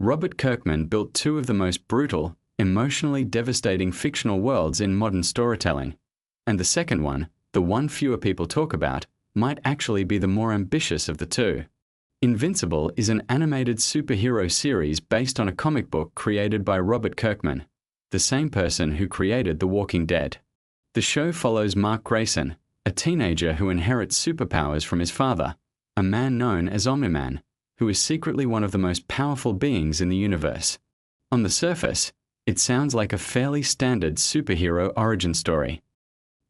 Robert Kirkman built two of the most brutal, emotionally devastating fictional worlds in modern storytelling. And the second one, the one fewer people talk about, might actually be the more ambitious of the two. Invincible is an animated superhero series based on a comic book created by Robert Kirkman, the same person who created The Walking Dead. The show follows Mark Grayson, a teenager who inherits superpowers from his father, a man known as Omni-Man, who is secretly one of the most powerful beings in the universe. On the surface, it sounds like a fairly standard superhero origin story.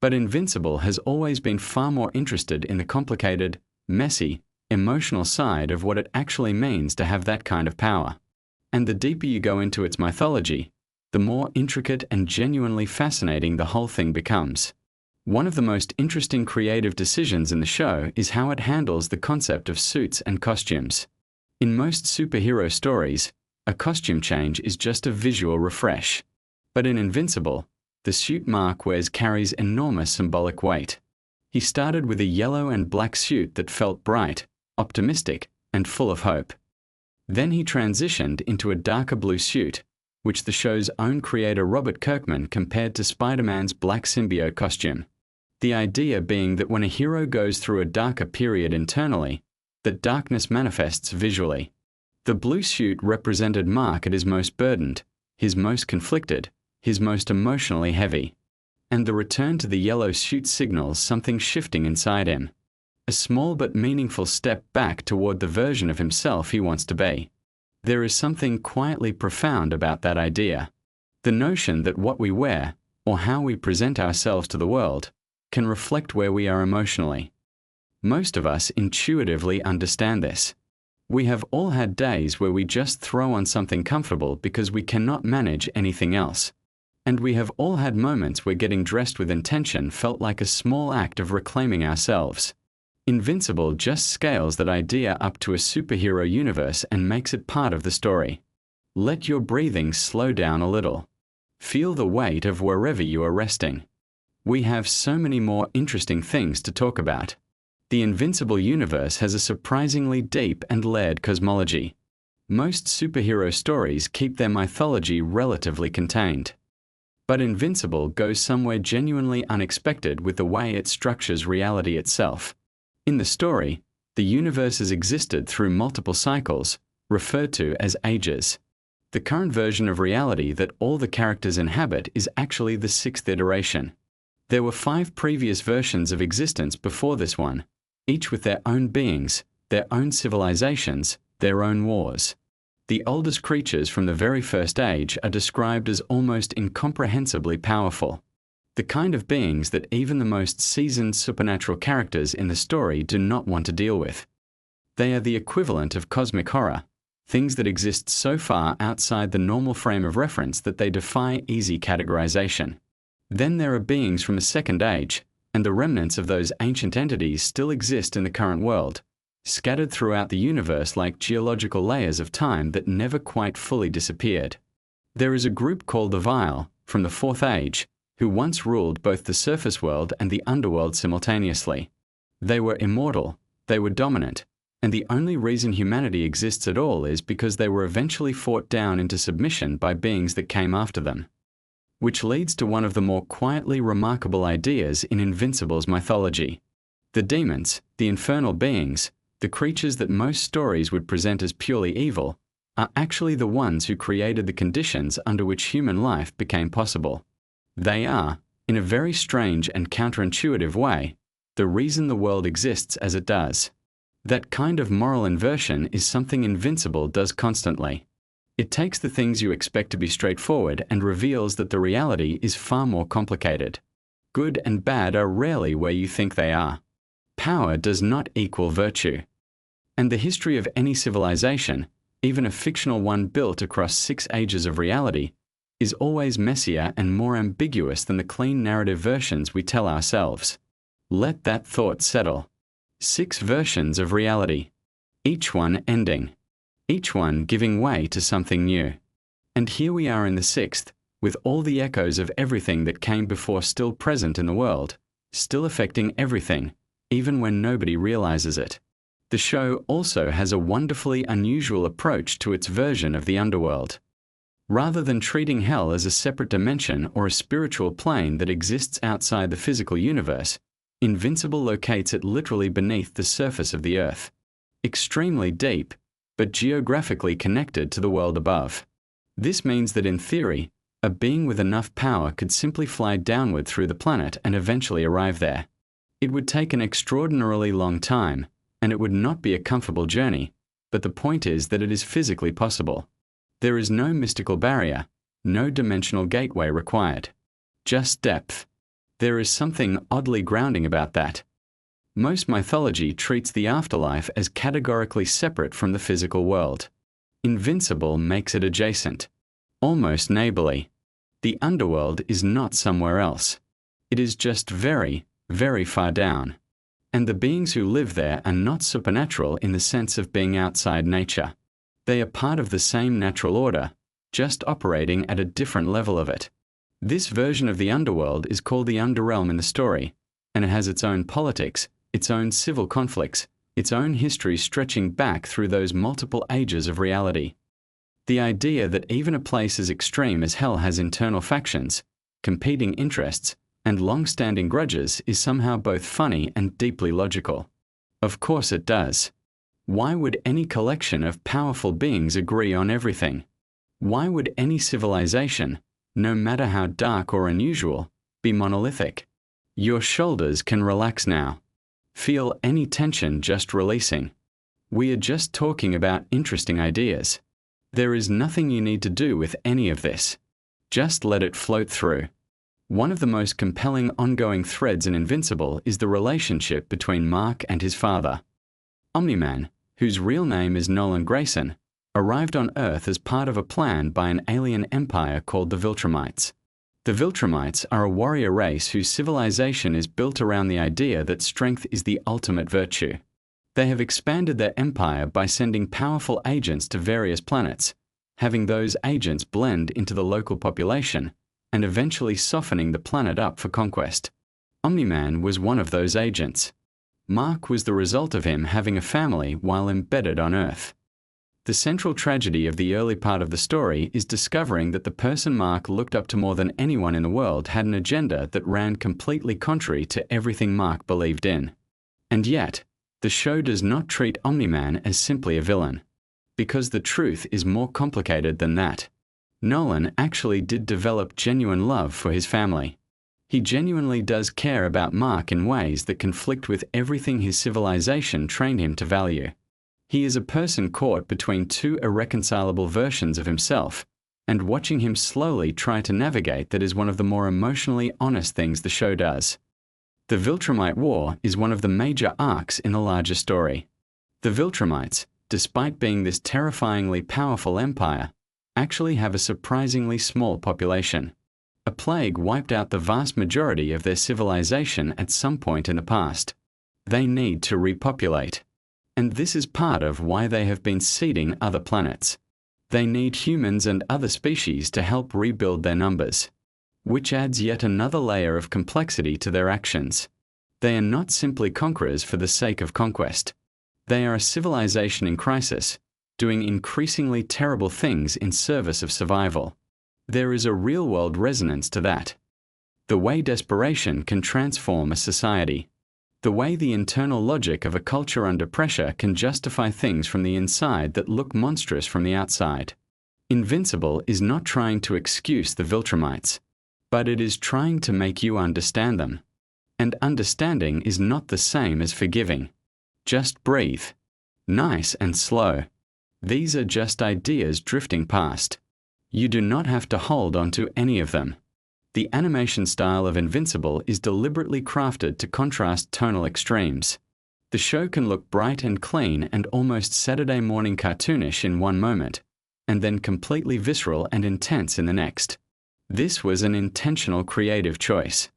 But Invincible has always been far more interested in the complicated, messy, emotional side of what it actually means to have that kind of power. And the deeper you go into its mythology, the more intricate and genuinely fascinating the whole thing becomes. One of the most interesting creative decisions in the show is how it handles the concept of suits and costumes. In most superhero stories, a costume change is just a visual refresh. But in Invincible, the suit Mark wears carries enormous symbolic weight. He started with a yellow and black suit that felt bright, optimistic, and full of hope. Then he transitioned into a darker blue suit, which the show's own creator Robert Kirkman compared to Spider-Man's black symbiote costume. The idea being that when a hero goes through a darker period internally, that darkness manifests visually. The blue suit represented Mark at his most burdened, his most conflicted, his most emotionally heavy. And the return to the yellow suit signals something shifting inside him. A small but meaningful step back toward the version of himself he wants to be. There is something quietly profound about that idea. The notion that what we wear, or how we present ourselves to the world, can reflect where we are emotionally. Most of us intuitively understand this. We have all had days where we just throw on something comfortable because we cannot manage anything else. And we have all had moments where getting dressed with intention felt like a small act of reclaiming ourselves. Invincible just scales that idea up to a superhero universe and makes it part of the story. Let your breathing slow down a little. Feel the weight of wherever you are resting. We have so many more interesting things to talk about. The Invincible universe has a surprisingly deep and layered cosmology. Most superhero stories keep their mythology relatively contained. But Invincible goes somewhere genuinely unexpected with the way it structures reality itself. In the story, the universe has existed through multiple cycles, referred to as ages. The current version of reality that all the characters inhabit is actually the 6th iteration. There were 5 previous versions of existence before this one, each with their own beings, their own civilizations, their own wars. The oldest creatures from the very first age are described as almost incomprehensibly powerful. The kind of beings that even the most seasoned supernatural characters in the story do not want to deal with. They are the equivalent of cosmic horror, things that exist so far outside the normal frame of reference that they defy easy categorization. Then there are beings from a second age, and the remnants of those ancient entities still exist in the current world, scattered throughout the universe like geological layers of time that never quite fully disappeared. There is a group called the Vile, from the 4th age, who once ruled both the surface world and the underworld simultaneously. They were immortal, they were dominant, and the only reason humanity exists at all is because they were eventually fought down into submission by beings that came after them. Which leads to one of the more quietly remarkable ideas in Invincible's mythology. The demons, the infernal beings, the creatures that most stories would present as purely evil, are actually the ones who created the conditions under which human life became possible. They are, in a very strange and counterintuitive way, the reason the world exists as it does. That kind of moral inversion is something Invincible does constantly. It takes the things you expect to be straightforward and reveals that the reality is far more complicated. Good and bad are rarely where you think they are. Power does not equal virtue. And the history of any civilization, even a fictional one built across 6 ages of reality, is always messier and more ambiguous than the clean narrative versions we tell ourselves. Let that thought settle. 6 versions of reality, each one ending, each one giving way to something new. And here we are in the 6th, with all the echoes of everything that came before still present in the world, still affecting everything, even when nobody realizes it. The show also has a wonderfully unusual approach to its version of the underworld. Rather than treating hell as a separate dimension or a spiritual plane that exists outside the physical universe, Invincible locates it literally beneath the surface of the earth. Extremely deep, but geographically connected to the world above. This means that in theory, a being with enough power could simply fly downward through the planet and eventually arrive there. It would take an extraordinarily long time, and it would not be a comfortable journey, but the point is that it is physically possible. There is no mystical barrier, no dimensional gateway required. Just depth. There is something oddly grounding about that. Most mythology treats the afterlife as categorically separate from the physical world. Invincible makes it adjacent, almost neighborly. The underworld is not somewhere else. It is just very, very far down. And the beings who live there are not supernatural in the sense of being outside nature. They are part of the same natural order, just operating at a different level of it. This version of the underworld is called the Underrealm in the story, and it has its own politics, its own civil conflicts, its own history stretching back through those multiple ages of reality. The idea that even a place as extreme as hell has internal factions, competing interests, and long-standing grudges is somehow both funny and deeply logical. Of course it does. Why would any collection of powerful beings agree on everything? Why would any civilization, no matter how dark or unusual, be monolithic? Your shoulders can relax now. Feel any tension just releasing. We are just talking about interesting ideas. There is nothing you need to do with any of this. Just let it float through. One of the most compelling ongoing threads in Invincible is the relationship between Mark and his father. Omni-Man, whose real name is Nolan Grayson, arrived on Earth as part of a plan by an alien empire called the Viltrumites. The Viltrumites are a warrior race whose civilization is built around the idea that strength is the ultimate virtue. They have expanded their empire by sending powerful agents to various planets, having those agents blend into the local population, and eventually softening the planet up for conquest. Omni-Man was one of those agents. Mark was the result of him having a family while embedded on Earth. The central tragedy of the early part of the story is discovering that the person Mark looked up to more than anyone in the world had an agenda that ran completely contrary to everything Mark believed in. And yet, the show does not treat Omni-Man as simply a villain, because the truth is more complicated than that. Nolan actually did develop genuine love for his family. He genuinely does care about Mark in ways that conflict with everything his civilization trained him to value. He is a person caught between two irreconcilable versions of himself, and watching him slowly try to navigate that is one of the more emotionally honest things the show does. The Viltrumite War is one of the major arcs in the larger story. The Viltrumites, despite being this terrifyingly powerful empire, actually have a surprisingly small population. A plague wiped out the vast majority of their civilization at some point in the past. They need to repopulate. And this is part of why they have been seeding other planets. They need humans and other species to help rebuild their numbers, which adds yet another layer of complexity to their actions. They are not simply conquerors for the sake of conquest. They are a civilization in crisis, doing increasingly terrible things in service of survival. There is a real-world resonance to that. The way desperation can transform a society. The way the internal logic of a culture under pressure can justify things from the inside that look monstrous from the outside. Invincible is not trying to excuse the Viltrumites, but it is trying to make you understand them. And understanding is not the same as forgiving. Just breathe. Nice and slow. These are just ideas drifting past. You do not have to hold on to any of them. The animation style of Invincible is deliberately crafted to contrast tonal extremes. The show can look bright and clean and almost Saturday morning cartoonish in one moment, and then completely visceral and intense in the next. This was an intentional creative choice.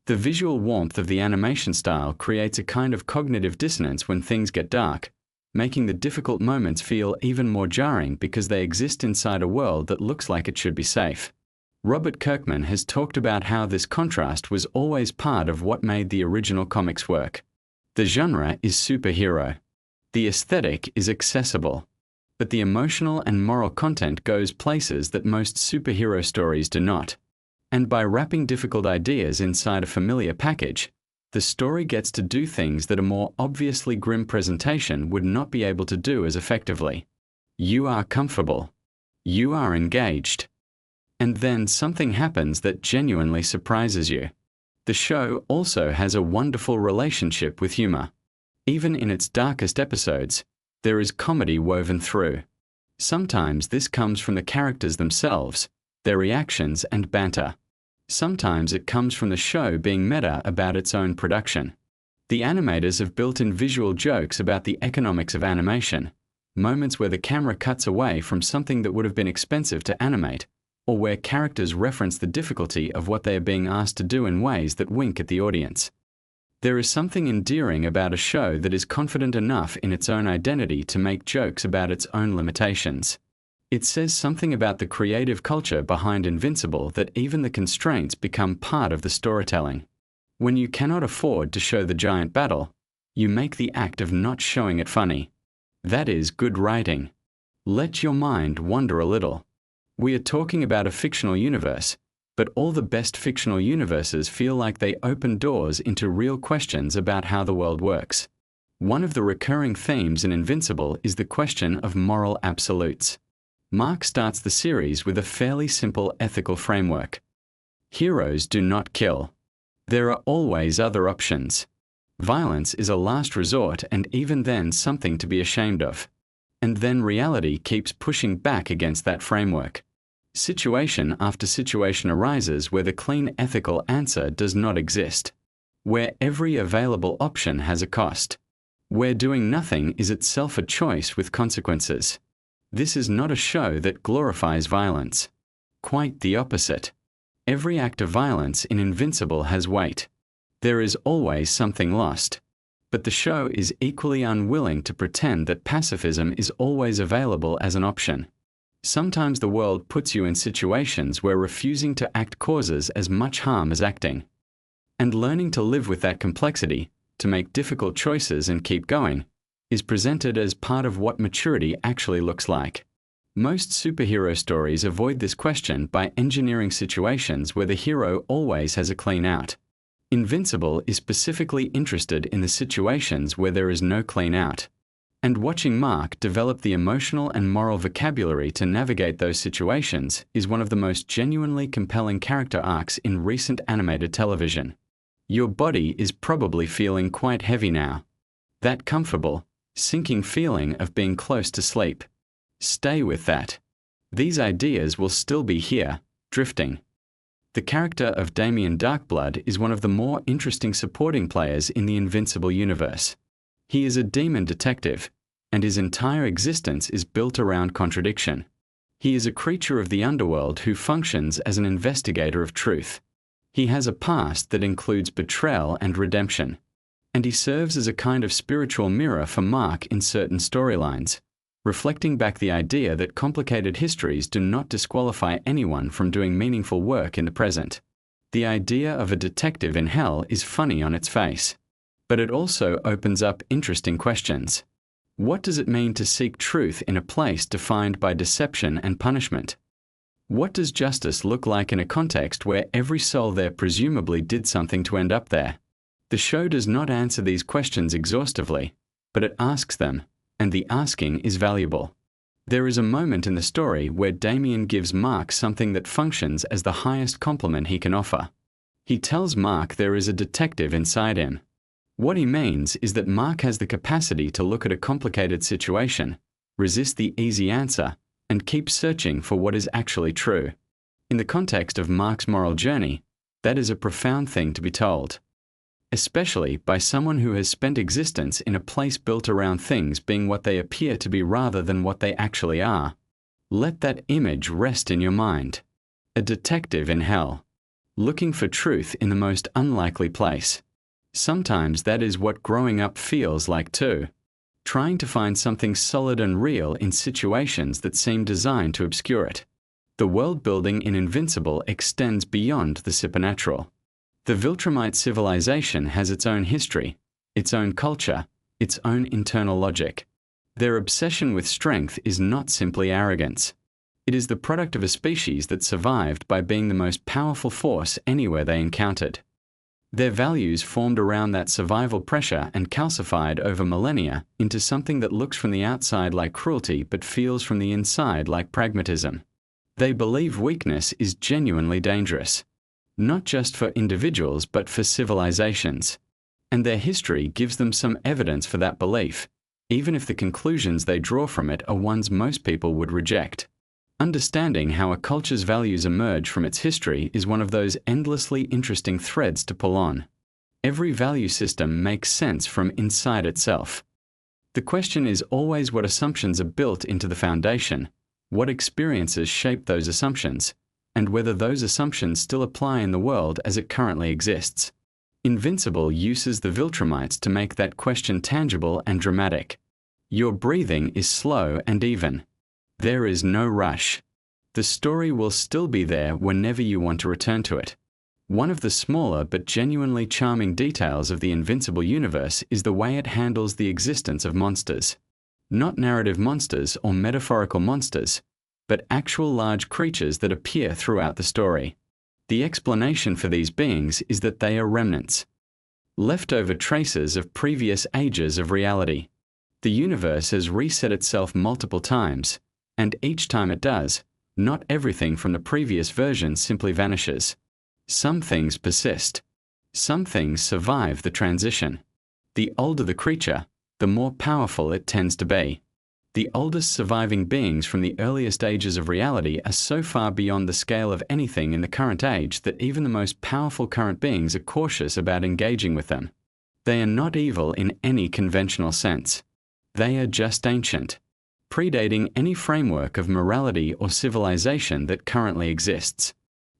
The visual warmth of the animation style creates a kind of cognitive dissonance when things get dark, making the difficult moments feel even more jarring because they exist inside a world that looks like it should be safe. Robert Kirkman has talked about how this contrast was always part of what made the original comics work. The genre is superhero. The aesthetic is accessible, but the emotional and moral content goes places that most superhero stories do not. And by wrapping difficult ideas inside a familiar package, the story gets to do things that a more obviously grim presentation would not be able to do as effectively. You are comfortable. You are engaged. And then something happens that genuinely surprises you. The show also has a wonderful relationship with humor. Even in its darkest episodes, there is comedy woven through. Sometimes this comes from the characters themselves, their reactions and banter. Sometimes it comes from the show being meta about its own production. The animators have built in visual jokes about the economics of animation, moments where the camera cuts away from something that would have been expensive to animate, or where characters reference the difficulty of what they are being asked to do in ways that wink at the audience. There is something endearing about a show that is confident enough in its own identity to make jokes about its own limitations. It says something about the creative culture behind Invincible that even the constraints become part of the storytelling. When you cannot afford to show the giant battle, you make the act of not showing it funny. That is good writing. Let your mind wander a little. We are talking about a fictional universe, but all the best fictional universes feel like they open doors into real questions about how the world works. One of the recurring themes in Invincible is the question of moral absolutes. Mark starts the series with a fairly simple ethical framework. Heroes do not kill. There are always other options. Violence is a last resort, and even then something to be ashamed of. And then reality keeps pushing back against that framework. Situation after situation arises where the clean ethical answer does not exist, where every available option has a cost, where doing nothing is itself a choice with consequences. This is not a show that glorifies violence. Quite the opposite. Every act of violence in Invincible has weight. There is always something lost. But the show is equally unwilling to pretend that pacifism is always available as an option. Sometimes the world puts you in situations where refusing to act causes as much harm as acting. And learning to live with that complexity, to make difficult choices and keep going, is presented as part of what maturity actually looks like. Most superhero stories avoid this question by engineering situations where the hero always has a clean out. Invincible is specifically interested in the situations where there is no clean out. And watching Mark develop the emotional and moral vocabulary to navigate those situations is one of the most genuinely compelling character arcs in recent animated television. Your body is probably feeling quite heavy now. That comfortable, sinking feeling of being close to sleep. Stay with that. These ideas will still be here, drifting. The character of Damien Darkblood is one of the more interesting supporting players in the Invincible universe. He is a demon detective, and his entire existence is built around contradiction. He is a creature of the underworld who functions as an investigator of truth. He has a past that includes betrayal and redemption, and he serves as a kind of spiritual mirror for Mark in certain storylines, reflecting back the idea that complicated histories do not disqualify anyone from doing meaningful work in the present. The idea of a detective in hell is funny on its face, but it also opens up interesting questions. What does it mean to seek truth in a place defined by deception and punishment? What does justice look like in a context where every soul there presumably did something to end up there? The show does not answer these questions exhaustively, but it asks them, and the asking is valuable. There is a moment in the story where Damien gives Mark something that functions as the highest compliment he can offer. He tells Mark there is a detective inside him. What he means is that Mark has the capacity to look at a complicated situation, resist the easy answer, and keep searching for what is actually true. In the context of Mark's moral journey, that is a profound thing to be told. Especially by someone who has spent existence in a place built around things being what they appear to be rather than what they actually are. Let that image rest in your mind. A detective in hell, looking for truth in the most unlikely place. Sometimes that is what growing up feels like too. Trying to find something solid and real in situations that seem designed to obscure it. The world building in Invincible extends beyond the supernatural. The Viltrumite civilization has its own history, its own culture, its own internal logic. Their obsession with strength is not simply arrogance. It is the product of a species that survived by being the most powerful force anywhere they encountered. Their values formed around that survival pressure and calcified over millennia into something that looks from the outside like cruelty but feels from the inside like pragmatism. They believe weakness is genuinely dangerous, not just for individuals but for civilizations. And their history gives them some evidence for that belief, even if the conclusions they draw from it are ones most people would reject. Understanding how a culture's values emerge from its history is one of those endlessly interesting threads to pull on. Every value system makes sense from inside itself. The question is always what assumptions are built into the foundation, what experiences shape those assumptions, and whether those assumptions still apply in the world as it currently exists. Invincible uses the Viltrumites to make that question tangible and dramatic. Your breathing is slow and even. There is no rush. The story will still be there whenever you want to return to it. One of the smaller but genuinely charming details of the Invincible universe is the way it handles the existence of monsters. Not narrative monsters or metaphorical monsters, but actual large creatures that appear throughout the story. The explanation for these beings is that they are remnants, leftover traces of previous ages of reality. The universe has reset itself multiple times, and each time it does, not everything from the previous version simply vanishes. Some things persist. Some things survive the transition. The older the creature, the more powerful it tends to be. The oldest surviving beings from the earliest ages of reality are so far beyond the scale of anything in the current age that even the most powerful current beings are cautious about engaging with them. They are not evil in any conventional sense. They are just ancient, predating any framework of morality or civilization that currently exists.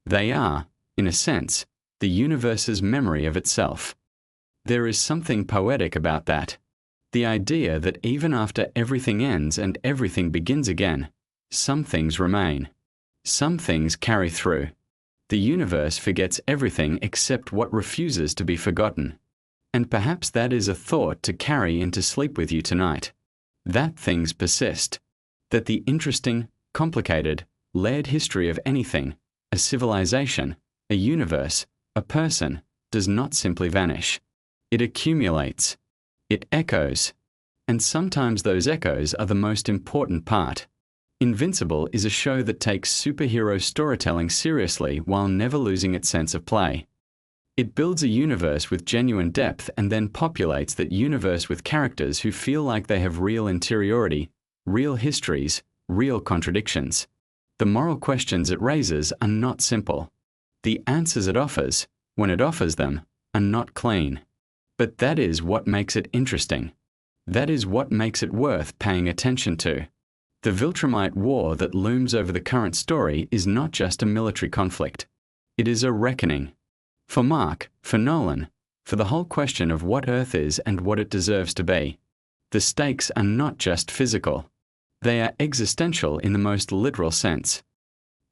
They are, in a sense, the universe's memory of itself. There is something poetic about that. The idea that even after everything ends and everything begins again, some things remain. Some things carry through. The universe forgets everything except what refuses to be forgotten. And perhaps that is a thought to carry into sleep with you tonight. That things persist. That the interesting, complicated, layered history of anything, a civilization, a universe, a person, does not simply vanish. It accumulates. It echoes. And sometimes those echoes are the most important part. Invincible is a show that takes superhero storytelling seriously while never losing its sense of play. It builds a universe with genuine depth and then populates that universe with characters who feel like they have real interiority, real histories, real contradictions. The moral questions it raises are not simple. The answers it offers, when it offers them, are not clean. But that is what makes it interesting. That is what makes it worth paying attention to. The Viltrumite war that looms over the current story is not just a military conflict. It is a reckoning. For Mark, for Nolan, for the whole question of what Earth is and what it deserves to be. The stakes are not just physical. They are existential in the most literal sense.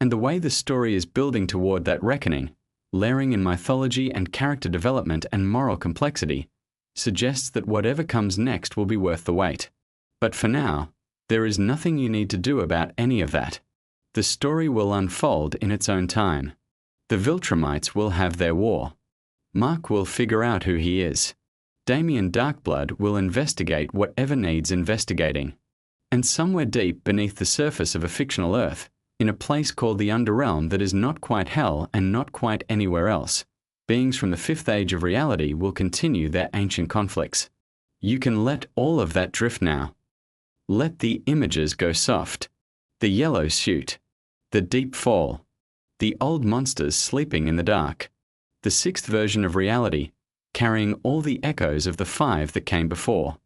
And the way the story is building toward that reckoning, layering in mythology and character development and moral complexity, suggests that whatever comes next will be worth the wait. But for now, there is nothing you need to do about any of that. The story will unfold in its own time. The Viltrumites will have their war. Mark will figure out who he is. Damien Darkblood will investigate whatever needs investigating. And somewhere deep beneath the surface of a fictional Earth, in a place called the Underrealm that is not quite hell and not quite anywhere else, beings from the fifth age of reality will continue their ancient conflicts. You can let all of that drift now. Let the images go soft. The yellow suit. The deep fall. The old monsters sleeping in the dark. The sixth version of reality, carrying all the echoes of the five that came before.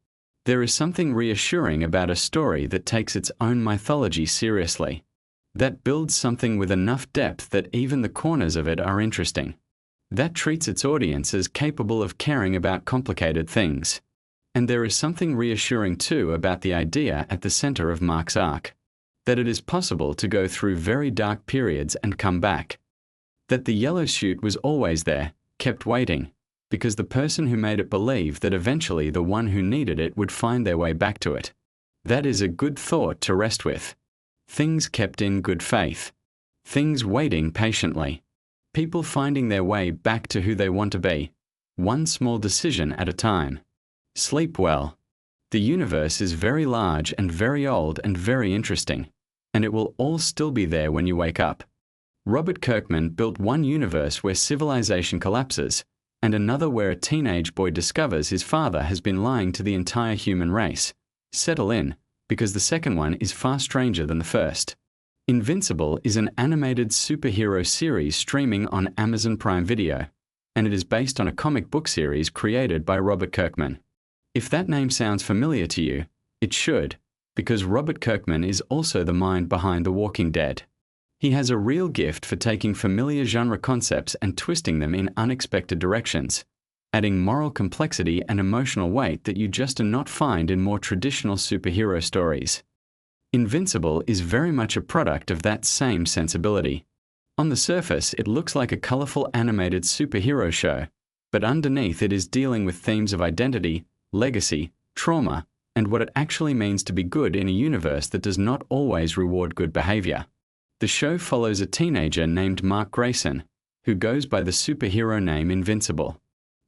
There is something reassuring about a story that takes its own mythology seriously. That builds something with enough depth that even the corners of it are interesting. That treats its audience as capable of caring about complicated things. And there is something reassuring too about the idea at the center of Mark's arc. That it is possible to go through very dark periods and come back. That the yellow suit was always there, kept waiting, because the person who made it believed that eventually the one who needed it would find their way back to it. That is a good thought to rest with. Things kept in good faith. Things waiting patiently. People finding their way back to who they want to be. One small decision at a time. Sleep well. The universe is very large and very old and very interesting, and it will all still be there when you wake up. Robert Kirkman built one universe where civilization collapses, and another where a teenage boy discovers his father has been lying to the entire human race. Settle in, because the second one is far stranger than the first. Invincible is an animated superhero series streaming on Amazon Prime Video, and it is based on a comic book series created by Robert Kirkman. If that name sounds familiar to you, it should, because Robert Kirkman is also the mind behind The Walking Dead. He has a real gift for taking familiar genre concepts and twisting them in unexpected directions, adding moral complexity and emotional weight that you just do not find in more traditional superhero stories. Invincible is very much a product of that same sensibility. On the surface, it looks like a colorful animated superhero show, but underneath it is dealing with themes of identity, legacy, trauma, and what it actually means to be good in a universe that does not always reward good behavior. The show follows a teenager named Mark Grayson, who goes by the superhero name Invincible.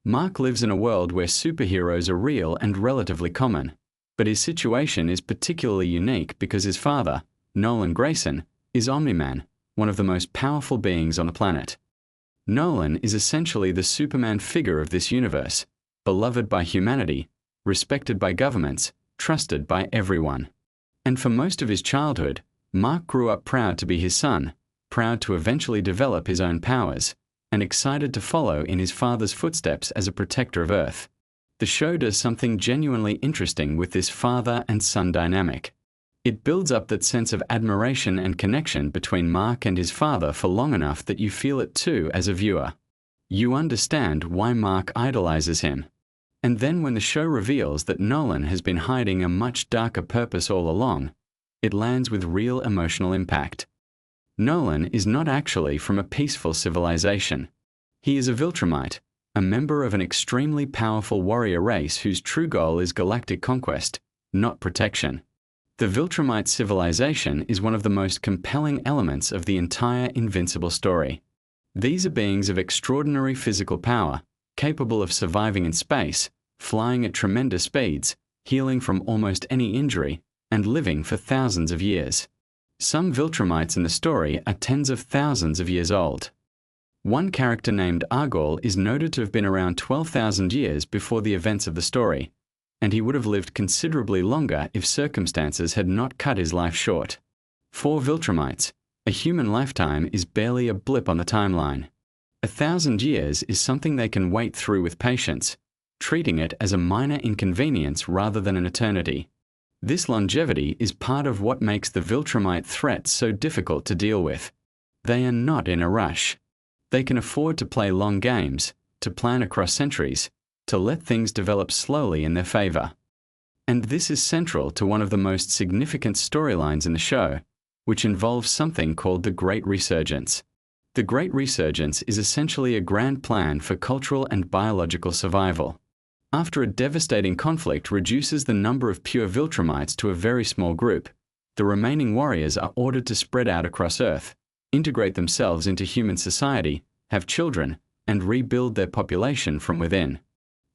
Mark lives in a world where superheroes are real and relatively common, but his situation is particularly unique because his father, Nolan Grayson, is Omni-Man, one of the most powerful beings on the planet. Nolan is essentially the Superman figure of this universe, beloved by humanity, respected by governments, trusted by everyone. And for most of his childhood, Mark grew up proud to be his son, proud to eventually develop his own powers, and excited to follow in his father's footsteps as a protector of Earth. The show does something genuinely interesting with this father and son dynamic. It builds up that sense of admiration and connection between Mark and his father for long enough that you feel it too as a viewer. You understand why Mark idolizes him. And then when the show reveals that Nolan has been hiding a much darker purpose all along, it lands with real emotional impact. Nolan is not actually from a peaceful civilization. He is a Viltrumite, a member of an extremely powerful warrior race whose true goal is galactic conquest, not protection. The Viltrumite civilization is one of the most compelling elements of the entire Invincible story. These are beings of extraordinary physical power, capable of surviving in space, flying at tremendous speeds, healing from almost any injury, and living for thousands of years. Some Viltrumites in the story are tens of thousands of years old. One character named Argol is noted to have been around 12,000 years before the events of the story, and he would have lived considerably longer if circumstances had not cut his life short. For Viltrumites, a human lifetime is barely a blip on the timeline. 1,000 years is something they can wait through with patience, treating it as a minor inconvenience rather than an eternity. This longevity is part of what makes the Viltrumite threat so difficult to deal with. They are not in a rush. They can afford to play long games, to plan across centuries, to let things develop slowly in their favor. And this is central to one of the most significant storylines in the show, which involves something called the Great Resurgence. The Great Resurgence is essentially a grand plan for cultural and biological survival. After a devastating conflict reduces the number of pure Viltrumites to a very small group, the remaining warriors are ordered to spread out across Earth, integrate themselves into human society, have children, and rebuild their population from within.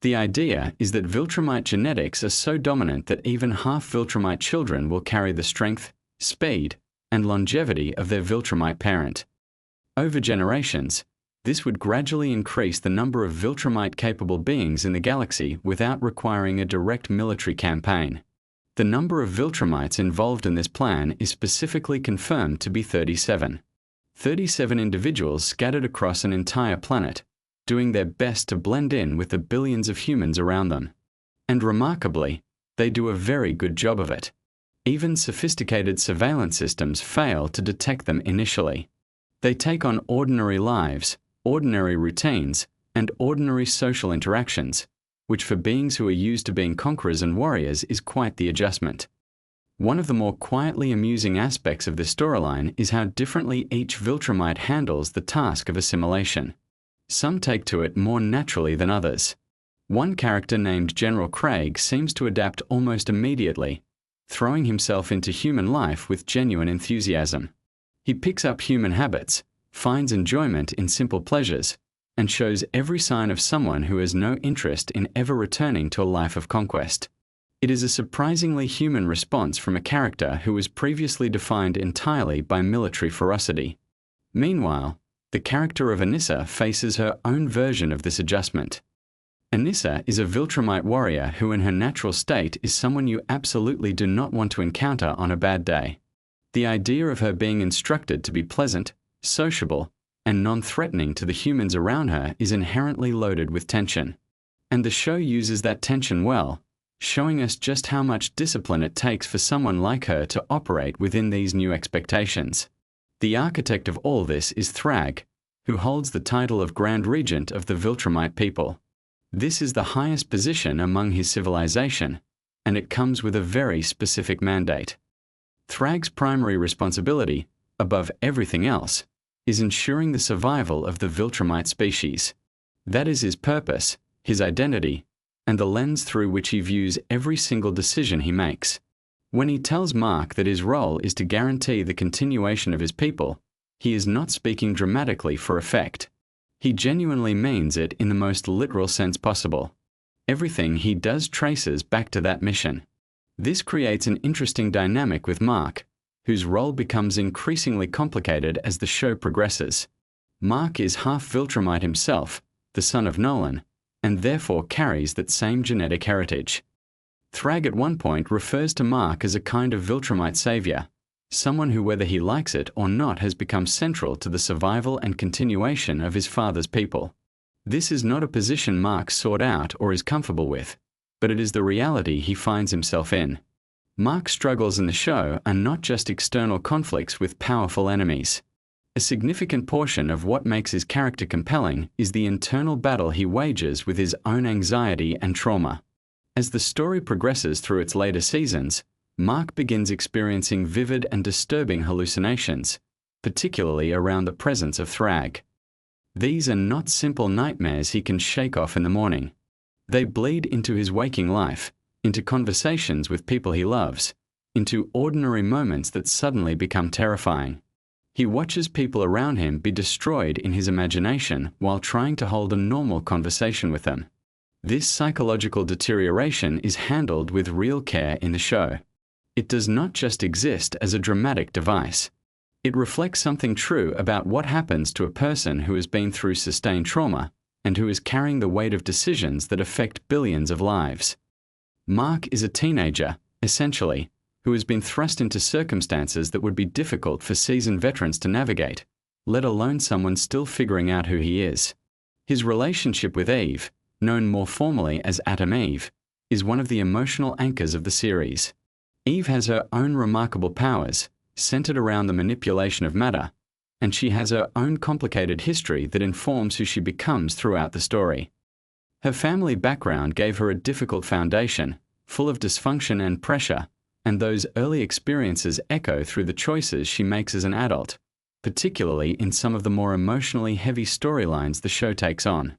The idea is that Viltrumite genetics are so dominant that even half Viltrumite children will carry the strength, speed, and longevity of their Viltrumite parent. Over generations, this would gradually increase the number of Viltrumite-capable beings in the galaxy without requiring a direct military campaign. The number of Viltrumites involved in this plan is specifically confirmed to be 37. 37 individuals scattered across an entire planet, doing their best to blend in with the billions of humans around them. And remarkably, they do a very good job of it. Even sophisticated surveillance systems fail to detect them initially. They take on ordinary lives, ordinary routines, and ordinary social interactions, which for beings who are used to being conquerors and warriors is quite the adjustment. One of the more quietly amusing aspects of this storyline is how differently each Viltrumite handles the task of assimilation. Some take to it more naturally than others. One character named General Craig seems to adapt almost immediately, throwing himself into human life with genuine enthusiasm. He picks up human habits, finds enjoyment in simple pleasures, and shows every sign of someone who has no interest in ever returning to a life of conquest. It is a surprisingly human response from a character who was previously defined entirely by military ferocity. Meanwhile, the character of Anissa faces her own version of this adjustment. Anissa is a Viltrumite warrior who in her natural state is someone you absolutely do not want to encounter on a bad day. The idea of her being instructed to be pleasant, sociable, and non-threatening to the humans around her is inherently loaded with tension. And the show uses that tension well, showing us just how much discipline it takes for someone like her to operate within these new expectations. The architect of all this is Thrag, who holds the title of Grand Regent of the Viltrumite people. This is the highest position among his civilization, and it comes with a very specific mandate. Thrag's primary responsibility, above everything else, is ensuring the survival of the Viltrumite species. That is his purpose, his identity, and the lens through which he views every single decision he makes. When he tells Mark that his role is to guarantee the continuation of his people, he is not speaking dramatically for effect. He genuinely means it in the most literal sense possible. Everything he does traces back to that mission. This creates an interesting dynamic with Mark, whose role becomes increasingly complicated as the show progresses. Mark is half Viltrumite himself, the son of Nolan, and therefore carries that same genetic heritage. Thrag at one point refers to Mark as a kind of Viltrumite savior, someone who, whether he likes it or not, has become central to the survival and continuation of his father's people. This is not a position Mark sought out or is comfortable with, but it is the reality he finds himself in. Mark's struggles in the show are not just external conflicts with powerful enemies. A significant portion of what makes his character compelling is the internal battle he wages with his own anxiety and trauma. As the story progresses through its later seasons, Mark begins experiencing vivid and disturbing hallucinations, particularly around the presence of Thrag. These are not simple nightmares he can shake off in the morning. They bleed into his waking life, into conversations with people he loves, into ordinary moments that suddenly become terrifying. He watches people around him be destroyed in his imagination while trying to hold a normal conversation with them. This psychological deterioration is handled with real care in the show. It does not just exist as a dramatic device. It reflects something true about what happens to a person who has been through sustained trauma and who is carrying the weight of decisions that affect billions of lives. Mark is a teenager, essentially, who has been thrust into circumstances that would be difficult for seasoned veterans to navigate, let alone someone still figuring out who he is. His relationship with Eve, known more formally as Atom Eve, is one of the emotional anchors of the series. Eve has her own remarkable powers, centered around the manipulation of matter, and she has her own complicated history that informs who she becomes throughout the story. Her family background gave her a difficult foundation, full of dysfunction and pressure, and those early experiences echo through the choices she makes as an adult, particularly in some of the more emotionally heavy storylines the show takes on.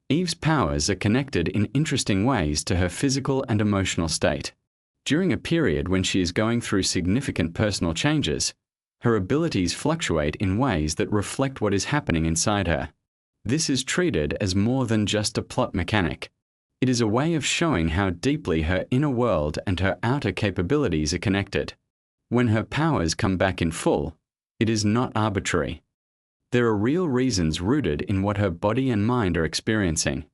Eve's powers are connected in interesting ways to her physical and emotional state. During a period when she is going through significant personal changes, her abilities fluctuate in ways that reflect what is happening inside her. This is treated as more than just a plot mechanic. It is a way of showing how deeply her inner world and her outer capabilities are connected. When her powers come back in full, it is not arbitrary. There are real reasons rooted in what her body and mind are experiencing.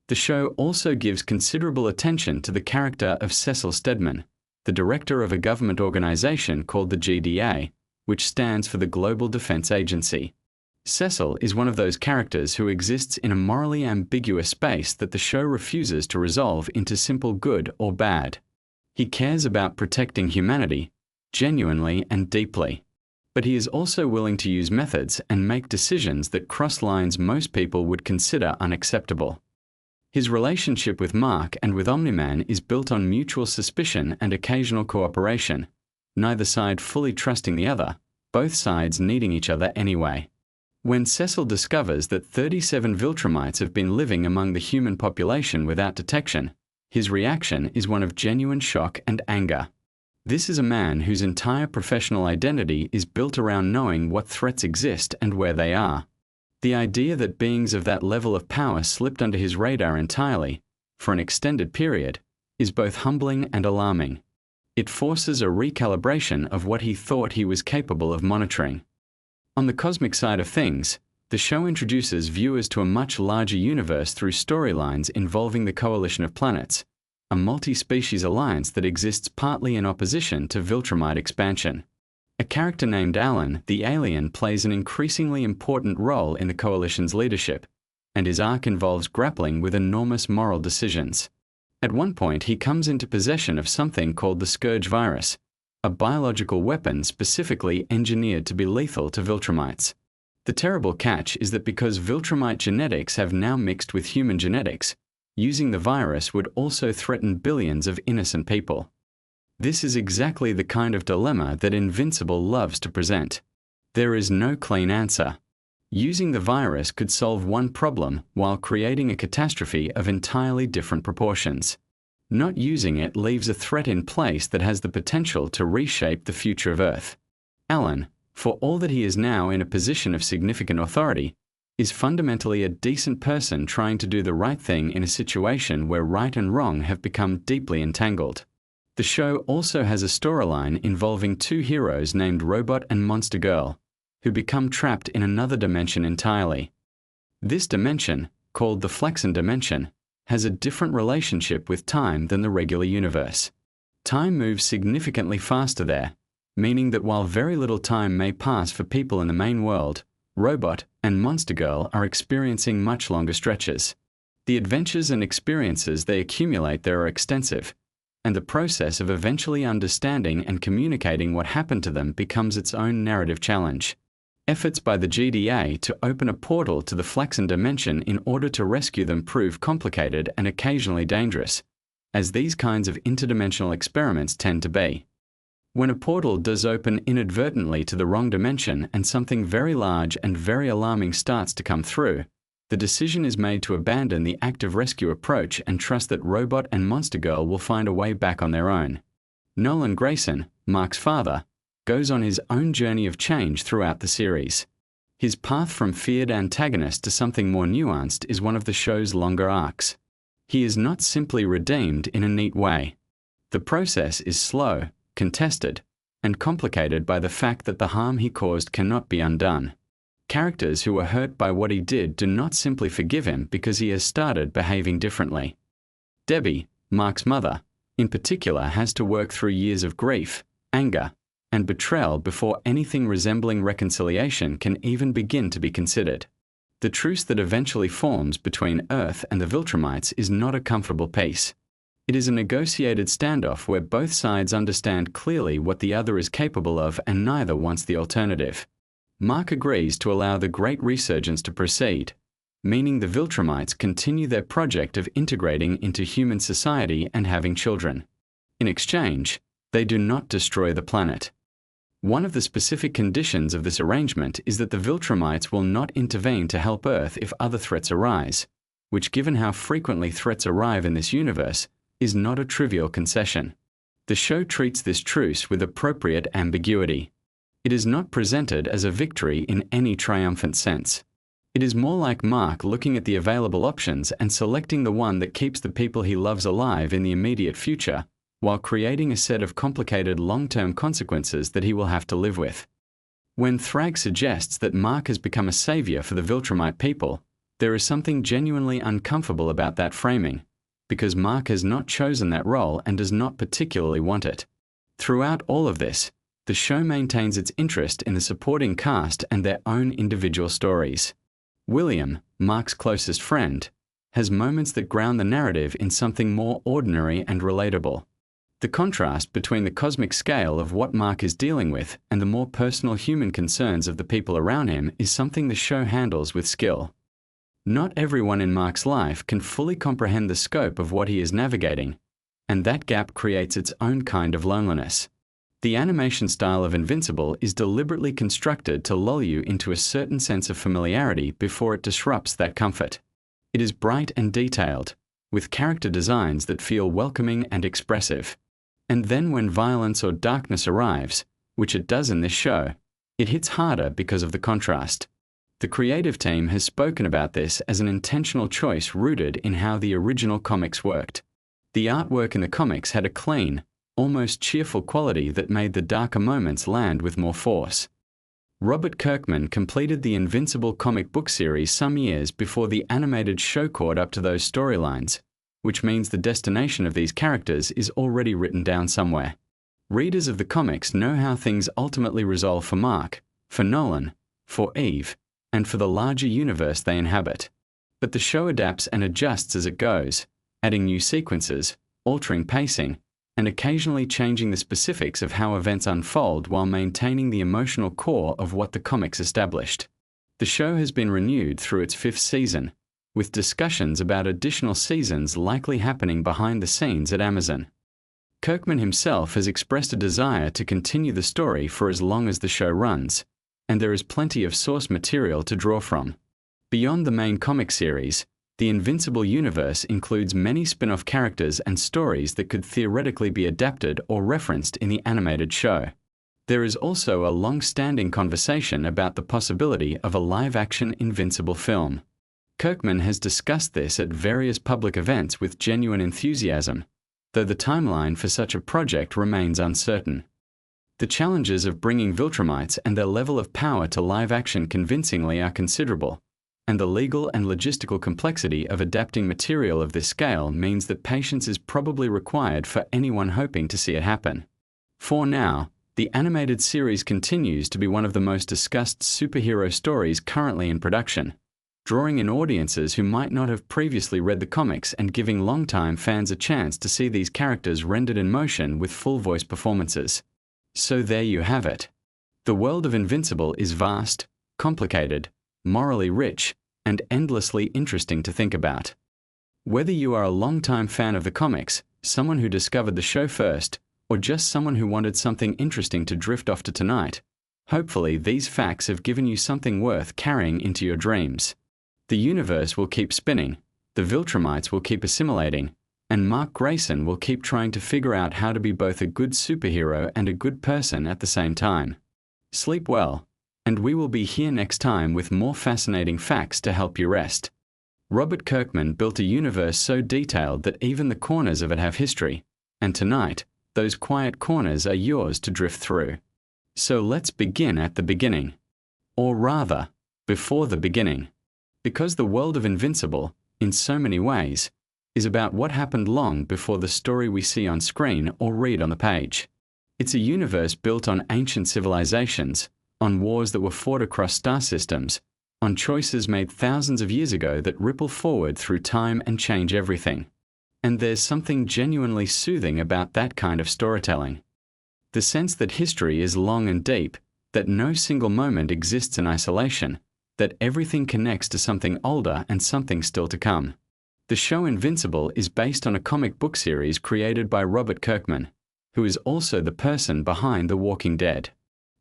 The show also gives considerable attention to the character of Cecil Stedman, the director of a government organization called the GDA, which stands for the Global Defense Agency. Cecil is one of those characters who exists in a morally ambiguous space that the show refuses to resolve into simple good or bad. He cares about protecting humanity, genuinely and deeply. But he is also willing to use methods and make decisions that cross lines most people would consider unacceptable. His relationship with Mark and with Omni-Man is built on mutual suspicion and occasional cooperation, neither side fully trusting the other, both sides needing each other anyway. When Cecil discovers that 37 Viltrumites have been living among the human population without detection, his reaction is one of genuine shock and anger. This is a man whose entire professional identity is built around knowing what threats exist and where they are. The idea that beings of that level of power slipped under his radar entirely, for an extended period, is both humbling and alarming. It forces a recalibration of what he thought he was capable of monitoring. On the cosmic side of things, the show introduces viewers to a much larger universe through storylines involving the Coalition of Planets, a multi-species alliance that exists partly in opposition to Viltrumite expansion. A character named Alan, the alien, plays an increasingly important role in the Coalition's leadership, and his arc involves grappling with enormous moral decisions. At one point, he comes into possession of something called the Scourge virus, a biological weapon specifically engineered to be lethal to Viltrumites. The terrible catch is that because Viltrumite genetics have now mixed with human genetics, using the virus would also threaten billions of innocent people. This is exactly the kind of dilemma that Invincible loves to present. There is no clean answer. Using the virus could solve one problem while creating a catastrophe of entirely different proportions. Not using it leaves a threat in place that has the potential to reshape the future of Earth. Alan, for all that he is now in a position of significant authority, is fundamentally a decent person trying to do the right thing in a situation where right and wrong have become deeply entangled. The show also has a storyline involving two heroes named Robot and Monster Girl, who become trapped in another dimension entirely. This dimension, called the Flexen dimension, has a different relationship with time than the regular universe. Time moves significantly faster there, meaning that while very little time may pass for people in the main world, Robot and Monster Girl are experiencing much longer stretches. The adventures and experiences they accumulate there are extensive, and the process of eventually understanding and communicating what happened to them becomes its own narrative challenge. Efforts by the GDA to open a portal to the Flexen dimension in order to rescue them prove complicated and occasionally dangerous, as these kinds of interdimensional experiments tend to be. When a portal does open inadvertently to the wrong dimension and something very large and very alarming starts to come through, the decision is made to abandon the active rescue approach and trust that Robot and Monster Girl will find a way back on their own. Nolan Grayson, Mark's father, goes on his own journey of change throughout the series. His path from feared antagonist to something more nuanced is one of the show's longer arcs. He is not simply redeemed in a neat way. The process is slow, contested, and complicated by the fact that the harm he caused cannot be undone. Characters who were hurt by what he did do not simply forgive him because he has started behaving differently. Debbie, Mark's mother, in particular has to work through years of grief, anger, and betrayal before anything resembling reconciliation can even begin to be considered. The truce that eventually forms between Earth and the Viltrumites is not a comfortable peace. It is a negotiated standoff where both sides understand clearly what the other is capable of and neither wants the alternative. Mark agrees to allow the Great Resurgence to proceed, meaning the Viltrumites continue their project of integrating into human society and having children. In exchange, they do not destroy the planet. One of the specific conditions of this arrangement is that the Viltrumites will not intervene to help Earth if other threats arise, which, given how frequently threats arrive in this universe, is not a trivial concession. The show treats this truce with appropriate ambiguity. It is not presented as a victory in any triumphant sense. It is more like Mark looking at the available options and selecting the one that keeps the people he loves alive in the immediate future, while creating a set of complicated long-term consequences that he will have to live with. When Thrag suggests that Mark has become a savior for the Viltrumite people, there is something genuinely uncomfortable about that framing, because Mark has not chosen that role and does not particularly want it. Throughout all of this, the show maintains its interest in the supporting cast and their own individual stories. William, Mark's closest friend, has moments that ground the narrative in something more ordinary and relatable. The contrast between the cosmic scale of what Mark is dealing with and the more personal human concerns of the people around him is something the show handles with skill. Not everyone in Mark's life can fully comprehend the scope of what he is navigating, and that gap creates its own kind of loneliness. The animation style of Invincible is deliberately constructed to lull you into a certain sense of familiarity before it disrupts that comfort. It is bright and detailed, with character designs that feel welcoming and expressive. And then when violence or darkness arrives, which it does in this show, it hits harder because of the contrast. The creative team has spoken about this as an intentional choice rooted in how the original comics worked. The artwork in the comics had a clean, almost cheerful quality that made the darker moments land with more force. Robert Kirkman completed the Invincible comic book series some years before the animated show caught up to those storylines, which means the destination of these characters is already written down somewhere. Readers of the comics know how things ultimately resolve for Mark, for Nolan, for Eve, and for the larger universe they inhabit. But the show adapts and adjusts as it goes, adding new sequences, altering pacing, and occasionally changing the specifics of how events unfold while maintaining the emotional core of what the comics established. The show has been renewed through its 5th season, with discussions about additional seasons likely happening behind the scenes at Amazon. Kirkman himself has expressed a desire to continue the story for as long as the show runs, and there is plenty of source material to draw from. Beyond the main comic series, the Invincible universe includes many spin-off characters and stories that could theoretically be adapted or referenced in the animated show. There is also a long-standing conversation about the possibility of a live-action Invincible film. Kirkman has discussed this at various public events with genuine enthusiasm, though the timeline for such a project remains uncertain. The challenges of bringing Viltrumites and their level of power to live action convincingly are considerable, and the legal and logistical complexity of adapting material of this scale means that patience is probably required for anyone hoping to see it happen. For now, the animated series continues to be one of the most discussed superhero stories currently in production, drawing in audiences who might not have previously read the comics and giving longtime fans a chance to see these characters rendered in motion with full voice performances. So there you have it. The world of Invincible is vast, complicated, morally rich, and endlessly interesting to think about. Whether you are a longtime fan of the comics, someone who discovered the show first, or just someone who wanted something interesting to drift off to tonight, hopefully these facts have given you something worth carrying into your dreams. The universe will keep spinning, the Viltrumites will keep assimilating, and Mark Grayson will keep trying to figure out how to be both a good superhero and a good person at the same time. Sleep well, and we will be here next time with more fascinating facts to help you rest. Robert Kirkman built a universe so detailed that even the corners of it have history, and tonight, those quiet corners are yours to drift through. So let's begin at the beginning. Or rather, before the beginning. Because the world of Invincible, in so many ways, is about what happened long before the story we see on screen or read on the page. It's a universe built on ancient civilizations, on wars that were fought across star systems, on choices made thousands of years ago that ripple forward through time and change everything. And there's something genuinely soothing about that kind of storytelling. The sense that history is long and deep, that no single moment exists in isolation, that everything connects to something older and something still to come. The show Invincible is based on a comic book series created by Robert Kirkman, who is also the person behind The Walking Dead.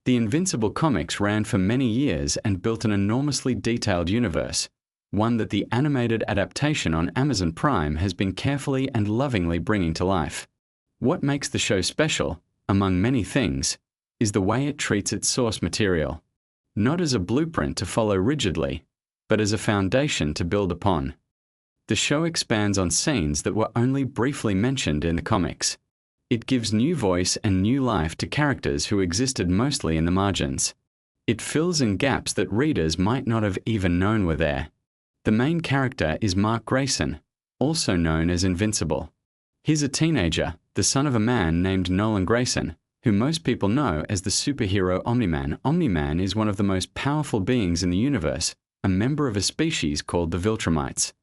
The Invincible comics ran for many years and built an enormously detailed universe, one that the animated adaptation on Amazon Prime has been carefully and lovingly bringing to life. What makes the show special, among many things, is the way it treats its source material, not as a blueprint to follow rigidly, but as a foundation to build upon. The show expands on scenes that were only briefly mentioned in the comics. It gives new voice and new life to characters who existed mostly in the margins. It fills in gaps that readers might not have even known were there. The main character is Mark Grayson, also known as Invincible. He's a teenager, the son of a man named Nolan Grayson, who most people know as the superhero Omni-Man. Omni-Man is one of the most powerful beings in the universe, a member of a species called the Viltrumites.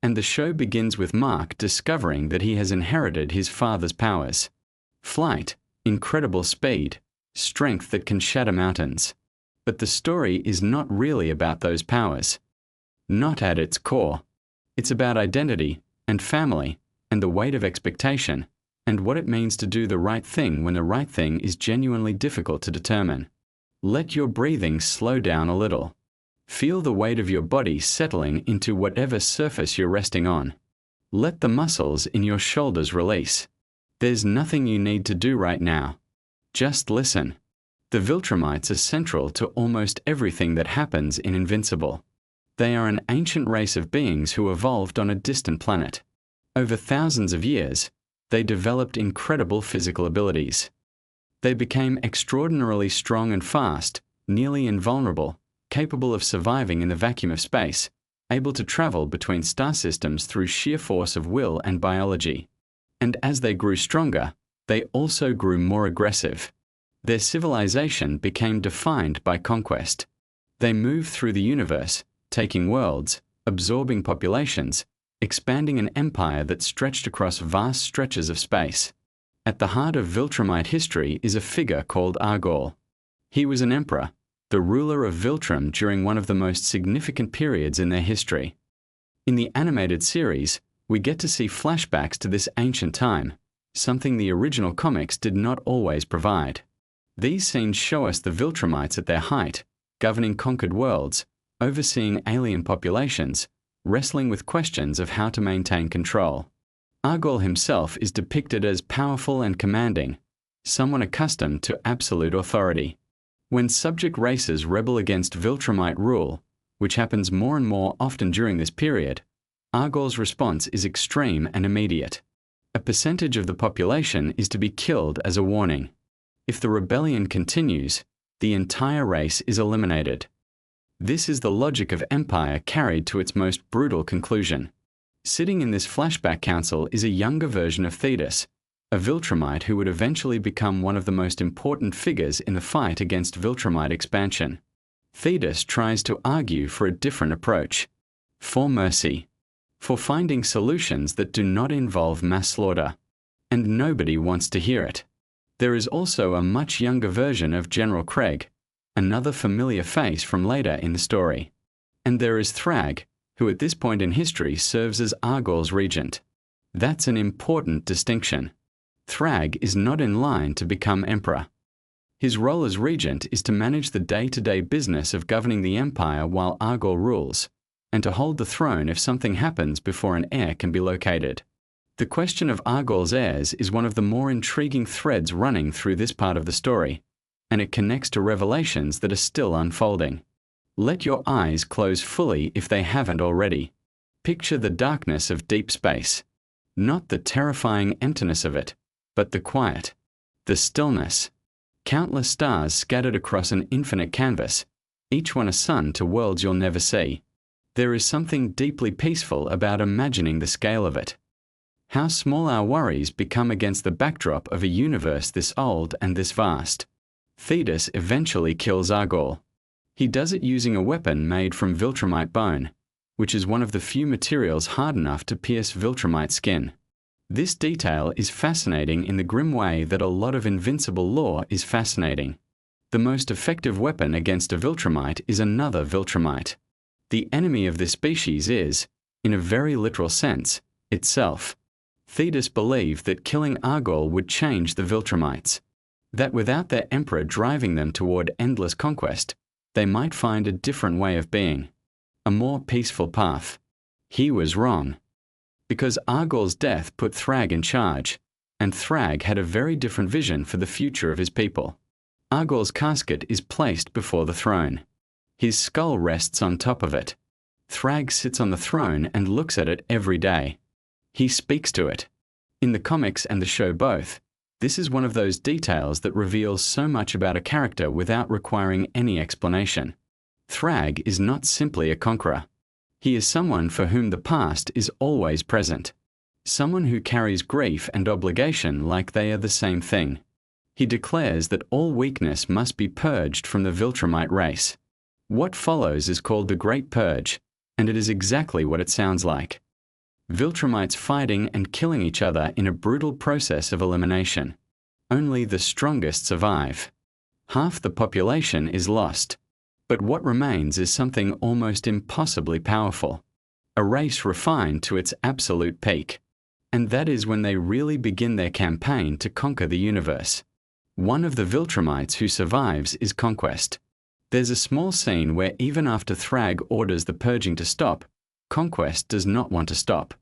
And the show begins with Mark discovering that he has inherited his father's powers. Flight, incredible speed, strength that can shatter mountains. But the story is not really about those powers. Not at its core. It's about identity, and family, and the weight of expectation, and what it means to do the right thing when the right thing is genuinely difficult to determine. Let your breathing slow down a little. Feel the weight of your body settling into whatever surface you're resting on. Let the muscles in your shoulders release. There's nothing you need to do right now. Just listen. The Viltrumites are central to almost everything that happens in Invincible. They are an ancient race of beings who evolved on a distant planet. Over thousands of years, they developed incredible physical abilities. They became extraordinarily strong and fast, nearly invulnerable, capable of surviving in the vacuum of space, able to travel between star systems through sheer force of will and biology. And as they grew stronger, they also grew more aggressive. Their civilization became defined by conquest. They moved through the universe, taking worlds, absorbing populations, expanding an empire that stretched across vast stretches of space. At the heart of Viltrumite history is a figure called Argol. He was an emperor, the ruler of Viltrum during one of the most significant periods in their history. In the animated series, we get to see flashbacks to this ancient time, something the original comics did not always provide. These scenes show us the Viltrumites at their height, governing conquered worlds, overseeing alien populations, wrestling with questions of how to maintain control. Argol himself is depicted as powerful and commanding, someone accustomed to absolute authority. When subject races rebel against Viltrumite rule, which happens more and more often during this period, Argol's response is extreme and immediate. A percentage of the population is to be killed as a warning. If the rebellion continues, the entire race is eliminated. This is the logic of empire carried to its most brutal conclusion. Sitting in this flashback council is a younger version of Thetis, a Viltrumite who would eventually become one of the most important figures in the fight against Viltrumite expansion. Thetis tries to argue for a different approach. For mercy. For finding solutions that do not involve mass slaughter. And nobody wants to hear it. There is also a much younger version of General Craig, another familiar face from later in the story. And there is Thrag, who at this point in history serves as Argol's regent. That's an important distinction. Thrag is not in line to become emperor. His role as regent is to manage the day-to-day business of governing the empire while Argol rules, and to hold the throne if something happens before an heir can be located. The question of Argol's heirs is one of the more intriguing threads running through this part of the story, and it connects to revelations that are still unfolding. Let your eyes close fully if they haven't already. Picture the darkness of deep space. Not the terrifying emptiness of it, but the quiet, the stillness. Countless stars scattered across an infinite canvas, each one a sun to worlds you'll never see. There is something deeply peaceful about imagining the scale of it. How small our worries become against the backdrop of a universe this old and this vast. Thetis eventually kills Argol. He does it using a weapon made from Viltrumite bone, which is one of the few materials hard enough to pierce Viltrumite skin. This detail is fascinating in the grim way that a lot of Invincible lore is fascinating. The most effective weapon against a Viltrumite is another Viltrumite. The enemy of this species is, in a very literal sense, itself. Thetis believed that killing Argol would change the Viltrumites, that without their emperor driving them toward endless conquest, they might find a different way of being, a more peaceful path. He was wrong. Because Argol's death put Thrag in charge, and Thrag had a very different vision for the future of his people. Argol's casket is placed before the throne. His skull rests on top of it. Thrag sits on the throne and looks at it every day. He speaks to it. In the comics and the show both, this is one of those details that reveals so much about a character without requiring any explanation. Thrag is not simply a conqueror. He is someone for whom the past is always present. Someone who carries grief and obligation like they are the same thing. He declares that all weakness must be purged from the Viltrumite race. What follows is called the Great Purge, and it is exactly what it sounds like. Viltrumites fighting and killing each other in a brutal process of elimination. Only the strongest survive. Half the population is lost. But what remains is something almost impossibly powerful. A race refined to its absolute peak. And that is when they really begin their campaign to conquer the universe. One of the Viltrumites who survives is Conquest. There's a small scene where even after Thrag orders the purging to stop, Conquest does not want to stop.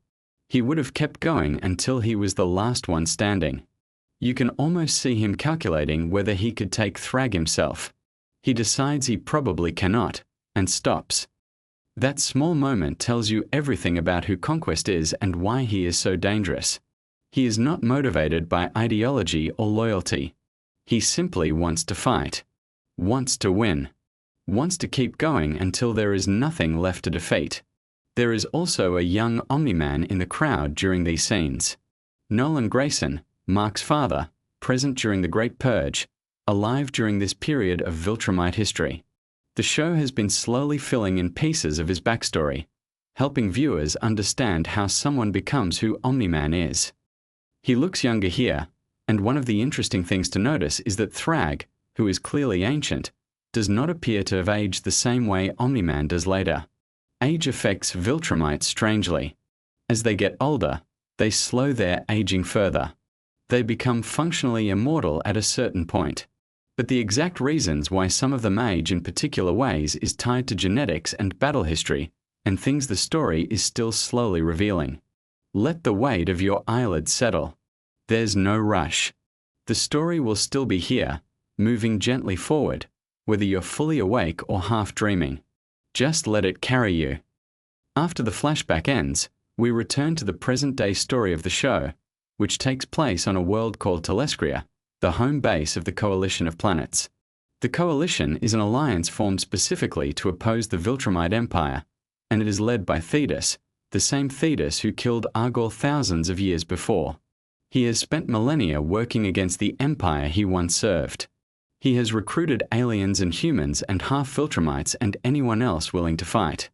He would have kept going until he was the last one standing. You can almost see him calculating whether he could take Thrag himself. He decides he probably cannot, and stops. That small moment tells you everything about who Conquest is and why he is so dangerous. He is not motivated by ideology or loyalty. He simply wants to fight, wants to win, wants to keep going until there is nothing left to defeat. There is also a young Omni-Man in the crowd during these scenes. Nolan Grayson, Mark's father, present during the Great Purge, alive during this period of Viltrumite history. The show has been slowly filling in pieces of his backstory, helping viewers understand how someone becomes who Omni-Man is. He looks younger here, and one of the interesting things to notice is that Thrag, who is clearly ancient, does not appear to have aged the same way Omni-Man does later. Age affects Viltrumites strangely. As they get older, they slow their aging further. They become functionally immortal at a certain point. But the exact reasons why some of them age in particular ways is tied to genetics and battle history, and things the story is still slowly revealing. Let the weight of your eyelids settle. There's no rush. The story will still be here, moving gently forward, whether you're fully awake or half dreaming. Just let it carry you. After the flashback ends, we return to the present-day story of the show, which takes place on a world called Telescria, the home base of the Coalition of Planets. The Coalition is an alliance formed specifically to oppose the Viltrumite Empire, and it is led by Thetis, the same Thetis who killed Argol thousands of years before. He has spent millennia working against the empire he once served. He has recruited aliens and humans and half-Viltrumites and anyone else willing to fight.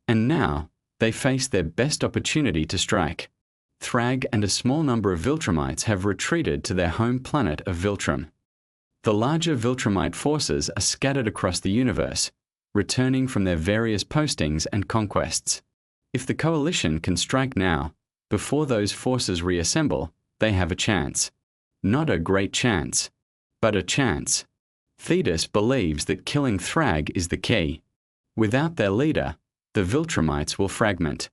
And now, they face their best opportunity to strike. Thrag and a small number of Viltrumites have retreated to their home planet of Viltrum. The larger Viltrumite forces are scattered across the universe, returning from their various postings and conquests. If the Coalition can strike now, before those forces reassemble, they have a chance. Not a great chance, but a chance. Thetis believes that killing Thrag is the key. Without their leader, the Viltrumites will fragment.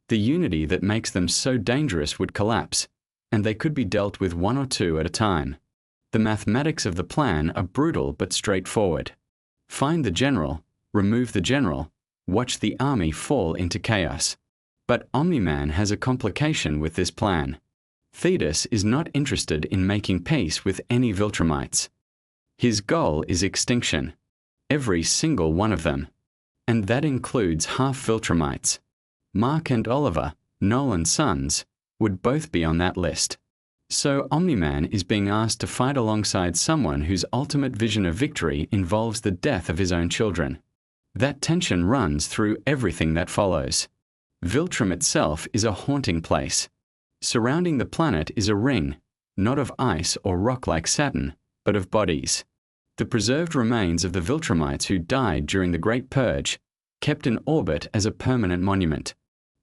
The unity that makes them so dangerous would collapse, and they could be dealt with one or two at a time. The mathematics of the plan are brutal but straightforward. Find the general, remove the general, watch the army fall into chaos. But Omni-Man has a complication with this plan. Thetis is not interested in making peace with any Viltrumites. His goal is extinction. Every single one of them. And that includes half-Viltrumites. Mark and Oliver, Nolan's sons, would both be on that list. So Omni-Man is being asked to fight alongside someone whose ultimate vision of victory involves the death of his own children. That tension runs through everything that follows. Viltrum itself is a haunting place. Surrounding the planet is a ring, not of ice or rock like Saturn, but of bodies. The preserved remains of the Viltrumites who died during the Great Purge, kept in orbit as a permanent monument.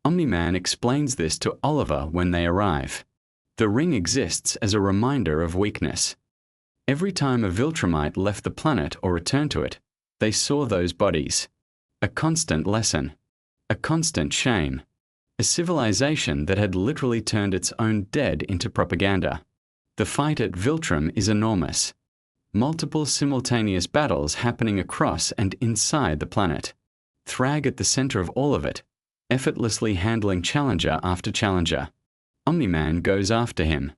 Omni-Man explains this to Oliver when they arrive. The ring exists as a reminder of weakness. Every time a Viltrumite left the planet or returned to it, they saw those bodies. A constant lesson. A constant shame. A civilization that had literally turned its own dead into propaganda. The fight at Viltrum is enormous. Multiple simultaneous battles happening across and inside the planet. Thrag at the center of all of it, effortlessly handling challenger after challenger. Omni-Man goes after him.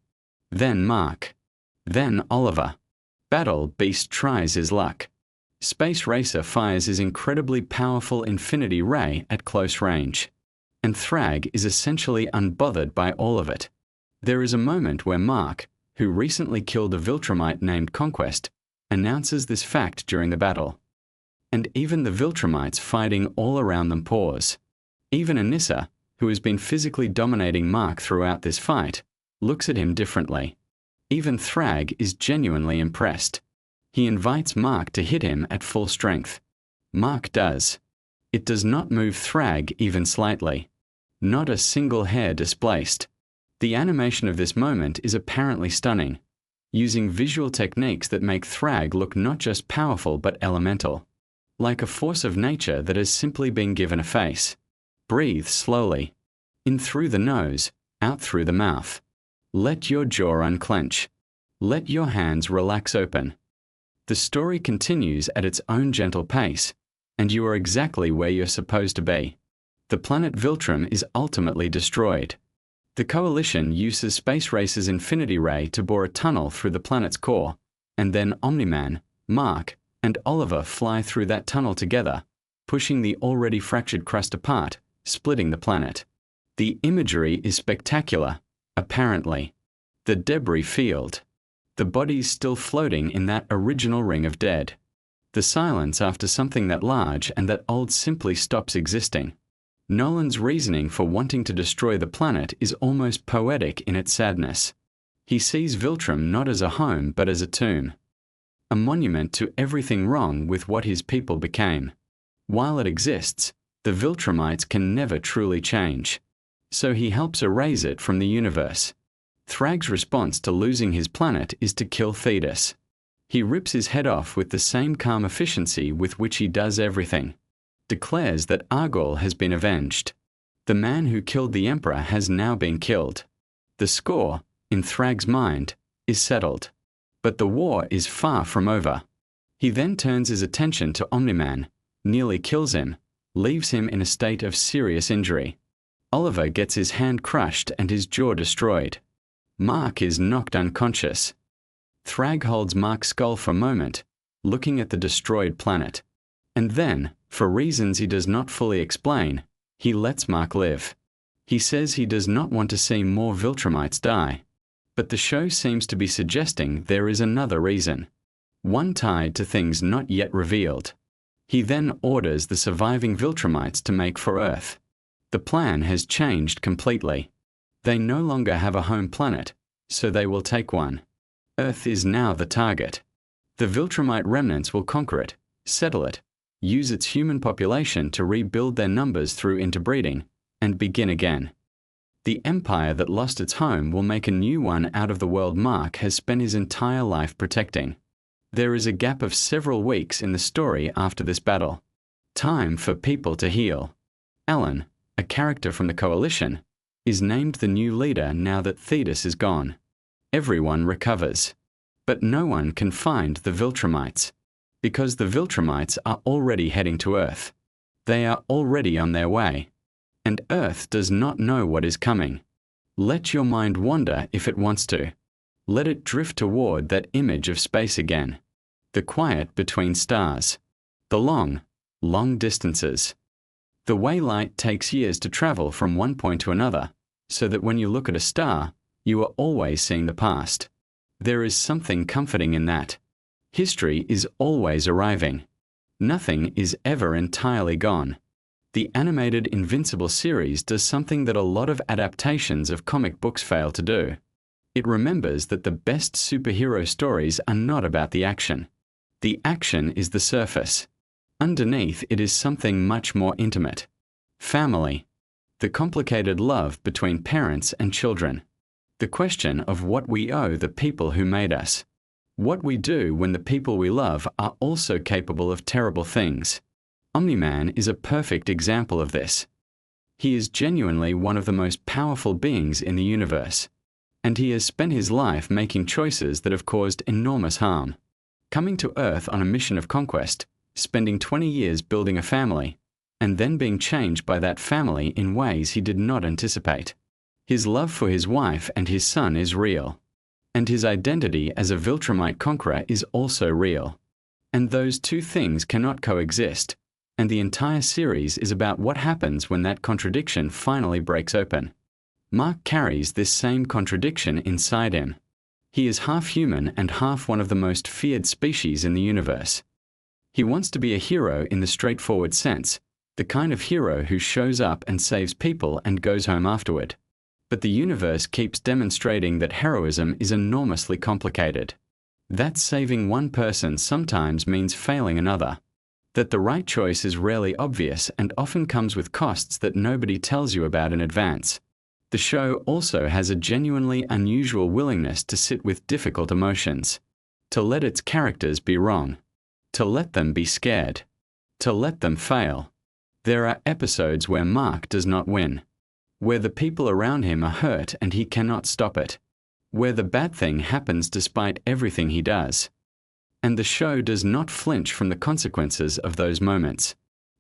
Then Mark. Then Oliver. Battle Beast tries his luck. Space Racer fires his incredibly powerful Infinity Ray at close range. And Thrag is essentially unbothered by all of it. There is a moment where Mark, who recently killed a Viltrumite named Conquest, announces this fact during the battle. And even the Viltrumites fighting all around them pause. Even Anissa, who has been physically dominating Mark throughout this fight, looks at him differently. Even Thrag is genuinely impressed. He invites Mark to hit him at full strength. Mark does. It does not move Thrag even slightly. Not a single hair displaced. The animation of this moment is apparently stunning, using visual techniques that make Thrag look not just powerful but elemental, like a force of nature that has simply been given a face. Breathe slowly. In through the nose, out through the mouth. Let your jaw unclench. Let your hands relax open. The story continues at its own gentle pace, and you are exactly where you're supposed to be. The planet Viltrum is ultimately destroyed. The Coalition uses Space Racer's Infinity Ray to bore a tunnel through the planet's core, and then Omni-Man, Mark, and Oliver fly through that tunnel together, pushing the already fractured crust apart, splitting the planet. The imagery is spectacular, apparently. The debris field. The bodies still floating in that original ring of dead. The silence after something that large and that old simply stops existing. Nolan's reasoning for wanting to destroy the planet is almost poetic in its sadness. He sees Viltrum not as a home but as a tomb. A monument to everything wrong with what his people became. While it exists, the Viltrumites can never truly change. So he helps erase it from the universe. Thrag's response to losing his planet is to kill Thetis. He rips his head off with the same calm efficiency with which he does everything. Declares that Argol has been avenged. The man who killed the Emperor has now been killed. The score, in Thrag's mind, is settled. But the war is far from over. He then turns his attention to Omni-Man, nearly kills him, leaves him in a state of serious injury. Oliver gets his hand crushed and his jaw destroyed. Mark is knocked unconscious. Thrag holds Mark's skull for a moment, looking at the destroyed planet. And then, for reasons he does not fully explain, he lets Mark live. He says he does not want to see more Viltrumites die. But the show seems to be suggesting there is another reason. One tied to things not yet revealed. He then orders the surviving Viltrumites to make for Earth. The plan has changed completely. They no longer have a home planet, so they will take one. Earth is now the target. The Viltrumite remnants will conquer it, settle it, use its human population to rebuild their numbers through interbreeding, and begin again. The empire that lost its home will make a new one out of the world Mark has spent his entire life protecting. There is a gap of several weeks in the story after this battle. Time for people to heal. Alan, a character from the Coalition, is named the new leader now that Thetis is gone. Everyone recovers. But no one can find the Viltrumites, because the Viltrumites are already heading to Earth. They are already on their way. And Earth does not know what is coming. Let your mind wander if it wants to. Let it drift toward that image of space again. The quiet between stars. The long, long distances. The way light takes years to travel from one point to another, so that when you look at a star, you are always seeing the past. There is something comforting in that. History is always arriving. Nothing is ever entirely gone. The animated Invincible series does something that a lot of adaptations of comic books fail to do. It remembers that the best superhero stories are not about the action. The action is the surface. Underneath it is something much more intimate. Family. The complicated love between parents and children. The question of what we owe the people who made us. What we do when the people we love are also capable of terrible things. Omni-Man is a perfect example of this. He is genuinely one of the most powerful beings in the universe. And he has spent his life making choices that have caused enormous harm. Coming to Earth on a mission of conquest, spending 20 years building a family, and then being changed by that family in ways he did not anticipate. His love for his wife and his son is real. And his identity as a Viltrumite conqueror is also real. And those two things cannot coexist. And the entire series is about what happens when that contradiction finally breaks open. Mark carries this same contradiction inside him. He is half human and half one of the most feared species in the universe. He wants to be a hero in the straightforward sense, the kind of hero who shows up and saves people and goes home afterward. But the universe keeps demonstrating that heroism is enormously complicated. That saving one person sometimes means failing another. That the right choice is rarely obvious and often comes with costs that nobody tells you about in advance. The show also has a genuinely unusual willingness to sit with difficult emotions, to let its characters be wrong, to let them be scared, to let them fail. There are episodes where Mark does not win, where the people around him are hurt and he cannot stop it, where the bad thing happens despite everything he does. And the show does not flinch from the consequences of those moments.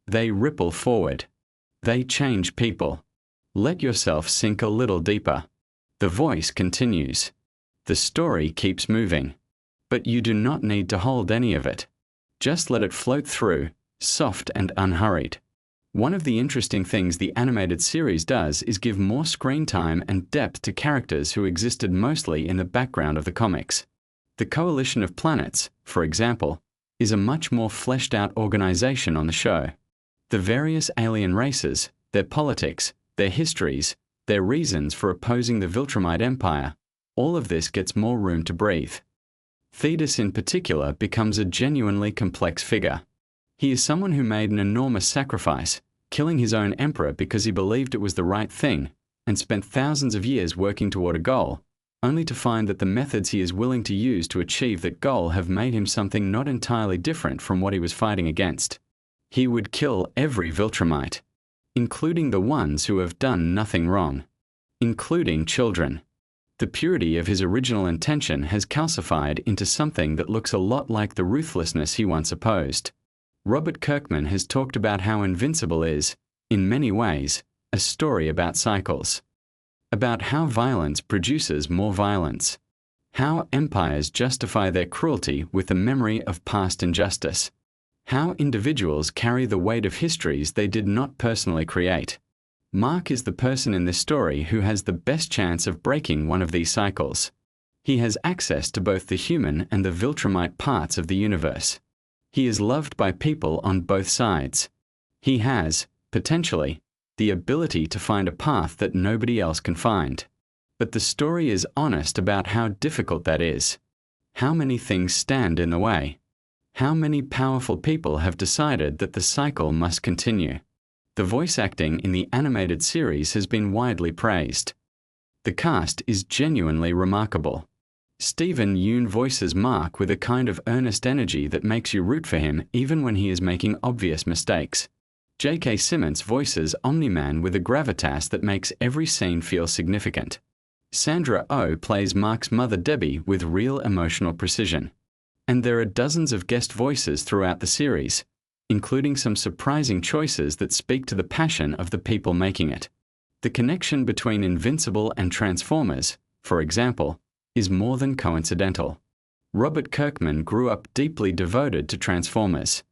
They ripple forward. They change people. Let yourself sink a little deeper. The voice continues. The story keeps moving. But you do not need to hold any of it. Just let it float through, soft and unhurried. One of the interesting things the animated series does is give more screen time and depth to characters who existed mostly in the background of the comics. The Coalition of Planets, for example, is a much more fleshed out organization on the show. The various alien races, their politics, their histories, their reasons for opposing the Viltrumite Empire, all of this gets more room to breathe. Thetis in particular becomes a genuinely complex figure. He is someone who made an enormous sacrifice, killing his own emperor because he believed it was the right thing, and spent thousands of years working toward a goal, only to find that the methods he is willing to use to achieve that goal have made him something not entirely different from what he was fighting against. He would kill every Viltrumite, including the ones who have done nothing wrong, including children. The purity of his original intention has calcified into something that looks a lot like the ruthlessness he once opposed. Robert Kirkman has talked about how Invincible is, in many ways, a story about cycles. About how violence produces more violence. How empires justify their cruelty with the memory of past injustice. How individuals carry the weight of histories they did not personally create. Mark is the person in this story who has the best chance of breaking one of these cycles. He has access to both the human and the Viltrumite parts of the universe. He is loved by people on both sides. He has, potentially, the ability to find a path that nobody else can find. But the story is honest about how difficult that is. How many things stand in the way. How many powerful people have decided that the cycle must continue. The voice acting in the animated series has been widely praised. The cast is genuinely remarkable. Stephen Yeun voices Mark with a kind of earnest energy that makes you root for him even when he is making obvious mistakes. J.K. Simmons voices Omni-Man with a gravitas that makes every scene feel significant. Sandra Oh plays Mark's mother Debbie with real emotional precision. And there are dozens of guest voices throughout the series, including some surprising choices that speak to the passion of the people making it. The connection between Invincible and Transformers, for example, is more than coincidental. Robert Kirkman grew up deeply devoted to Transformers.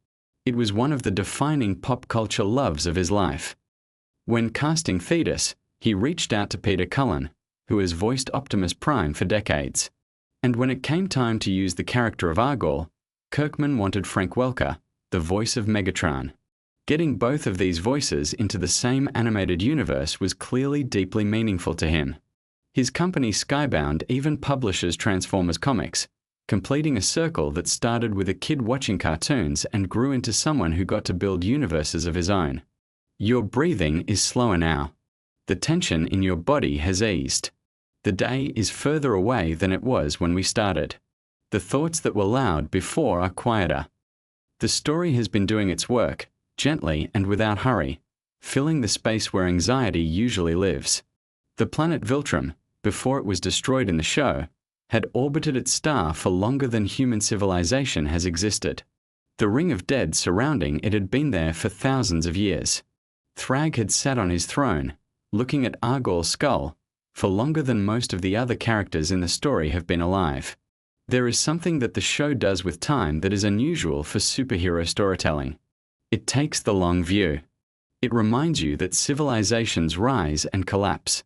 It was one of the defining pop culture loves of his life. When casting Thetis, he reached out to Peter Cullen, who has voiced Optimus Prime for decades. And when it came time to use the character of Argyle, Kirkman wanted Frank Welker, the voice of Megatron. Getting both of these voices into the same animated universe was clearly deeply meaningful to him. His company Skybound even publishes Transformers comics, completing a circle that started with a kid watching cartoons and grew into someone who got to build universes of his own. Your breathing is slower now. The tension in your body has eased. The day is further away than it was when we started. The thoughts that were loud before are quieter. The story has been doing its work, gently and without hurry, filling the space where anxiety usually lives. The planet Viltrum, before it was destroyed in the show, had orbited its star for longer than human civilization has existed. The ring of dead surrounding it had been there for thousands of years. Thrag had sat on his throne, looking at Argyle's skull, for longer than most of the other characters in the story have been alive. There is something that the show does with time that is unusual for superhero storytelling. It takes the long view. It reminds you that civilizations rise and collapse,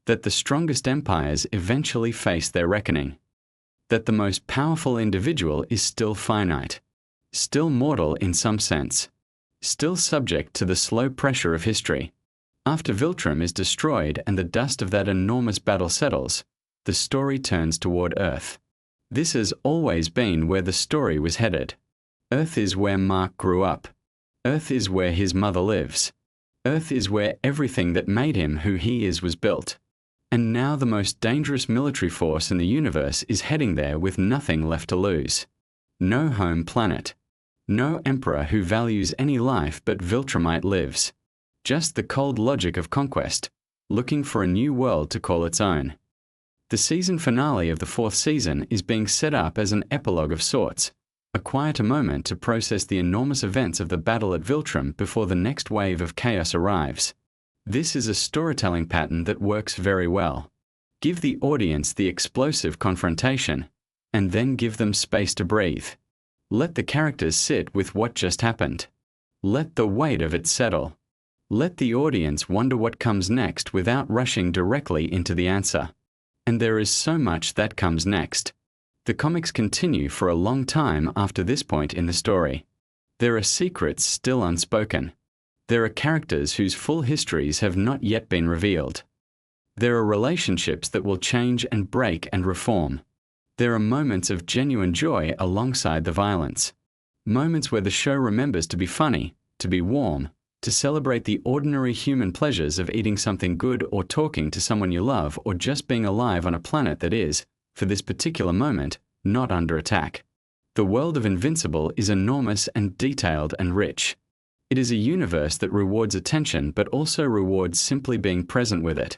that the strongest empires eventually face their reckoning, that the most powerful individual is still finite, still mortal in some sense, still subject to the slow pressure of history. After Viltrum is destroyed and the dust of that enormous battle settles, the story turns toward Earth. This has always been where the story was headed. Earth is where Mark grew up. Earth is where his mother lives. Earth is where everything that made him who he is was built. And now the most dangerous military force in the universe is heading there with nothing left to lose. No home planet. No emperor who values any life but Viltrumite lives. Just the cold logic of conquest, looking for a new world to call its own. The season finale of the 4th season is being set up as an epilogue of sorts, a quieter moment to process the enormous events of the battle at Viltrum before the next wave of chaos arrives. This is a storytelling pattern that works very well. Give the audience the explosive confrontation, and then give them space to breathe. Let the characters sit with what just happened. Let the weight of it settle. Let the audience wonder what comes next without rushing directly into the answer. And there is so much that comes next. The comics continue for a long time after this point in the story. There are secrets still unspoken. There are characters whose full histories have not yet been revealed. There are relationships that will change and break and reform. There are moments of genuine joy alongside the violence. Moments where the show remembers to be funny, to be warm, to celebrate the ordinary human pleasures of eating something good or talking to someone you love or just being alive on a planet that is, for this particular moment, not under attack. The world of Invincible is enormous and detailed and rich. It is a universe that rewards attention but also rewards simply being present with it.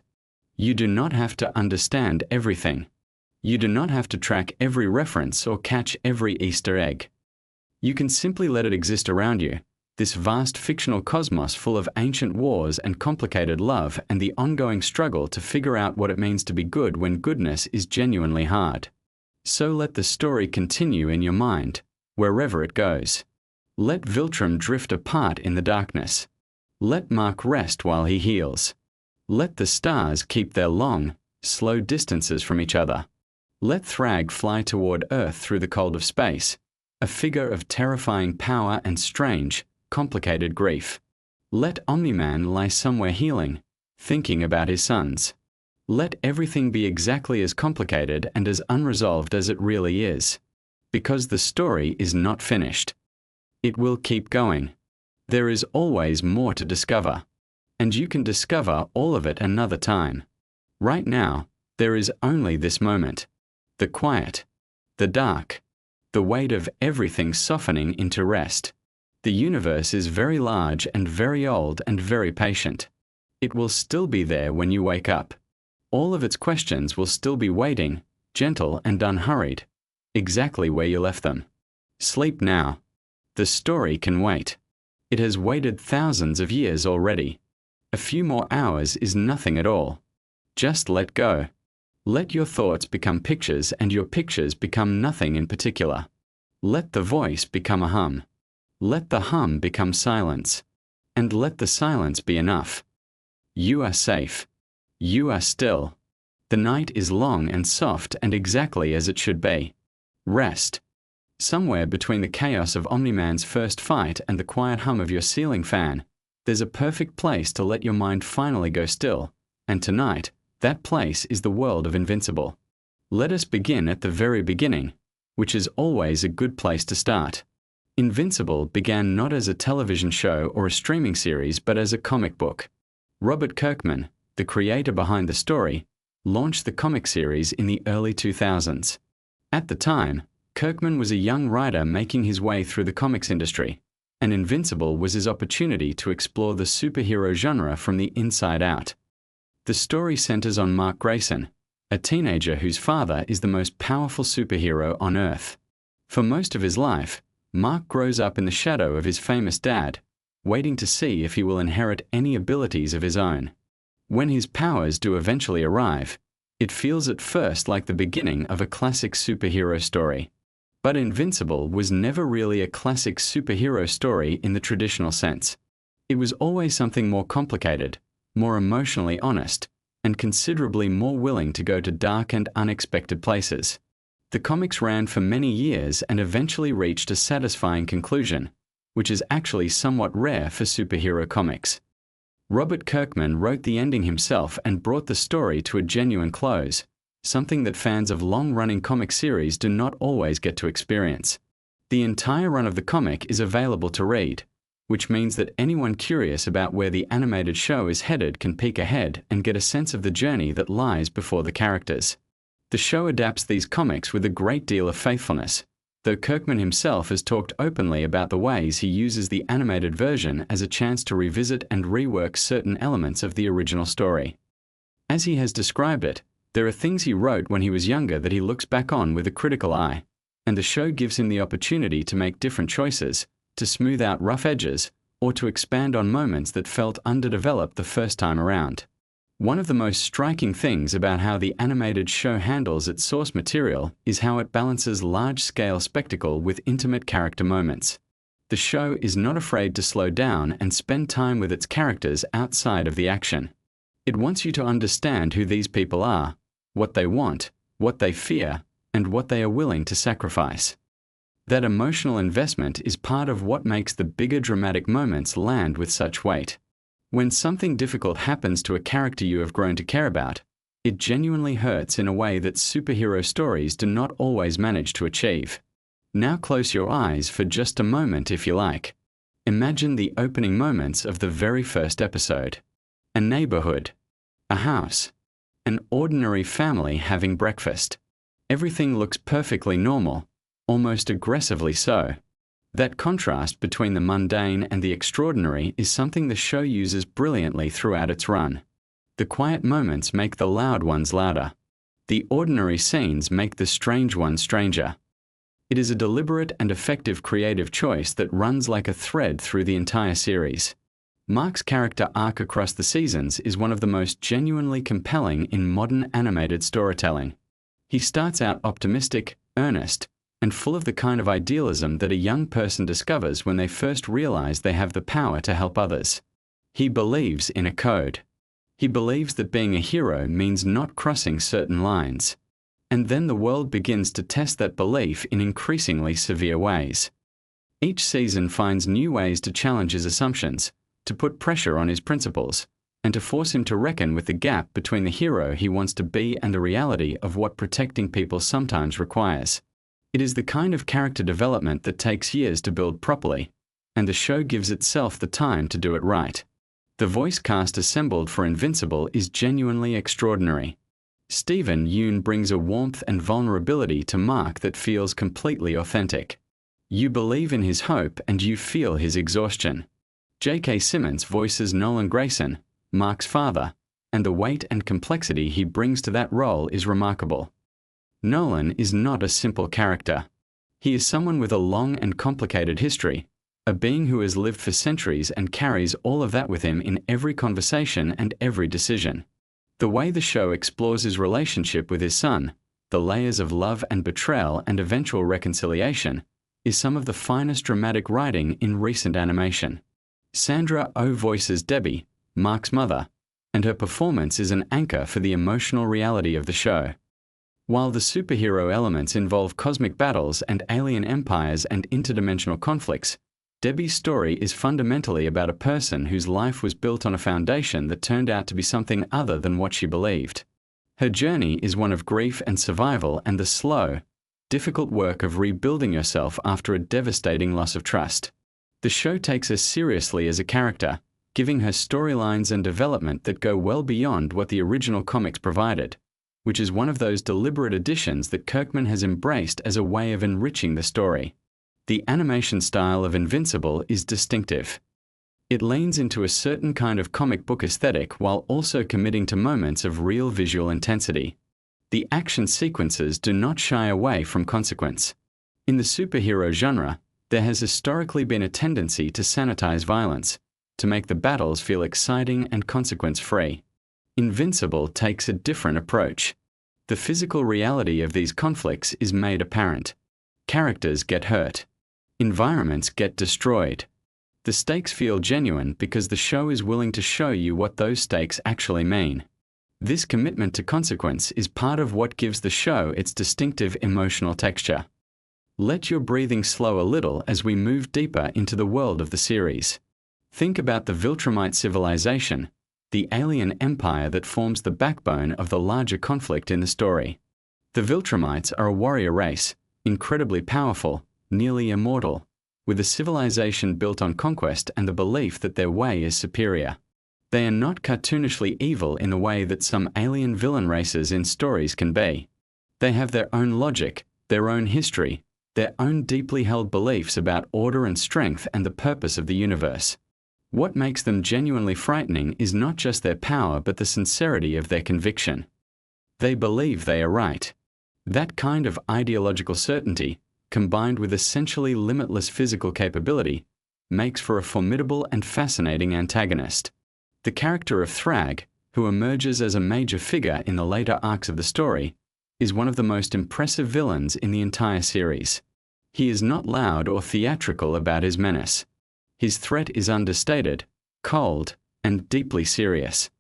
You do not have to understand everything. You do not have to track every reference or catch every Easter egg. You can simply let it exist around you, this vast fictional cosmos full of ancient wars and complicated love and the ongoing struggle to figure out what it means to be good when goodness is genuinely hard. So let the story continue in your mind, wherever it goes. Let Viltrum drift apart in the darkness. Let Mark rest while he heals. Let the stars keep their long, slow distances from each other. Let Thrag fly toward Earth through the cold of space, a figure of terrifying power and strange, complicated grief. Let Omni-Man lie somewhere healing, thinking about his sons. Let everything be exactly as complicated and as unresolved as it really is. Because the story is not finished. It will keep going. There is always more to discover. And you can discover all of it another time. Right now, there is only this moment. The quiet. The dark. The weight of everything softening into rest. The universe is very large and very old and very patient. It will still be there when you wake up. All of its questions will still be waiting, gentle and unhurried, exactly where you left them. Sleep now. The story can wait. It has waited thousands of years already. A few more hours is nothing at all. Just let go. Let your thoughts become pictures and your pictures become nothing in particular. Let the voice become a hum. Let the hum become silence. And let the silence be enough. You are safe. You are still. The night is long and soft and exactly as it should be. Rest. Somewhere between the chaos of Omni-Man's first fight and the quiet hum of your ceiling fan, there's a perfect place to let your mind finally go still, and tonight, that place is the world of Invincible. Let us begin at the very beginning, which is always a good place to start. Invincible began not as a television show or a streaming series but as a comic book. Robert Kirkman, the creator behind the story, launched the comic series in the early 2000s. At the time, Kirkman was a young writer making his way through the comics industry, and Invincible was his opportunity to explore the superhero genre from the inside out. The story centers on Mark Grayson, a teenager whose father is the most powerful superhero on Earth. For most of his life, Mark grows up in the shadow of his famous dad, waiting to see if he will inherit any abilities of his own. When his powers do eventually arrive, it feels at first like the beginning of a classic superhero story. But Invincible was never really a classic superhero story in the traditional sense. It was always something more complicated, more emotionally honest, and considerably more willing to go to dark and unexpected places. The comics ran for many years and eventually reached a satisfying conclusion, which is actually somewhat rare for superhero comics. Robert Kirkman wrote the ending himself and brought the story to a genuine close, something that fans of long-running comic series do not always get to experience. The entire run of the comic is available to read, which means that anyone curious about where the animated show is headed can peek ahead and get a sense of the journey that lies before the characters. The show adapts these comics with a great deal of faithfulness, though Kirkman himself has talked openly about the ways he uses the animated version as a chance to revisit and rework certain elements of the original story. As he has described it, there are things he wrote when he was younger that he looks back on with a critical eye, and the show gives him the opportunity to make different choices, to smooth out rough edges, or to expand on moments that felt underdeveloped the first time around. One of the most striking things about how the animated show handles its source material is how it balances large-scale spectacle with intimate character moments. The show is not afraid to slow down and spend time with its characters outside of the action. It wants you to understand who these people are, what they want, what they fear, and what they are willing to sacrifice. That emotional investment is part of what makes the bigger dramatic moments land with such weight. When something difficult happens to a character you have grown to care about, it genuinely hurts in a way that superhero stories do not always manage to achieve. Now close your eyes for just a moment if you like. Imagine the opening moments of the very first episode. A neighborhood, a house, an ordinary family having breakfast. Everything looks perfectly normal, almost aggressively so. That contrast between the mundane and the extraordinary is something the show uses brilliantly throughout its run. The quiet moments make the loud ones louder. The ordinary scenes make the strange ones stranger. It is a deliberate and effective creative choice that runs like a thread through the entire series. Mark's character arc across the seasons is one of the most genuinely compelling in modern animated storytelling. He starts out optimistic, earnest, and full of the kind of idealism that a young person discovers when they first realize they have the power to help others. He believes in a code. He believes that being a hero means not crossing certain lines. And then the world begins to test that belief in increasingly severe ways. Each season finds new ways to challenge his assumptions, to put pressure on his principles, and to force him to reckon with the gap between the hero he wants to be and the reality of what protecting people sometimes requires. It is the kind of character development that takes years to build properly, and the show gives itself the time to do it right. The voice cast assembled for Invincible is genuinely extraordinary. Stephen Yeun brings a warmth and vulnerability to Mark that feels completely authentic. You believe in his hope and you feel his exhaustion. J.K. Simmons voices Nolan Grayson, Mark's father, and the weight and complexity he brings to that role is remarkable. Nolan is not a simple character. He is someone with a long and complicated history, a being who has lived for centuries and carries all of that with him in every conversation and every decision. The way the show explores his relationship with his son, the layers of love and betrayal and eventual reconciliation, is some of the finest dramatic writing in recent animation. Sandra Oh voices Debbie, Mark's mother, and her performance is an anchor for the emotional reality of the show. While the superhero elements involve cosmic battles and alien empires and interdimensional conflicts, Debbie's story is fundamentally about a person whose life was built on a foundation that turned out to be something other than what she believed. Her journey is one of grief and survival and the slow, difficult work of rebuilding yourself after a devastating loss of trust. The show takes her seriously as a character, giving her storylines and development that go well beyond what the original comics provided, which is one of those deliberate additions that Kirkman has embraced as a way of enriching the story. The animation style of Invincible is distinctive. It leans into a certain kind of comic book aesthetic while also committing to moments of real visual intensity. The action sequences do not shy away from consequence. In the superhero genre, there has historically been a tendency to sanitize violence, to make the battles feel exciting and consequence-free. Invincible takes a different approach. The physical reality of these conflicts is made apparent. Characters get hurt. Environments get destroyed. The stakes feel genuine because the show is willing to show you what those stakes actually mean. This commitment to consequence is part of what gives the show its distinctive emotional texture. Let your breathing slow a little as we move deeper into the world of the series. Think about the Viltrumite civilization, the alien empire that forms the backbone of the larger conflict in the story. The Viltrumites are a warrior race, incredibly powerful, nearly immortal, with a civilization built on conquest and the belief that their way is superior. They are not cartoonishly evil in the way that some alien villain races in stories can be. They have their own logic, their own history, their own deeply held beliefs about order and strength and the purpose of the universe. What makes them genuinely frightening is not just their power but the sincerity of their conviction. They believe they are right. That kind of ideological certainty, combined with essentially limitless physical capability, makes for a formidable and fascinating antagonist. The character of Thrag, who emerges as a major figure in the later arcs of the story, is one of the most impressive villains in the entire series. He is not loud or theatrical about his menace. His threat is understated, cold, and deeply serious.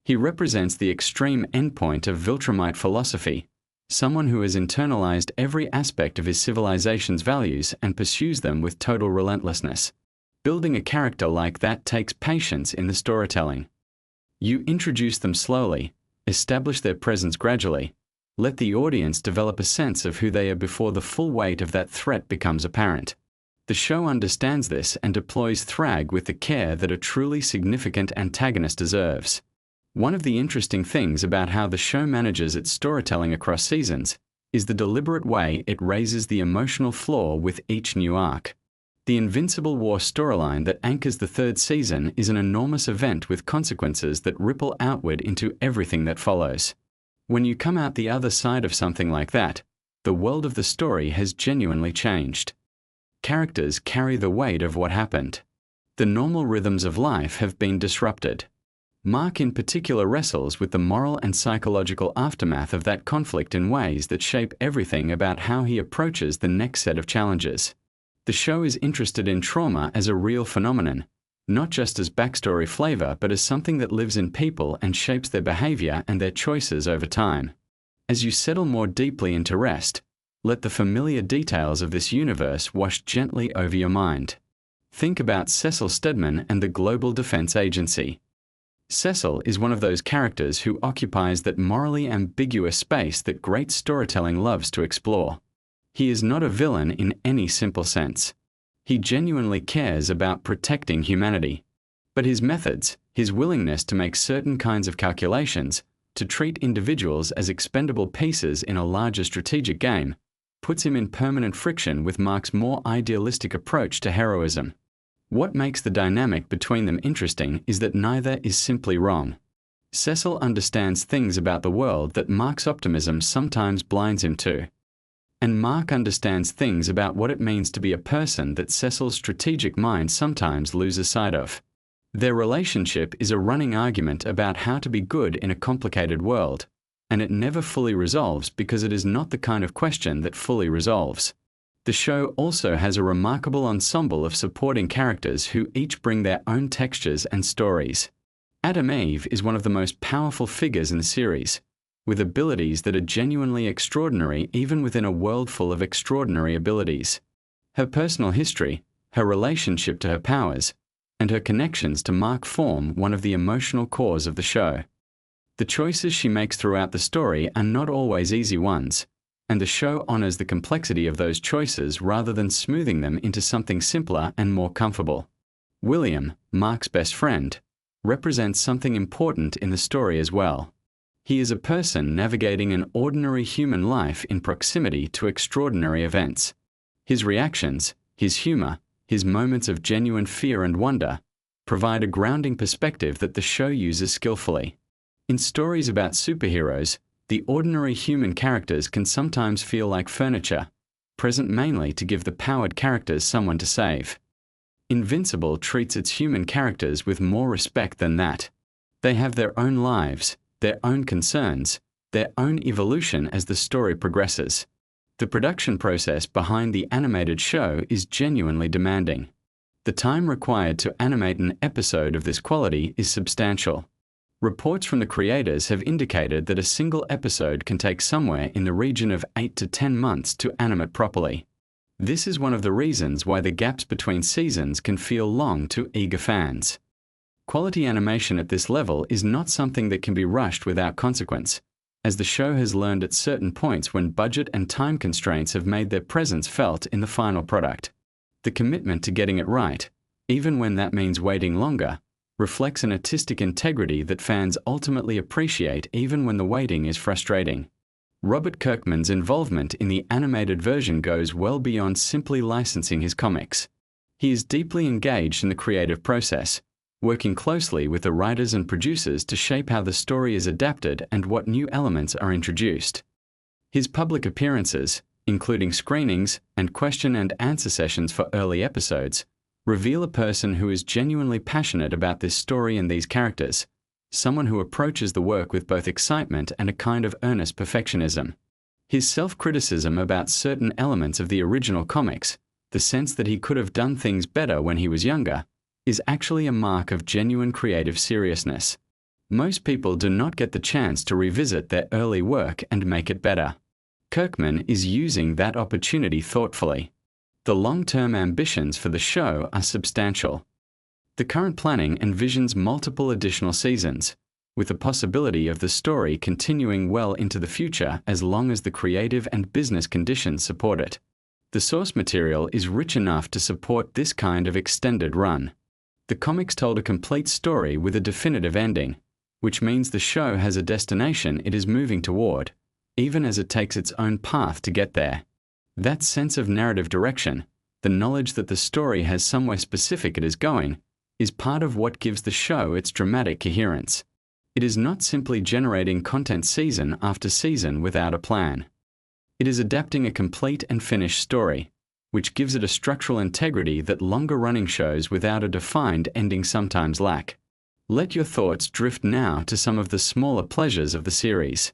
He represents the extreme endpoint of Viltrumite philosophy, someone who has internalized every aspect of his civilization's values and pursues them with total relentlessness. Building a character like that takes patience in the storytelling. You introduce them slowly, establish their presence gradually, let the audience develop a sense of who they are before the full weight of that threat becomes apparent. The show understands this and deploys Thrag with the care that a truly significant antagonist deserves. One of the interesting things about how the show manages its storytelling across seasons is the deliberate way it raises the emotional floor with each new arc. The Invincible War storyline that anchors the third season is an enormous event with consequences that ripple outward into everything that follows. When you come out the other side of something like that, the world of the story has genuinely changed. Characters carry the weight of what happened. The normal rhythms of life have been disrupted. Mark in particular wrestles with the moral and psychological aftermath of that conflict in ways that shape everything about how he approaches the next set of challenges. The show is interested in trauma as a real phenomenon, not just as backstory flavor but as something that lives in people and shapes their behavior and their choices over time. As you settle more deeply into rest, let the familiar details of this universe wash gently over your mind. Think about Cecil Stedman and the Global Defense Agency. Cecil is one of those characters who occupies that morally ambiguous space that great storytelling loves to explore. He is not a villain in any simple sense. He genuinely cares about protecting humanity. But his methods, his willingness to make certain kinds of calculations, to treat individuals as expendable pieces in a larger strategic game, puts him in permanent friction with Mark's more idealistic approach to heroism. What makes the dynamic between them interesting is that neither is simply wrong. Cecil understands things about the world that Mark's optimism sometimes blinds him to. And Mark understands things about what it means to be a person that Cecil's strategic mind sometimes loses sight of. Their relationship is a running argument about how to be good in a complicated world, and it never fully resolves because it is not the kind of question that fully resolves. The show also has a remarkable ensemble of supporting characters who each bring their own textures and stories. Adam Eve is one of the most powerful figures in the series, with abilities that are genuinely extraordinary even within a world full of extraordinary abilities. Her personal history, her relationship to her powers, and her connections to Mark form one of the emotional cores of the show. The choices she makes throughout the story are not always easy ones, and the show honors the complexity of those choices rather than smoothing them into something simpler and more comfortable. William, Mark's best friend, represents something important in the story as well. He is a person navigating an ordinary human life in proximity to extraordinary events. His reactions, his humor, his moments of genuine fear and wonder provide a grounding perspective that the show uses skillfully. In stories about superheroes, the ordinary human characters can sometimes feel like furniture, present mainly to give the powered characters someone to save. Invincible treats its human characters with more respect than that. They have their own lives, their own concerns, their own evolution as the story progresses. The production process behind the animated show is genuinely demanding. The time required to animate an episode of this quality is substantial. Reports from the creators have indicated that a single episode can take somewhere in the region of 8 to 10 months to animate properly. This is one of the reasons why the gaps between seasons can feel long to eager fans. Quality animation at this level is not something that can be rushed without consequence, as the show has learned at certain points when budget and time constraints have made their presence felt in the final product. The commitment to getting it right, even when that means waiting longer, reflects an artistic integrity that fans ultimately appreciate even when the waiting is frustrating. Robert Kirkman's involvement in the animated version goes well beyond simply licensing his comics. He is deeply engaged in the creative process, working closely with the writers and producers to shape how the story is adapted and what new elements are introduced. His public appearances, including screenings and question and answer sessions for early episodes, reveal a person who is genuinely passionate about this story and these characters, someone who approaches the work with both excitement and a kind of earnest perfectionism. His self-criticism about certain elements of the original comics, the sense that he could have done things better when he was younger, is actually a mark of genuine creative seriousness. Most people do not get the chance to revisit their early work and make it better. Kirkman is using that opportunity thoughtfully. The long-term ambitions for the show are substantial. The current planning envisions multiple additional seasons, with the possibility of the story continuing well into the future as long as the creative and business conditions support it. The source material is rich enough to support this kind of extended run. The comics told a complete story with a definitive ending, which means the show has a destination it is moving toward, even as it takes its own path to get there. That sense of narrative direction, the knowledge that the story has somewhere specific it is going, is part of what gives the show its dramatic coherence. It is not simply generating content season after season without a plan. It is adapting a complete and finished story, which gives it a structural integrity that longer-running shows without a defined ending sometimes lack. Let your thoughts drift now to some of the smaller pleasures of the series.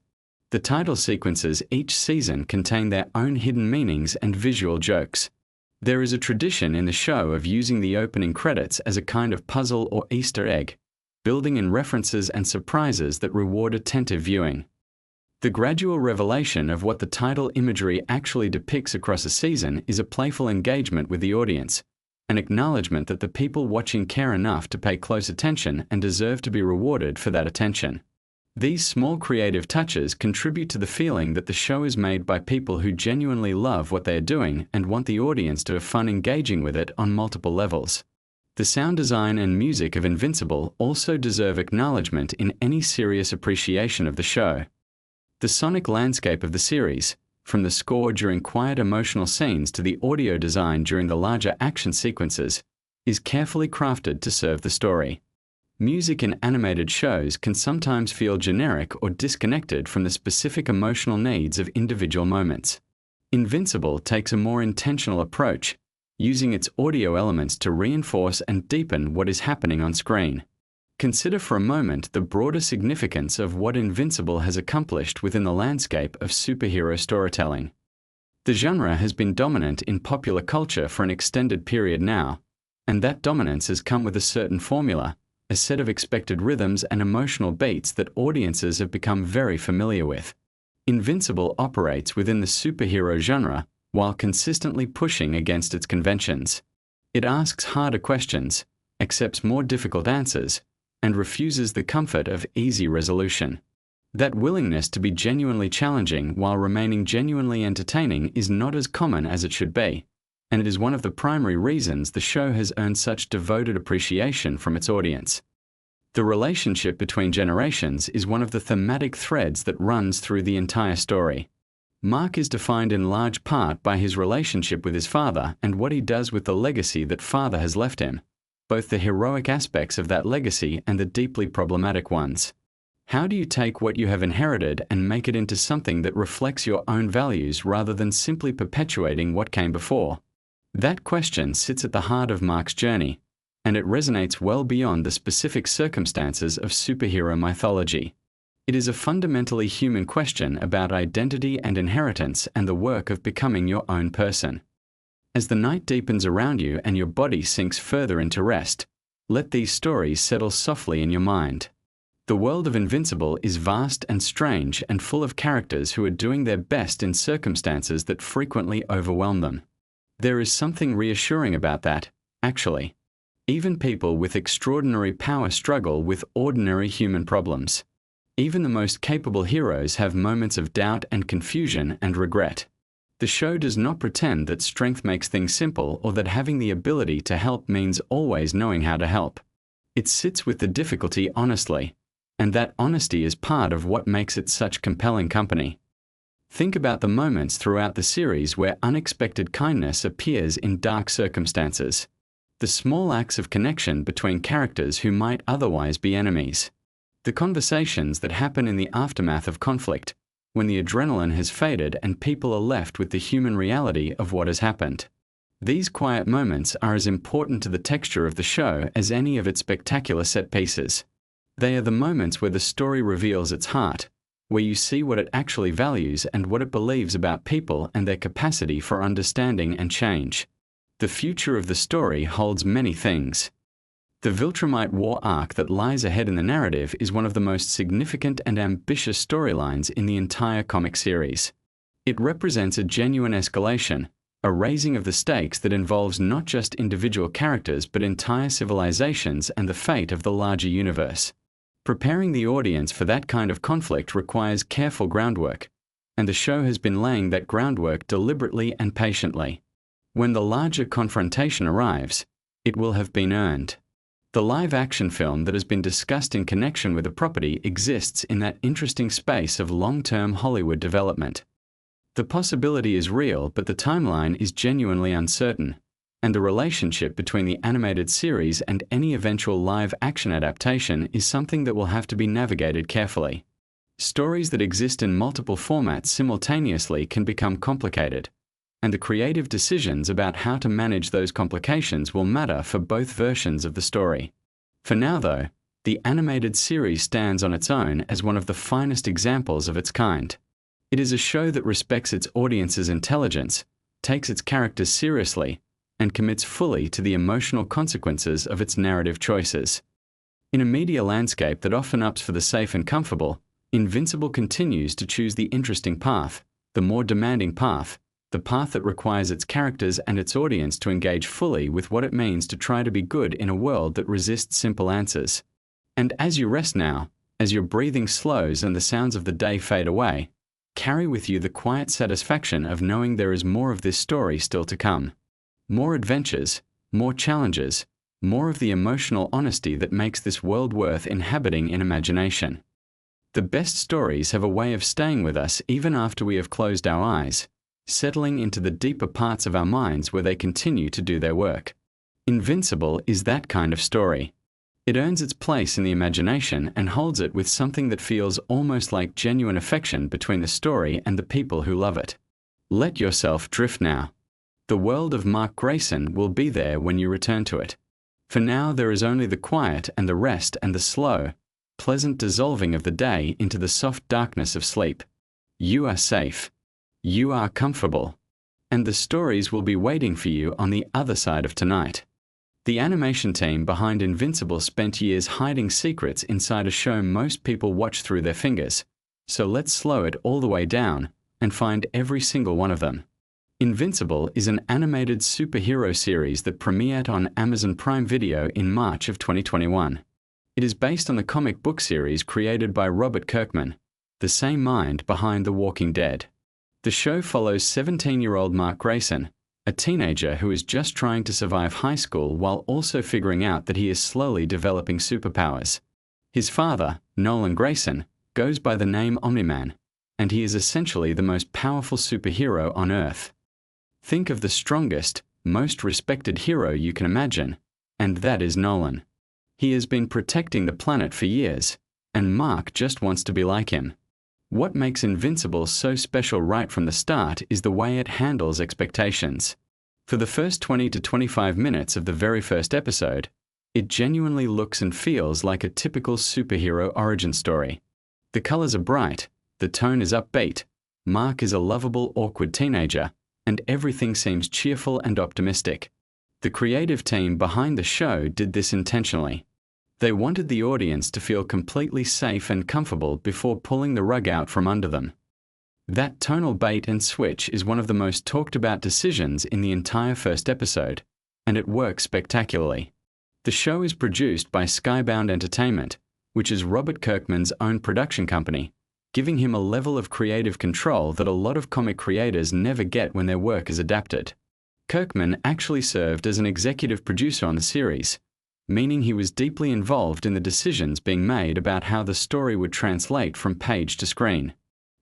The title sequences each season contain their own hidden meanings and visual jokes. There is a tradition in the show of using the opening credits as a kind of puzzle or Easter egg, building in references and surprises that reward attentive viewing. The gradual revelation of what the title imagery actually depicts across a season is a playful engagement with the audience, an acknowledgement that the people watching care enough to pay close attention and deserve to be rewarded for that attention. These small creative touches contribute to the feeling that the show is made by people who genuinely love what they are doing and want the audience to have fun engaging with it on multiple levels. The sound design and music of Invincible also deserve acknowledgement in any serious appreciation of the show. The sonic landscape of the series, from the score during quiet emotional scenes to the audio design during the larger action sequences, is carefully crafted to serve the story. Music in animated shows can sometimes feel generic or disconnected from the specific emotional needs of individual moments. Invincible takes a more intentional approach, using its audio elements to reinforce and deepen what is happening on screen. Consider for a moment the broader significance of what Invincible has accomplished within the landscape of superhero storytelling. The genre has been dominant in popular culture for an extended period now, and that dominance has come with a certain formula, a set of expected rhythms and emotional beats that audiences have become very familiar with. Invincible operates within the superhero genre while consistently pushing against its conventions. It asks harder questions, accepts more difficult answers, and refuses the comfort of easy resolution. That willingness to be genuinely challenging while remaining genuinely entertaining is not as common as it should be, and it is one of the primary reasons the show has earned such devoted appreciation from its audience. The relationship between generations is one of the thematic threads that runs through the entire story. Mark is defined in large part by his relationship with his father and what he does with the legacy that father has left him, both the heroic aspects of that legacy and the deeply problematic ones. How do you take what you have inherited and make it into something that reflects your own values rather than simply perpetuating what came before? That question sits at the heart of Mark's journey, and it resonates well beyond the specific circumstances of superhero mythology. It is a fundamentally human question about identity and inheritance and the work of becoming your own person. As the night deepens around you and your body sinks further into rest, let these stories settle softly in your mind. The world of Invincible is vast and strange and full of characters who are doing their best in circumstances that frequently overwhelm them. There is something reassuring about that, actually. Even people with extraordinary power struggle with ordinary human problems. Even the most capable heroes have moments of doubt and confusion and regret. The show does not pretend that strength makes things simple or that having the ability to help means always knowing how to help. It sits with the difficulty honestly, and that honesty is part of what makes it such compelling company. Think about the moments throughout the series where unexpected kindness appears in dark circumstances. The small acts of connection between characters who might otherwise be enemies. The conversations that happen in the aftermath of conflict, when the adrenaline has faded and people are left with the human reality of what has happened. These quiet moments are as important to the texture of the show as any of its spectacular set pieces. They are the moments where the story reveals its heart, where you see what it actually values and what it believes about people and their capacity for understanding and change. The future of the story holds many things. The Viltrumite War arc that lies ahead in the narrative is one of the most significant and ambitious storylines in the entire comic series. It represents a genuine escalation, a raising of the stakes that involves not just individual characters but entire civilizations and the fate of the larger universe. Preparing the audience for that kind of conflict requires careful groundwork, and the show has been laying that groundwork deliberately and patiently. When the larger confrontation arrives, it will have been earned. The live-action film that has been discussed in connection with the property exists in that interesting space of long-term Hollywood development. The possibility is real, but the timeline is genuinely uncertain, and the relationship between the animated series and any eventual live-action adaptation is something that will have to be navigated carefully. Stories that exist in multiple formats simultaneously can become complicated, and the creative decisions about how to manage those complications will matter for both versions of the story. For now, though, the animated series stands on its own as one of the finest examples of its kind. It is a show that respects its audience's intelligence, takes its characters seriously, and commits fully to the emotional consequences of its narrative choices. In a media landscape that often opts for the safe and comfortable, Invincible continues to choose the interesting path, the more demanding path, the path that requires its characters and its audience to engage fully with what it means to try to be good in a world that resists simple answers. And as you rest now, as your breathing slows and the sounds of the day fade away, carry with you the quiet satisfaction of knowing there is more of this story still to come. More adventures, more challenges, more of the emotional honesty that makes this world worth inhabiting in imagination. The best stories have a way of staying with us even after we have closed our eyes, settling into the deeper parts of our minds where they continue to do their work. Invincible is that kind of story. It earns its place in the imagination and holds it with something that feels almost like genuine affection between the story and the people who love it. Let yourself drift now. The world of Mark Grayson will be there when you return to it. For now, there is only the quiet and the rest and the slow, pleasant dissolving of the day into the soft darkness of sleep. You are safe. You are comfortable. And the stories will be waiting for you on the other side of tonight. The animation team behind Invincible spent years hiding secrets inside a show most people watch through their fingers, so let's slow it all the way down and find every single one of them. Invincible is an animated superhero series that premiered on Amazon Prime Video in March of 2021. It is based on the comic book series created by Robert Kirkman, the same mind behind The Walking Dead. The show follows 17-year-old Mark Grayson, a teenager who is just trying to survive high school while also figuring out that he is slowly developing superpowers. His father, Nolan Grayson, goes by the name Omni-Man, and he is essentially the most powerful superhero on Earth. Think of the strongest, most respected hero you can imagine, and that is Nolan. He has been protecting the planet for years, and Mark just wants to be like him. What makes Invincible so special right from the start is the way it handles expectations. For the first 20 to 25 minutes of the very first episode, it genuinely looks and feels like a typical superhero origin story. The colors are bright, the tone is upbeat, Mark is a lovable, awkward teenager, and everything seems cheerful and optimistic. The creative team behind the show did this intentionally. They wanted the audience to feel completely safe and comfortable before pulling the rug out from under them. That tonal bait and switch is one of the most talked about decisions in the entire first episode, and it works spectacularly. The show is produced by Skybound Entertainment, which is Robert Kirkman's own production company, giving him a level of creative control that a lot of comic creators never get when their work is adapted. Kirkman actually served as an executive producer on the series, meaning he was deeply involved in the decisions being made about how the story would translate from page to screen.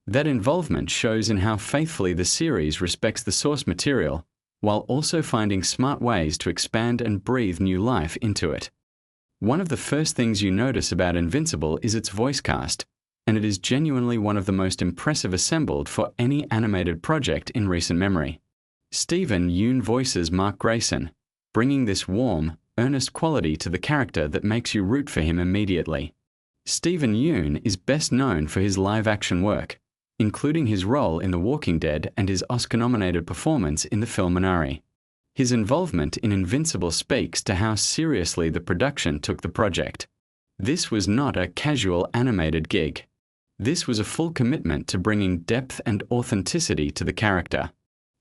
That involvement shows in how faithfully the series respects the source material, while also finding smart ways to expand and breathe new life into it. One of the first things you notice about Invincible is its voice cast, and it is genuinely one of the most impressive assembled for any animated project in recent memory. Stephen Yeun voices Mark Grayson, bringing this warm, earnest quality to the character that makes you root for him immediately. Stephen Yeun is best known for his live-action work, including his role in The Walking Dead and his Oscar-nominated performance in the film Minari. His involvement in Invincible speaks to how seriously the production took the project. This was not a casual animated gig. This was a full commitment to bringing depth and authenticity to the character.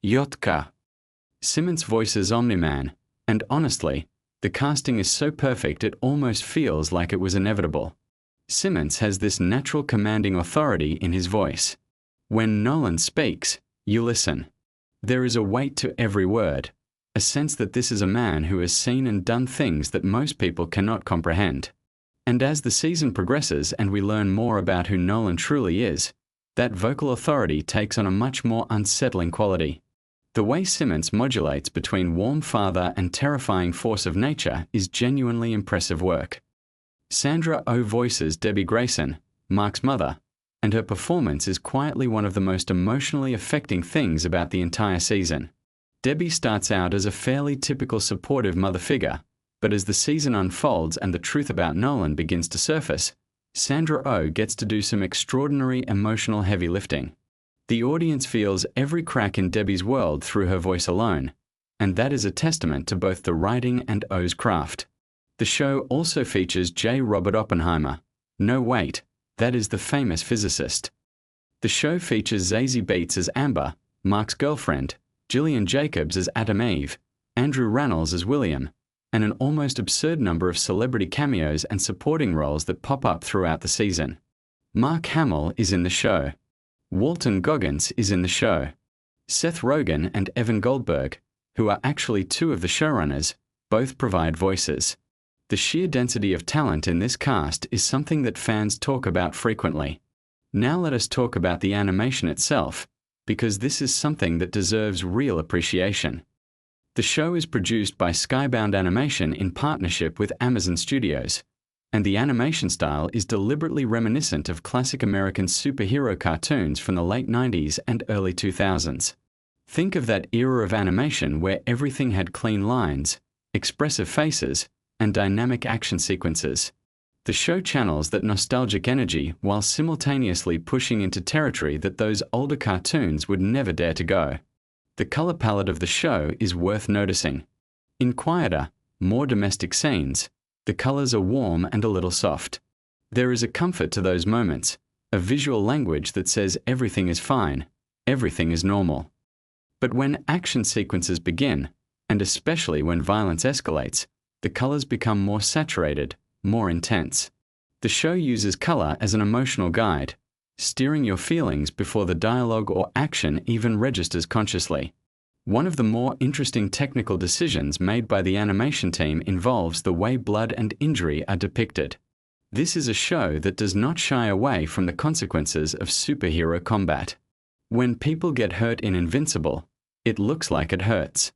Yotka. Simmons voices Omni-Man, and honestly, the casting is so perfect it almost feels like it was inevitable. Simmons has this natural commanding authority in his voice. When Nolan speaks, you listen. There is a weight to every word, a sense that this is a man who has seen and done things that most people cannot comprehend. And as the season progresses and we learn more about who Nolan truly is, that vocal authority takes on a much more unsettling quality. The way Simmons modulates between warm father and terrifying force of nature is genuinely impressive work. Sandra Oh voices Debbie Grayson, Mark's mother, and her performance is quietly one of the most emotionally affecting things about the entire season. Debbie starts out as a fairly typical supportive mother figure, but as the season unfolds and the truth about Nolan begins to surface, Sandra Oh gets to do some extraordinary emotional heavy lifting. The audience feels every crack in Debbie's world through her voice alone, and that is a testament to both the writing and Oh's craft. The show also features J. Robert Oppenheimer. No wait, that is the famous physicist. The show features Zazie Beetz as Amber, Mark's girlfriend, Gillian Jacobs as Adam Eve, Andrew Rannells as William, and an almost absurd number of celebrity cameos and supporting roles that pop up throughout the season. Mark Hamill is in the show. Walton Goggins is in the show. Seth Rogen and Evan Goldberg, who are actually two of the showrunners, both provide voices. The sheer density of talent in this cast is something that fans talk about frequently. Now let us talk about the animation itself, because this is something that deserves real appreciation. The show is produced by Skybound Animation in partnership with Amazon Studios, and the animation style is deliberately reminiscent of classic American superhero cartoons from the late 90s and early 2000s. Think of that era of animation where everything had clean lines, expressive faces, and dynamic action sequences. The show channels that nostalgic energy while simultaneously pushing into territory that those older cartoons would never dare to go. The color palette of the show is worth noticing. In quieter, more domestic scenes, the colors are warm and a little soft. There is a comfort to those moments, a visual language that says everything is fine, everything is normal. But when action sequences begin, and especially when violence escalates, the colors become more saturated, more intense. The show uses color as an emotional guide, steering your feelings before the dialogue or action even registers consciously. One of the more interesting technical decisions made by the animation team involves the way blood and injury are depicted. This is a show that does not shy away from the consequences of superhero combat. When people get hurt in Invincible, it looks like it hurts.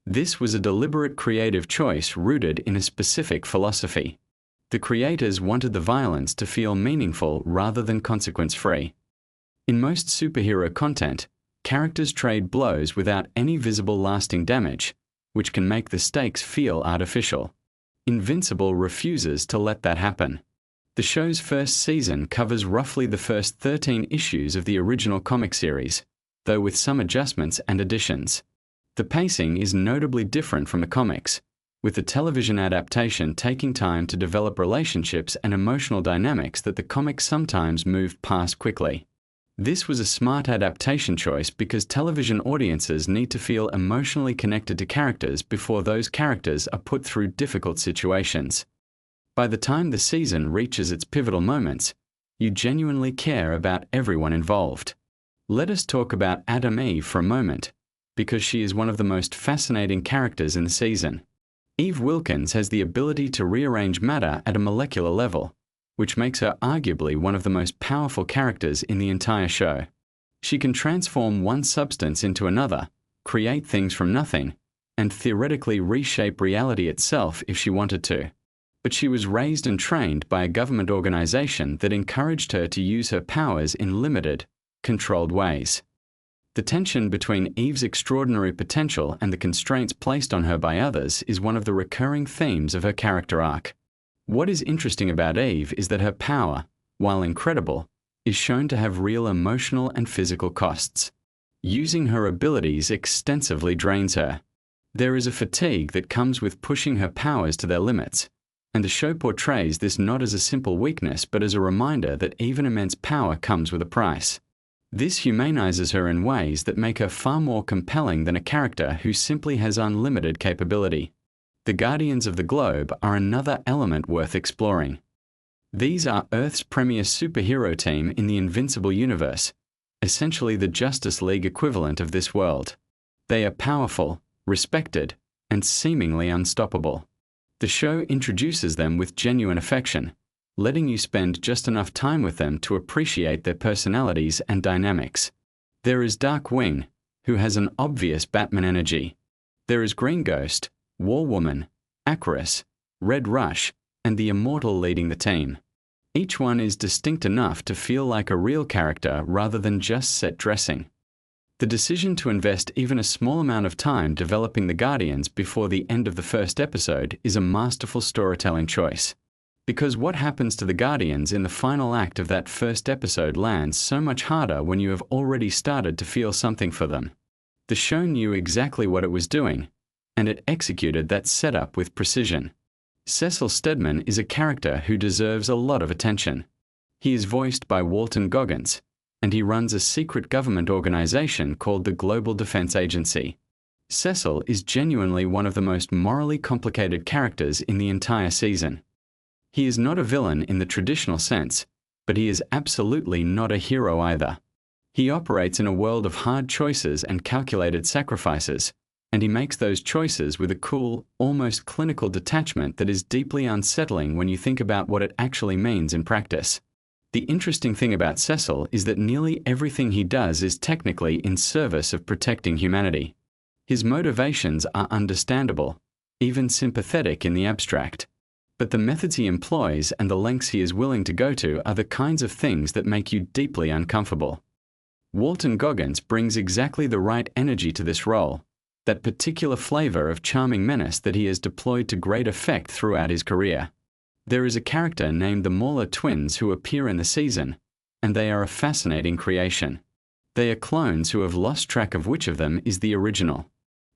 This was a deliberate creative choice rooted in a specific philosophy. The creators wanted the violence to feel meaningful rather than consequence-free. In most superhero content, characters trade blows without any visible lasting damage, which can make the stakes feel artificial. Invincible refuses to let that happen. The show's first season covers roughly the first 13 issues of the original comic series, though with some adjustments and additions. The pacing is notably different from the comics, with the television adaptation taking time to develop relationships and emotional dynamics that the comics sometimes moved past quickly. This was a smart adaptation choice because television audiences need to feel emotionally connected to characters before those characters are put through difficult situations. By the time the season reaches its pivotal moments, You genuinely care about everyone involved. Let us talk about Adam Eve for a moment, because she is one of the most fascinating characters in the season. Eve Wilkins has the ability to rearrange matter at a molecular level, which makes her arguably one of the most powerful characters in the entire show. She can transform one substance into another, create things from nothing, and theoretically reshape reality itself if she wanted to. But she was raised and trained by a government organization that encouraged her to use her powers in limited, controlled ways. The tension between Eve's extraordinary potential and the constraints placed on her by others is one of the recurring themes of her character arc. What is interesting about Eve is that her power, while incredible, is shown to have real emotional and physical costs. Using her abilities extensively drains her. There is a fatigue that comes with pushing her powers to their limits, and the show portrays this not as a simple weakness but as a reminder that even immense power comes with a price. This humanizes her in ways that make her far more compelling than a character who simply has unlimited capability. The Guardians of the Globe are another element worth exploring. These are Earth's premier superhero team in the Invincible universe, essentially the Justice League equivalent of this world. They are powerful, respected, and seemingly unstoppable. The show introduces them with genuine affection, letting you spend just enough time with them to appreciate their personalities and dynamics. There is Dark Wing, who has an obvious Batman energy. There is Green Ghost, War Woman, Aquarius, Red Rush, and the Immortal leading the team. Each one is distinct enough to feel like a real character rather than just set dressing. The decision to invest even a small amount of time developing the Guardians before the end of the first episode is a masterful storytelling choice. Because what happens to the Guardians in the final act of that first episode lands so much harder when you have already started to feel something for them. The show knew exactly what it was doing, and it executed that setup with precision. Cecil Stedman is a character who deserves a lot of attention. He is voiced by Walton Goggins, and he runs a secret government organization called the Global Defense Agency. Cecil is genuinely one of the most morally complicated characters in the entire season. He is not a villain in the traditional sense, but he is absolutely not a hero either. He operates in a world of hard choices and calculated sacrifices, and he makes those choices with a cool, almost clinical detachment that is deeply unsettling when you think about what it actually means in practice. The interesting thing about Cecil is that nearly everything he does is technically in service of protecting humanity. His motivations are understandable, even sympathetic in the abstract. But the methods he employs and the lengths he is willing to go to are the kinds of things that make you deeply uncomfortable. Walton Goggins brings exactly the right energy to this role, that particular flavor of charming menace that he has deployed to great effect throughout his career. There is a character named the Mauler twins who appear in the season, and they are a fascinating creation. They are clones who have lost track of which of them is the original.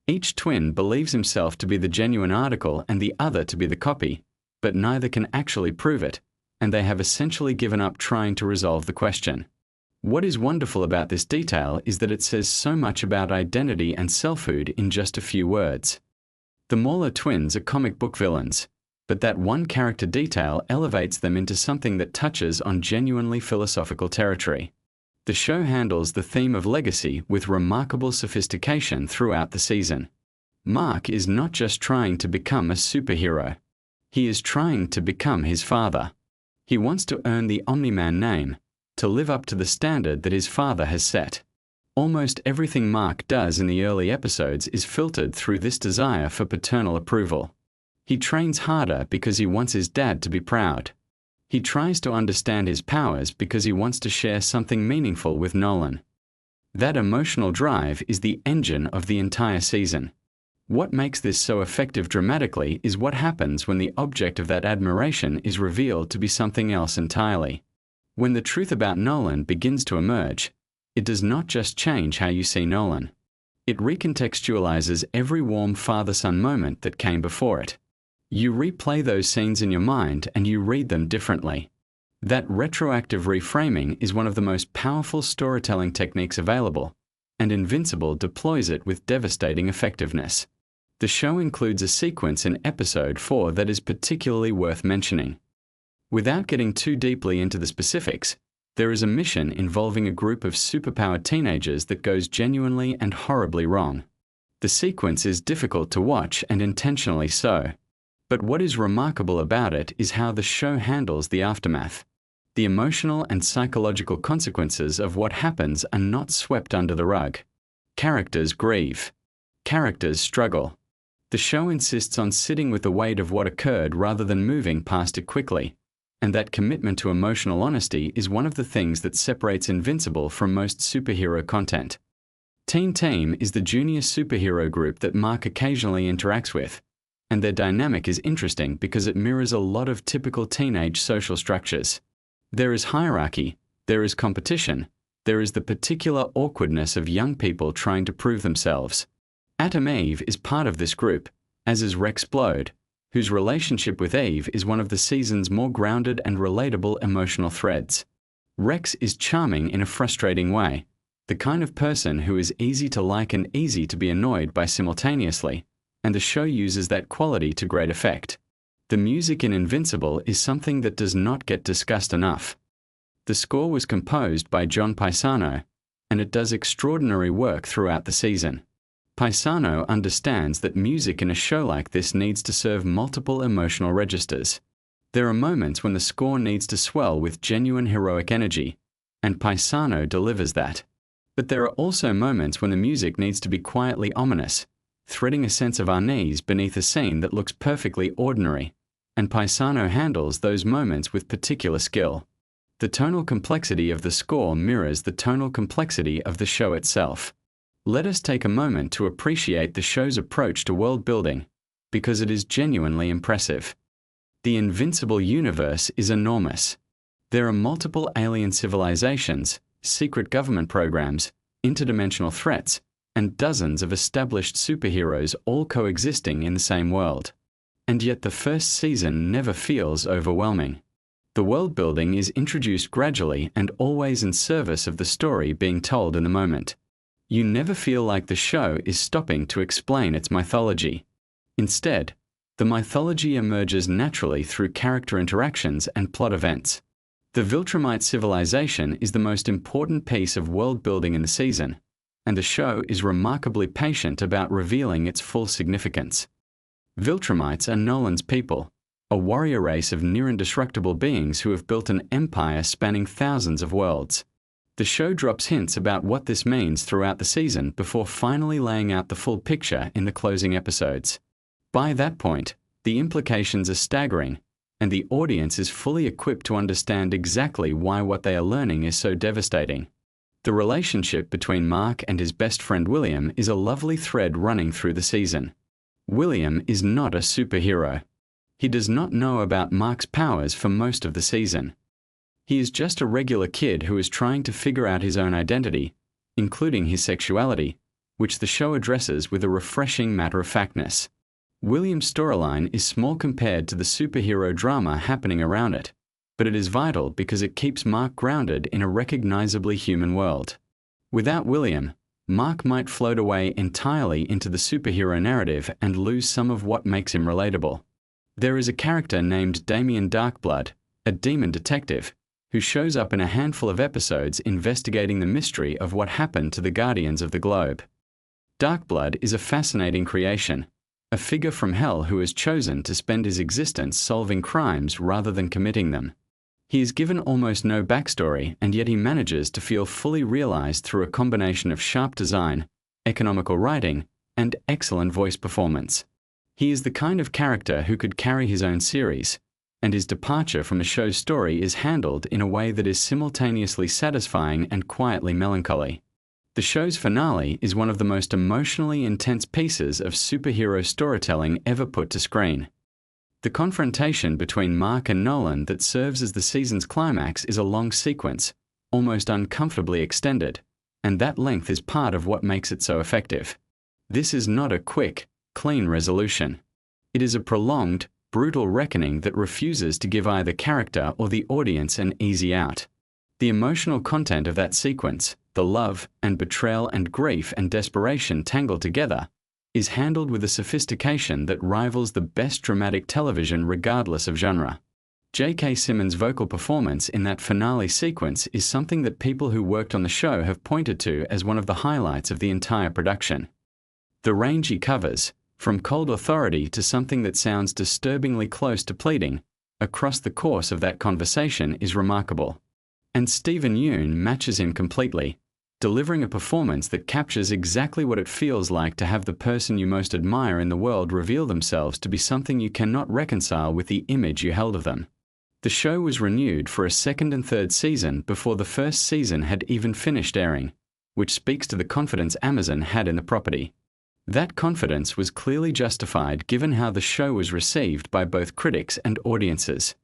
Each twin believes himself to be the genuine article and the other to be the copy, but neither can actually prove it, and they have essentially given up trying to resolve the question. What is wonderful about this detail is that it says so much about identity and selfhood in just a few words. The Mauler twins are comic book villains, but that one character detail elevates them into something that touches on genuinely philosophical territory. The show handles the theme of legacy with remarkable sophistication throughout the season. Mark is not just trying to become a superhero. He is trying to become his father. He wants to earn the Omni-Man name, to live up to the standard that his father has set. Almost everything Mark does in the early episodes is filtered through this desire for paternal approval. He trains harder because he wants his dad to be proud. He tries to understand his powers because he wants to share something meaningful with Nolan. That emotional drive is the engine of the entire season. What makes this so effective dramatically is what happens when the object of that admiration is revealed to be something else entirely. When the truth about Nolan begins to emerge, it does not just change how you see Nolan. It recontextualizes every warm father-son moment that came before it. You replay those scenes in your mind and you read them differently. That retroactive reframing is one of the most powerful storytelling techniques available, and Invincible deploys it with devastating effectiveness. The show includes a sequence in episode 4 that is particularly worth mentioning. Without getting too deeply into the specifics, there is a mission involving a group of superpowered teenagers that goes genuinely and horribly wrong. The sequence is difficult to watch, and intentionally so. But what is remarkable about it is how the show handles the aftermath. The emotional and psychological consequences of what happens are not swept under the rug. Characters grieve. Characters struggle. The show insists on sitting with the weight of what occurred rather than moving past it quickly. And that commitment to emotional honesty is one of the things that separates Invincible from most superhero content. Teen Team is the junior superhero group that Mark occasionally interacts with, and their dynamic is interesting because it mirrors a lot of typical teenage social structures. There is hierarchy, there is competition, there is the particular awkwardness of young people trying to prove themselves. Atom Eve is part of this group, as is Rex Blode, whose relationship with Eve is one of the season's more grounded and relatable emotional threads. Rex is charming in a frustrating way, the kind of person who is easy to like and easy to be annoyed by simultaneously, and the show uses that quality to great effect. The music in Invincible is something that does not get discussed enough. The score was composed by John Paisano, and it does extraordinary work throughout the season. Paisano understands that music in a show like this needs to serve multiple emotional registers. There are moments when the score needs to swell with genuine heroic energy, and Paisano delivers that. But there are also moments when the music needs to be quietly ominous, threading a sense of unease beneath a scene that looks perfectly ordinary, and Paisano handles those moments with particular skill. The tonal complexity of the score mirrors the tonal complexity of the show itself. Let us take a moment to appreciate the show's approach to world building, because it is genuinely impressive. The Invincible universe is enormous. There are multiple alien civilizations, secret government programs, interdimensional threats, and dozens of established superheroes all coexisting in the same world. And yet the first season never feels overwhelming. The world building is introduced gradually and always in service of the story being told in the moment. You never feel like the show is stopping to explain its mythology. Instead, the mythology emerges naturally through character interactions and plot events. The Viltrumite civilization is the most important piece of world building in the season, and the show is remarkably patient about revealing its full significance. Viltrumites are Nolan's people, a warrior race of near-indestructible beings who have built an empire spanning thousands of worlds. The show drops hints about what this means throughout the season before finally laying out the full picture in the closing episodes. By that point, the implications are staggering, and the audience is fully equipped to understand exactly why what they are learning is so devastating. The relationship between Mark and his best friend William is a lovely thread running through the season. William is not a superhero. He does not know about Mark's powers for most of the season. He is just a regular kid who is trying to figure out his own identity, including his sexuality, which the show addresses with a refreshing matter-of-factness. William's storyline is small compared to the superhero drama happening around it, but it is vital because it keeps Mark grounded in a recognizably human world. Without William, Mark might float away entirely into the superhero narrative and lose some of what makes him relatable. There is a character named Damien Darkblood, a demon detective, who shows up in a handful of episodes investigating the mystery of what happened to the Guardians of the Globe. Darkblood is a fascinating creation, a figure from hell who has chosen to spend his existence solving crimes rather than committing them. He is given almost no backstory, and yet he manages to feel fully realized through a combination of sharp design, economical writing, and excellent voice performance. He is the kind of character who could carry his own series, and his departure from the show's story is handled in a way that is simultaneously satisfying and quietly melancholy. The show's finale is one of the most emotionally intense pieces of superhero storytelling ever put to screen. The confrontation between Mark and Nolan that serves as the season's climax is a long sequence, almost uncomfortably extended, and that length is part of what makes it so effective. This is not a quick, clean resolution. It is a prolonged, brutal reckoning that refuses to give either character or the audience an easy out. The emotional content of that sequence, the love and betrayal and grief and desperation tangled together, is handled with a sophistication that rivals the best dramatic television regardless of genre. J.K. Simmons' vocal performance in that finale sequence is something that people who worked on the show have pointed to as one of the highlights of the entire production. The range he covers, from cold authority to something that sounds disturbingly close to pleading, across the course of that conversation is remarkable. And Stephen Yeun matches him completely, delivering a performance that captures exactly what it feels like to have the person you most admire in the world reveal themselves to be something you cannot reconcile with the image you held of them. The show was renewed for a second and third season before the first season had even finished airing, which speaks to the confidence Amazon had in the property. That confidence was clearly justified given how the show was received by both critics and audiences.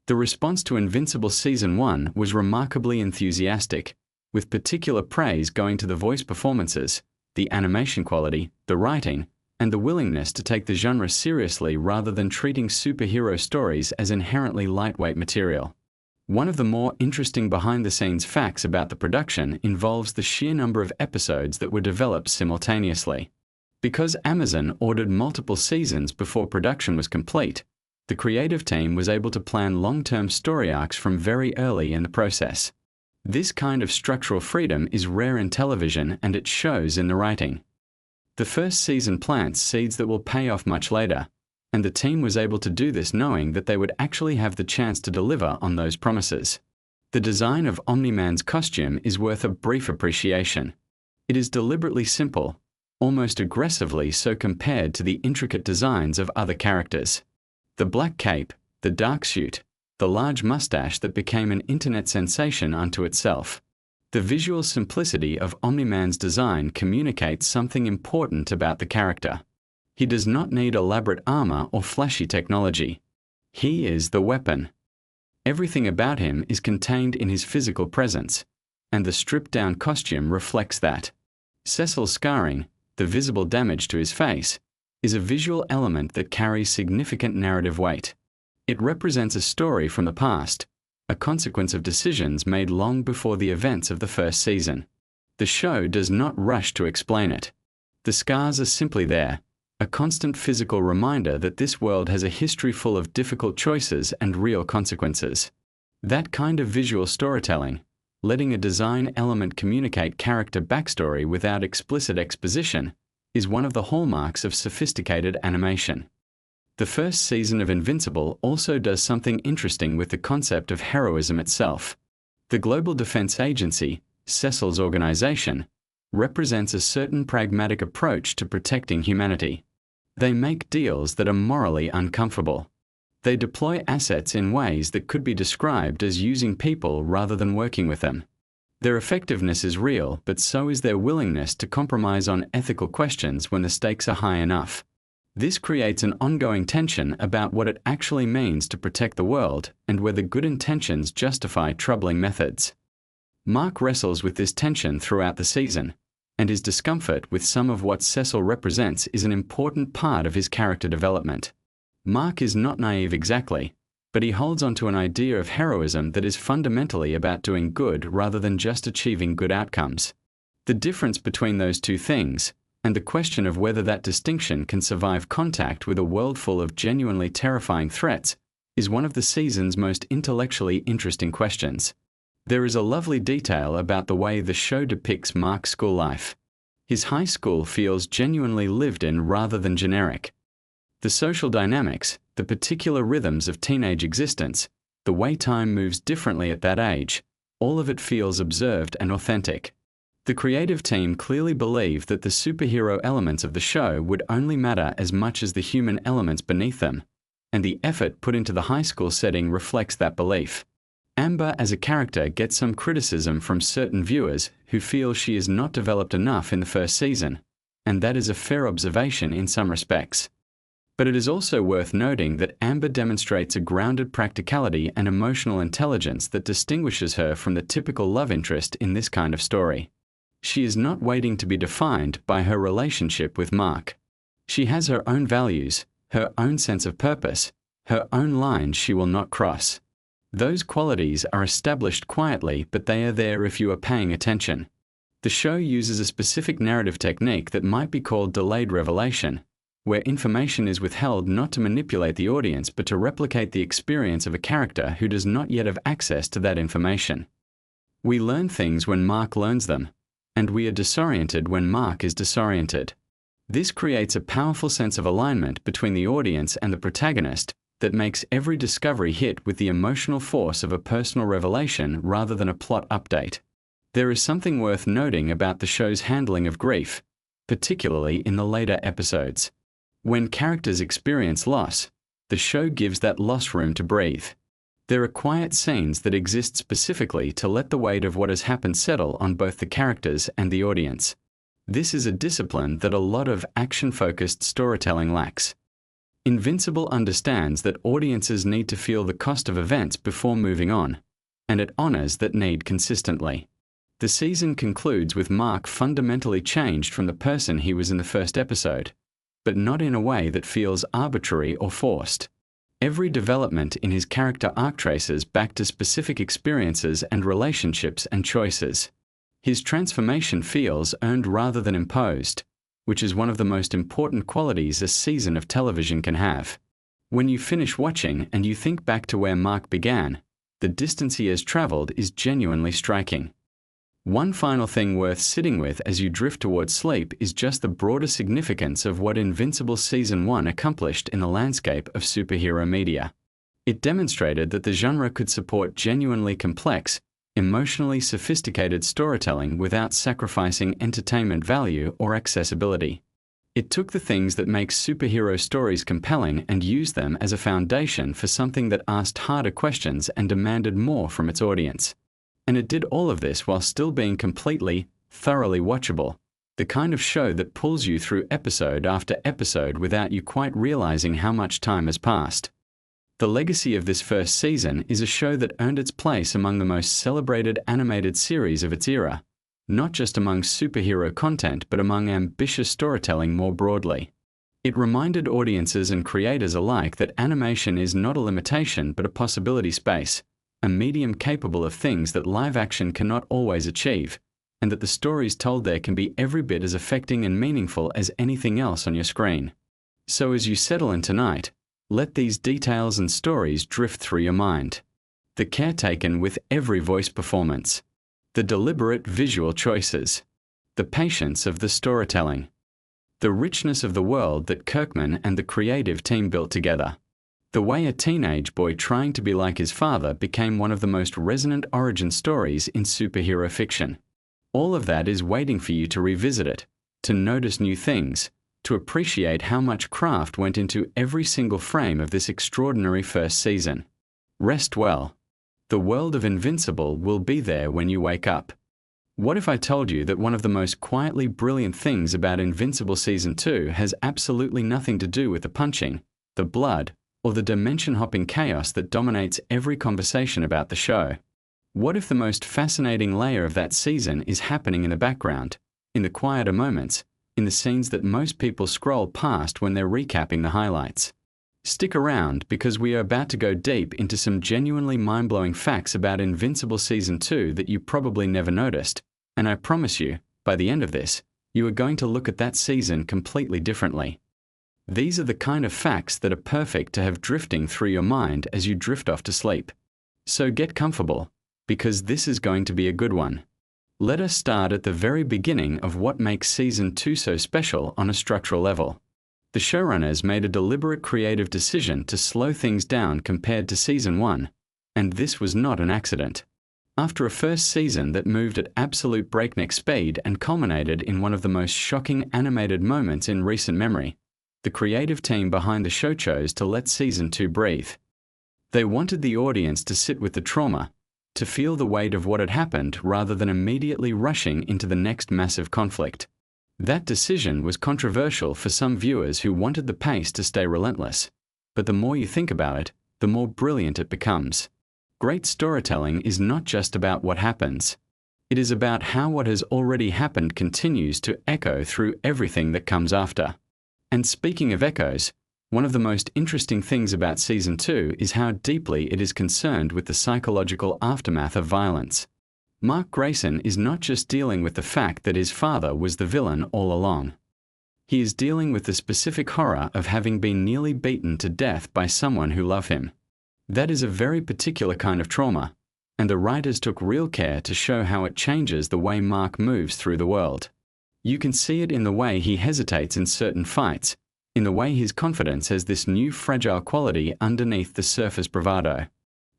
The response to Invincible Season 1 was remarkably enthusiastic, with particular praise going to the voice performances, the animation quality, the writing, and the willingness to take the genre seriously rather than treating superhero stories as inherently lightweight material. One of the more interesting behind-the-scenes facts about the production involves the sheer number of episodes that were developed simultaneously. Because Amazon ordered multiple seasons before production was complete, the creative team was able to plan long-term story arcs from very early in the process. This kind of structural freedom is rare in television, and it shows in the writing. The first season plants seeds that will pay off much later, and the team was able to do this knowing that they would actually have the chance to deliver on those promises. The design of Omni-Man's costume is worth a brief appreciation. It is deliberately simple, almost aggressively so compared to the intricate designs of other characters. The black cape, the dark suit, the large mustache that became an internet sensation unto itself. The visual simplicity of Omni-Man's design communicates something important about the character. He does not need elaborate armor or flashy technology. He is the weapon. Everything about him is contained in his physical presence, and the stripped-down costume reflects that. Cecil's scarring, the visible damage to his face, is a visual element that carries significant narrative weight. It represents a story from the past, a consequence of decisions made long before the events of the first season. The show does not rush to explain it. The scars are simply there, a constant physical reminder that this world has a history full of difficult choices and real consequences. That kind of visual storytelling, letting a design element communicate character backstory without explicit exposition, is one of the hallmarks of sophisticated animation. The first season of Invincible also does something interesting with the concept of heroism itself. The Global Defense Agency, Cecil's organization, represents a certain pragmatic approach to protecting humanity. They make deals that are morally uncomfortable. They deploy assets in ways that could be described as using people rather than working with them. Their effectiveness is real, but so is their willingness to compromise on ethical questions when the stakes are high enough. This creates an ongoing tension about what it actually means to protect the world and whether good intentions justify troubling methods. Mark wrestles with this tension throughout the season, and his discomfort with some of what Cecil represents is an important part of his character development. Mark is not naive exactly, but he holds onto an idea of heroism that is fundamentally about doing good rather than just achieving good outcomes. The difference between those two things, and the question of whether that distinction can survive contact with a world full of genuinely terrifying threats, is one of the season's most intellectually interesting questions. There is a lovely detail about the way the show depicts Mark's school life. His high school feels genuinely lived in rather than generic. The social dynamics, the particular rhythms of teenage existence, the way time moves differently at that age, all of it feels observed and authentic. The creative team clearly believed that the superhero elements of the show would only matter as much as the human elements beneath them, and the effort put into the high school setting reflects that belief. Amber as a character gets some criticism from certain viewers who feel she is not developed enough in the first season, and that is a fair observation in some respects. But it is also worth noting that Amber demonstrates a grounded practicality and emotional intelligence that distinguishes her from the typical love interest in this kind of story. She is not waiting to be defined by her relationship with Mark. She has her own values, her own sense of purpose, her own lines she will not cross. Those qualities are established quietly, but they are there if you are paying attention. The show uses a specific narrative technique that might be called delayed revelation, where information is withheld not to manipulate the audience but to replicate the experience of a character who does not yet have access to that information. We learn things when Mark learns them, and we are disoriented when Mark is disoriented. This creates a powerful sense of alignment between the audience and the protagonist that makes every discovery hit with the emotional force of a personal revelation rather than a plot update. There is something worth noting about the show's handling of grief, particularly in the later episodes. When characters experience loss, the show gives that loss room to breathe. There are quiet scenes that exist specifically to let the weight of what has happened settle on both the characters and the audience. This is a discipline that a lot of action-focused storytelling lacks. Invincible understands that audiences need to feel the cost of events before moving on, and it honors that need consistently. The season concludes with Mark fundamentally changed from the person he was in the first episode, but not in a way that feels arbitrary or forced. Every development in his character arc traces back to specific experiences and relationships and choices. His transformation feels earned rather than imposed, which is one of the most important qualities a season of television can have. When you finish watching and you think back to where Mark began, the distance he has traveled is genuinely striking. One final thing worth sitting with as you drift towards sleep is just the broader significance of what Invincible Season 1 accomplished in the landscape of superhero media. It demonstrated that the genre could support genuinely complex, emotionally sophisticated storytelling without sacrificing entertainment value or accessibility. It took the things that make superhero stories compelling and used them as a foundation for something that asked harder questions and demanded more from its audience. And it did all of this while still being completely, thoroughly watchable, the kind of show that pulls you through episode after episode without you quite realizing how much time has passed. The legacy of this first season is a show that earned its place among the most celebrated animated series of its era, not just among superhero content but among ambitious storytelling more broadly. It reminded audiences and creators alike that animation is not a limitation but a possibility space, a medium capable of things that live action cannot always achieve, and that the stories told there can be every bit as affecting and meaningful as anything else on your screen. So as you settle in tonight, let these details and stories drift through your mind. The care taken with every voice performance, the deliberate visual choices, the patience of the storytelling, the richness of the world that Kirkman and the creative team built together. The way a teenage boy trying to be like his father became one of the most resonant origin stories in superhero fiction. All of that is waiting for you to revisit it, to notice new things, to appreciate how much craft went into every single frame of this extraordinary first season. Rest well. The world of Invincible will be there when you wake up. What if I told you that one of the most quietly brilliant things about Invincible Season 2 has absolutely nothing to do with the punching, the blood, or the dimension-hopping chaos that dominates every conversation about the show? What if the most fascinating layer of that season is happening in the background, in the quieter moments, in the scenes that most people scroll past when they're recapping the highlights? Stick around because we are about to go deep into some genuinely mind-blowing facts about Invincible Season 2 that you probably never noticed, and I promise you, by the end of this, you are going to look at that season completely differently. These are the kind of facts that are perfect to have drifting through your mind as you drift off to sleep. So get comfortable, because this is going to be a good one. Let us start at the very beginning of what makes Season 2 so special on a structural level. The showrunners made a deliberate creative decision to slow things down compared to Season 1, and this was not an accident. After a first season that moved at absolute breakneck speed and culminated in one of the most shocking animated moments in recent memory, the creative team behind the show chose to let Season 2 breathe. They wanted the audience to sit with the trauma, to feel the weight of what had happened rather than immediately rushing into the next massive conflict. That decision was controversial for some viewers who wanted the pace to stay relentless, but the more you think about it, the more brilliant it becomes. Great storytelling is not just about what happens. It is about how what has already happened continues to echo through everything that comes after. And speaking of echoes, one of the most interesting things about Season 2 is how deeply it is concerned with the psychological aftermath of violence. Mark Grayson is not just dealing with the fact that his father was the villain all along. He is dealing with the specific horror of having been nearly beaten to death by someone who loved him. That is a very particular kind of trauma, and the writers took real care to show how it changes the way Mark moves through the world. You can see it in the way he hesitates in certain fights, in the way his confidence has this new fragile quality underneath the surface bravado.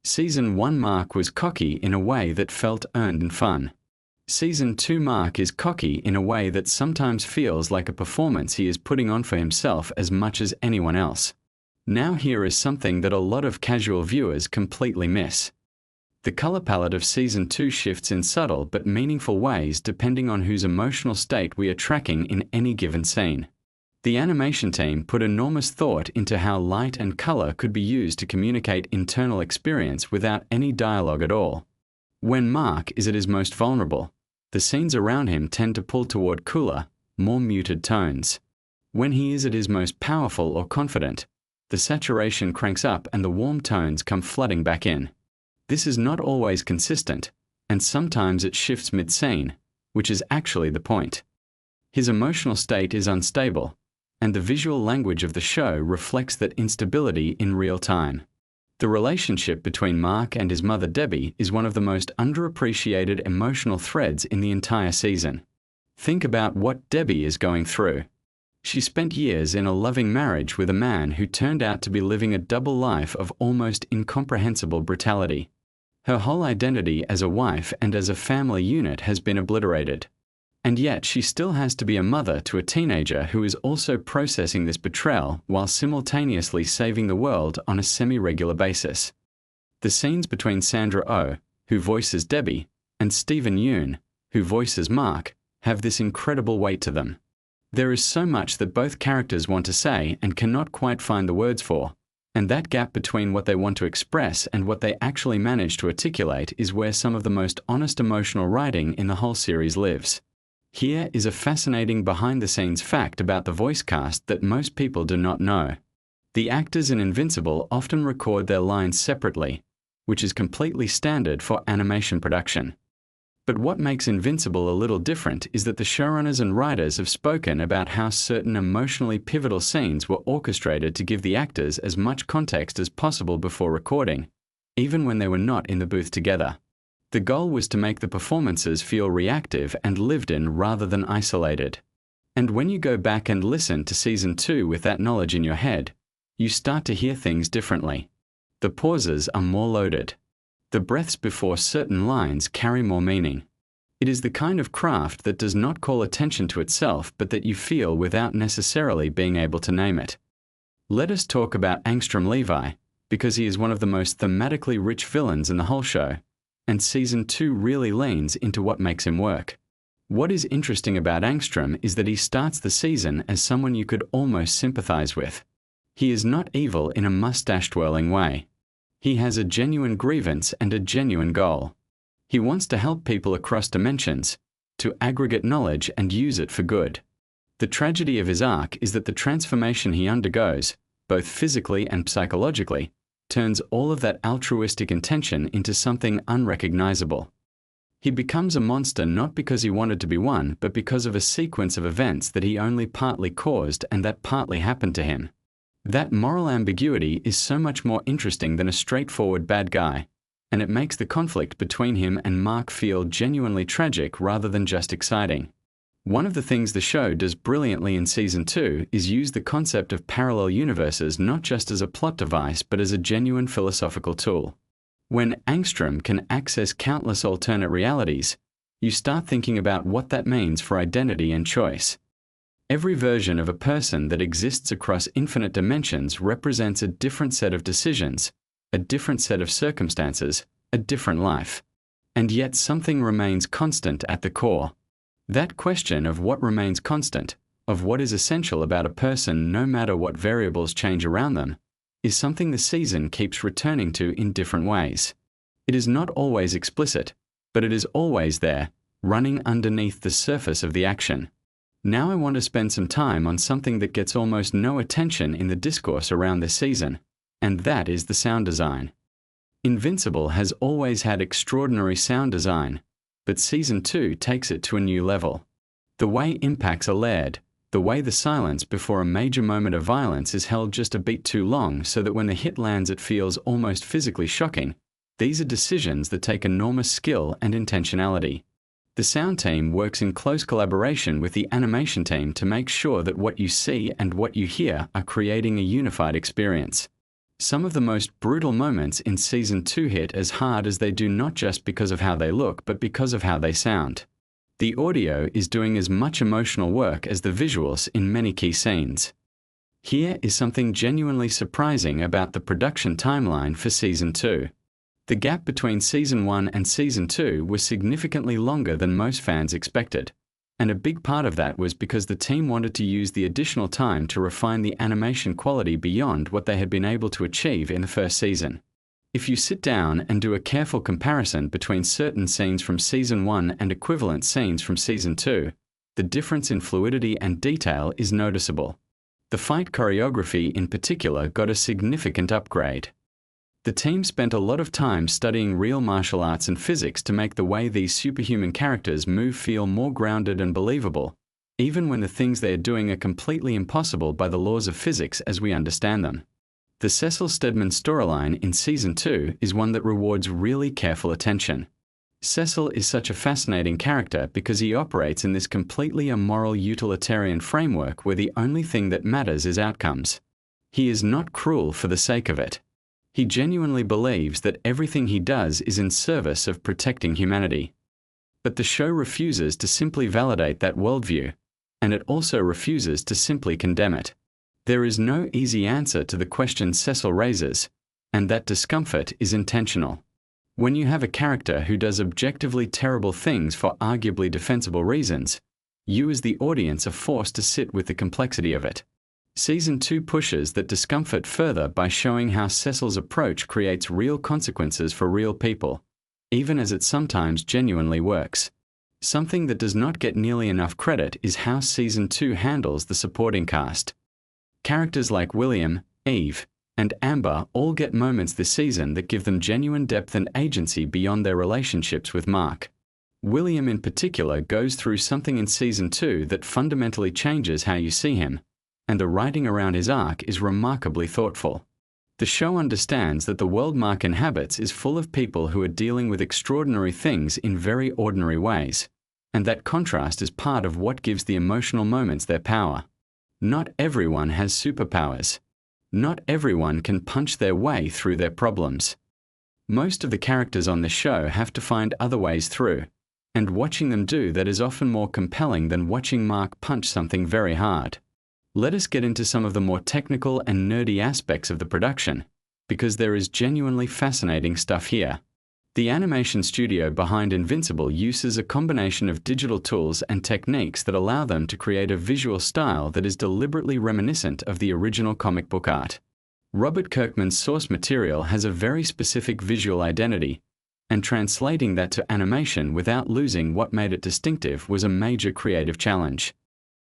Season 1 Mark was cocky in a way that felt earned and fun. Season 2 Mark is cocky in a way that sometimes feels like a performance he is putting on for himself as much as anyone else. Now here is something that a lot of casual viewers completely miss. The color palette of Season 2 shifts in subtle but meaningful ways depending on whose emotional state we are tracking in any given scene. The animation team put enormous thought into how light and color could be used to communicate internal experience without any dialogue at all. When Mark is at his most vulnerable, the scenes around him tend to pull toward cooler, more muted tones. When he is at his most powerful or confident, the saturation cranks up and the warm tones come flooding back in. This is not always consistent, and sometimes it shifts mid-scene, which is actually the point. His emotional state is unstable, and the visual language of the show reflects that instability in real time. The relationship between Mark and his mother Debbie is one of the most underappreciated emotional threads in the entire season. Think about what Debbie is going through. She spent years in a loving marriage with a man who turned out to be living a double life of almost incomprehensible brutality. Her whole identity as a wife and as a family unit has been obliterated. And yet she still has to be a mother to a teenager who is also processing this betrayal while simultaneously saving the world on a semi-regular basis. The scenes between Sandra Oh, who voices Debbie, and Stephen Yeun, who voices Mark, have this incredible weight to them. There is so much that both characters want to say and cannot quite find the words for, and that gap between what they want to express and what they actually manage to articulate is where some of the most honest emotional writing in the whole series lives. Here is a fascinating behind-the-scenes fact about the voice cast that most people do not know. The actors in Invincible often record their lines separately, which is completely standard for animation production. But what makes Invincible a little different is that the showrunners and writers have spoken about how certain emotionally pivotal scenes were orchestrated to give the actors as much context as possible before recording, even when they were not in the booth together. The goal was to make the performances feel reactive and lived in rather than isolated. And when you go back and listen to Season 2 with that knowledge in your head, you start to hear things differently. The pauses are more loaded. The breaths before certain lines carry more meaning. It is the kind of craft that does not call attention to itself but that you feel without necessarily being able to name it. Let us talk about Angstrom Levi, because he is one of the most thematically rich villains in the whole show, and Season 2 really leans into what makes him work. What is interesting about Angstrom is that he starts the season as someone you could almost sympathize with. He is not evil in a mustache-twirling way. He has a genuine grievance and a genuine goal. He wants to help people across dimensions, to aggregate knowledge and use it for good. The tragedy of his arc is that the transformation he undergoes, both physically and psychologically, turns all of that altruistic intention into something unrecognizable. He becomes a monster not because he wanted to be one, but because of a sequence of events that he only partly caused and that partly happened to him. That moral ambiguity is so much more interesting than a straightforward bad guy, and it makes the conflict between him and Mark feel genuinely tragic rather than just exciting. One of the things the show does brilliantly in Season 2 is use the concept of parallel universes not just as a plot device but as a genuine philosophical tool. When Angstrom can access countless alternate realities, you start thinking about what that means for identity and choice. Every version of a person that exists across infinite dimensions represents a different set of decisions, a different set of circumstances, a different life. And yet something remains constant at the core. That question of what remains constant, of what is essential about a person no matter what variables change around them, is something the season keeps returning to in different ways. It is not always explicit, but it is always there, running underneath the surface of the action. Now I want to spend some time on something that gets almost no attention in the discourse around this season, and that is the sound design. Invincible has always had extraordinary sound design, but Season 2 takes it to a new level. The way impacts are layered, The way the silence before a major moment of violence is held just a beat too long so that when the hit lands it feels almost physically shocking. These are decisions that take enormous skill and intentionality. The sound team works in close collaboration with the animation team to make sure that what you see and what you hear are creating a unified experience. Some of the most brutal moments in Season 2 hit as hard as they do not just because of how they look, but because of how they sound. The audio is doing as much emotional work as the visuals in many key scenes. Here is something genuinely surprising about the production timeline for Season 2. The gap between Season 1 and Season 2 was significantly longer than most fans expected, and a big part of that was because the team wanted to use the additional time to refine the animation quality beyond what they had been able to achieve in the first season. If you sit down and do a careful comparison between certain scenes from Season 1 and equivalent scenes from Season 2, the difference in fluidity and detail is noticeable. The fight choreography in particular got a significant upgrade. The team spent a lot of time studying real martial arts and physics to make the way these superhuman characters move feel more grounded and believable, even when the things they are doing are completely impossible by the laws of physics as we understand them. The Cecil Stedman storyline in Season 2 is one that rewards really careful attention. Cecil is such a fascinating character because he operates in this completely immoral utilitarian framework where the only thing that matters is outcomes. He is not cruel for the sake of it. He genuinely believes that everything he does is in service of protecting humanity. But the show refuses to simply validate that worldview, and it also refuses to simply condemn it. There is no easy answer to the question Cecil raises, and that discomfort is intentional. When you have a character who does objectively terrible things for arguably defensible reasons, you as the audience are forced to sit with the complexity of it. Season 2 pushes that discomfort further by showing how Cecil's approach creates real consequences for real people, even as it sometimes genuinely works. Something that does not get nearly enough credit is how Season 2 handles the supporting cast. Characters like William, Eve, and Amber all get moments this season that give them genuine depth and agency beyond their relationships with Mark. William in particular goes through something in Season 2 that fundamentally changes how you see him, and the writing around his arc is remarkably thoughtful. The show understands that the world Mark inhabits is full of people who are dealing with extraordinary things in very ordinary ways, and that contrast is part of what gives the emotional moments their power. Not everyone has superpowers. Not everyone can punch their way through their problems. Most of the characters on the show have to find other ways through, and watching them do that is often more compelling than watching Mark punch something very hard. Let us get into some of the more technical and nerdy aspects of the production, because there is genuinely fascinating stuff here. The animation studio behind Invincible uses a combination of digital tools and techniques that allow them to create a visual style that is deliberately reminiscent of the original comic book art. Robert Kirkman's source material has a very specific visual identity, and translating that to animation without losing what made it distinctive was a major creative challenge.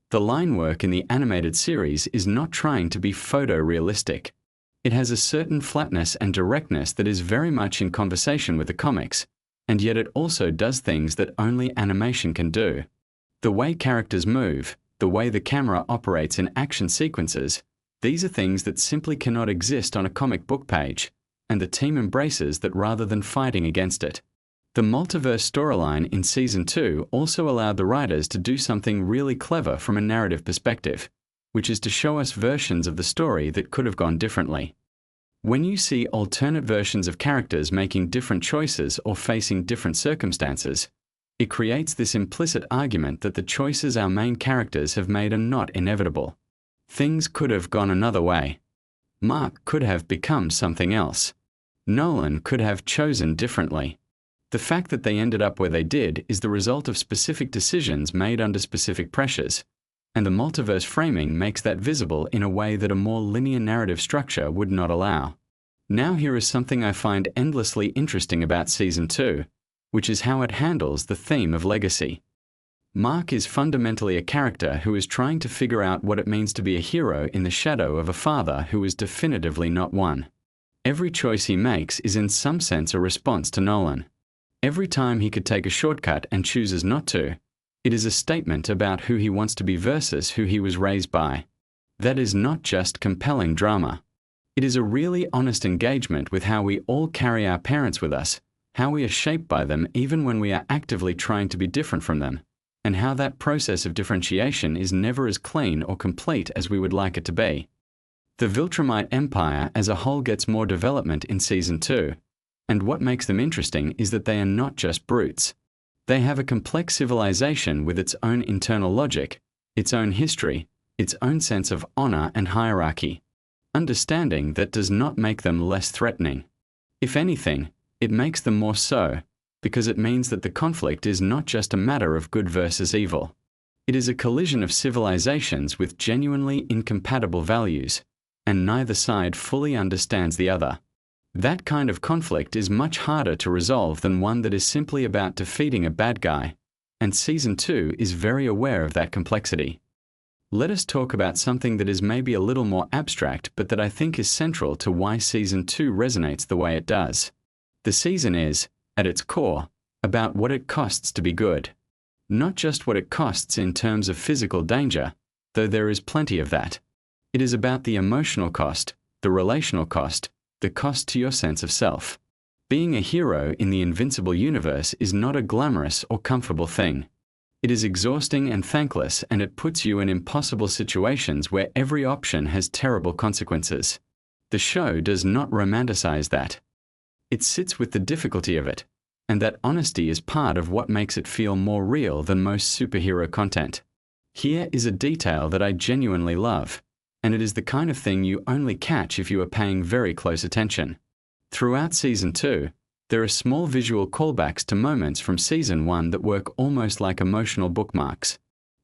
The line work in the animated series is not trying to be photorealistic. It has a certain flatness and directness that is very much in conversation with the comics, and yet it also does things that only animation can do. The way characters move, the way the camera operates in action sequences, these are things that simply cannot exist on a comic book page, and the team embraces that rather than fighting against it. The multiverse storyline in Season 2 also allowed the writers to do something really clever from a narrative perspective, which is to show us versions of the story that could have gone differently. When you see alternate versions of characters making different choices or facing different circumstances, it creates this implicit argument that the choices our main characters have made are not inevitable. Things could have gone another way. Mark could have become something else. Nolan could have chosen differently. The fact that they ended up where they did is the result of specific decisions made under specific pressures, and the multiverse framing makes that visible in a way that a more linear narrative structure would not allow. Now here is something I find endlessly interesting about Season 2, which is how it handles the theme of legacy. Mark is fundamentally a character who is trying to figure out what it means to be a hero in the shadow of a father who is definitively not one. Every choice he makes is in some sense a response to Nolan. Every time he could take a shortcut and chooses not to, It is a statement about who he wants to be versus who he was raised by. That is not just compelling drama. It is a really honest engagement with how we all carry our parents with us, how we are shaped by them even when we are actively trying to be different from them, and how that process of differentiation is never as clean or complete as we would like it to be. The Viltrumite Empire as a whole gets more development in Season 2, and what makes them interesting is that they are not just brutes. They have a complex civilization with its own internal logic, its own history, its own sense of honor and hierarchy. Understanding that does not make them less threatening. If anything, it makes them more so, because it means that the conflict is not just a matter of good versus evil. It is a collision of civilizations with genuinely incompatible values, and neither side fully understands the other. That kind of conflict is much harder to resolve than one that is simply about defeating a bad guy, and Season 2 is very aware of that complexity. Let us talk about something that is maybe a little more abstract, but that I think is central to why Season 2 resonates the way it does. The season is, at its core, about what it costs to be good. Not just what it costs in terms of physical danger, though there is plenty of that. It is about the emotional cost, the relational cost, the cost to your sense of self. Being a hero in the Invincible universe is not a glamorous or comfortable thing. It is exhausting and thankless, and it puts you in impossible situations where every option has terrible consequences. The show does not romanticize that. It sits with the difficulty of it, and that honesty is part of what makes it feel more real than most superhero content. Here is a detail that I genuinely love, and it is the kind of thing you only catch if you are paying very close attention. Throughout Season 2, there are small visual callbacks to moments from Season 1 that work almost like emotional bookmarks.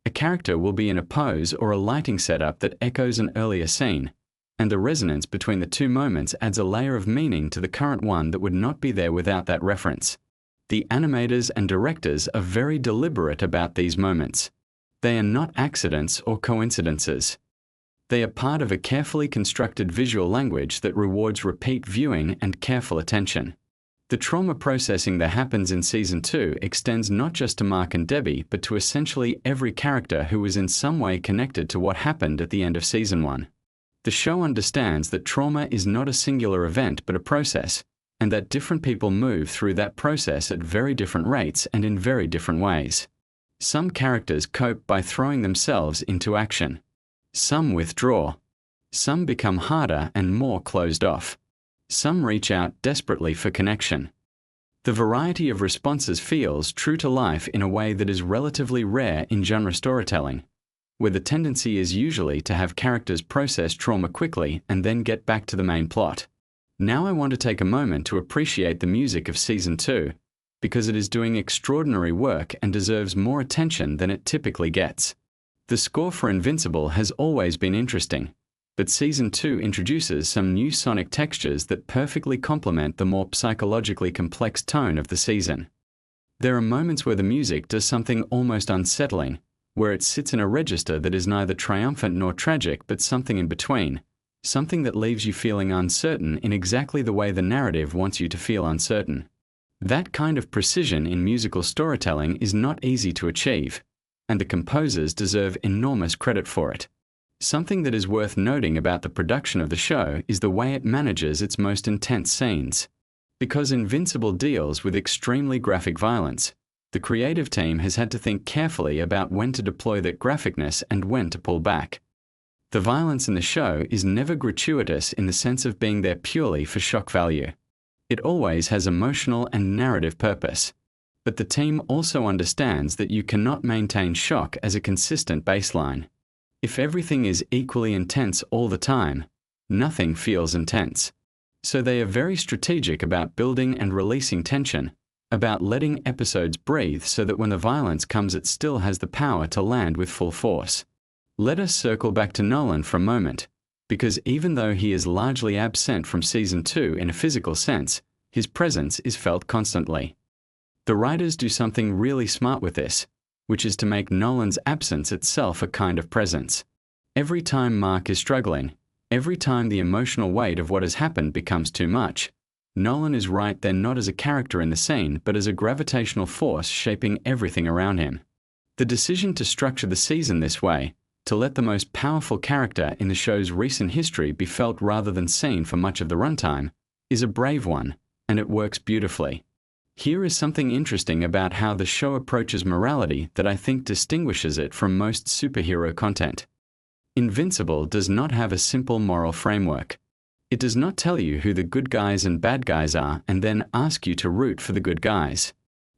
A character will be in a pose or a lighting setup that echoes an earlier scene, and the resonance between the two moments adds a layer of meaning to the current one that would not be there without that reference. The animators and directors are very deliberate about these moments. They are not accidents or coincidences. They are part of a carefully constructed visual language that rewards repeat viewing and careful attention. The trauma processing that happens in Season 2 extends not just to Mark and Debbie, but to essentially every character who is in some way connected to what happened at the end of Season 1. The show understands that trauma is not a singular event but a process, and that different people move through that process at very different rates and in very different ways. Some characters cope by throwing themselves into action. Some withdraw. Some become harder and more closed off. Some reach out desperately for connection. The variety of responses feels true to life in a way that is relatively rare in genre storytelling, where the tendency is usually to have characters process trauma quickly and then get back to the main plot. Now I want to take a moment to appreciate the music of Season 2, because it is doing extraordinary work and deserves more attention than it typically gets. The score for Invincible has always been interesting, but Season 2 introduces some new sonic textures that perfectly complement the more psychologically complex tone of the season. There are moments where the music does something almost unsettling, where it sits in a register that is neither triumphant nor tragic but something in between, something that leaves you feeling uncertain in exactly the way the narrative wants you to feel uncertain. That kind of precision in musical storytelling is not easy to achieve, and the composers deserve enormous credit for it. Something that is worth noting about the production of the show is the way it manages its most intense scenes. Because Invincible deals with extremely graphic violence, the creative team has had to think carefully about when to deploy that graphicness and when to pull back. The violence in the show is never gratuitous in the sense of being there purely for shock value. It always has emotional and narrative purpose. But the team also understands that you cannot maintain shock as a consistent baseline. If everything is equally intense all the time, nothing feels intense. So they are very strategic about building and releasing tension, about letting episodes breathe so that when the violence comes it still has the power to land with full force. Let us circle back to Nolan for a moment, because even though he is largely absent from Season 2 in a physical sense, his presence is felt constantly. The writers do something really smart with this, which is to make Nolan's absence itself a kind of presence. Every time Mark is struggling, every time the emotional weight of what has happened becomes too much, Nolan is right there not as a character in the scene, but as a gravitational force shaping everything around him. The decision to structure the season this way, to let the most powerful character in the show's recent history be felt rather than seen for much of the runtime, is a brave one, and it works beautifully. Here is something interesting about how the show approaches morality that I think distinguishes it from most superhero content. Invincible does not have a simple moral framework. It does not tell you who the good guys and bad guys are and then ask you to root for the good guys.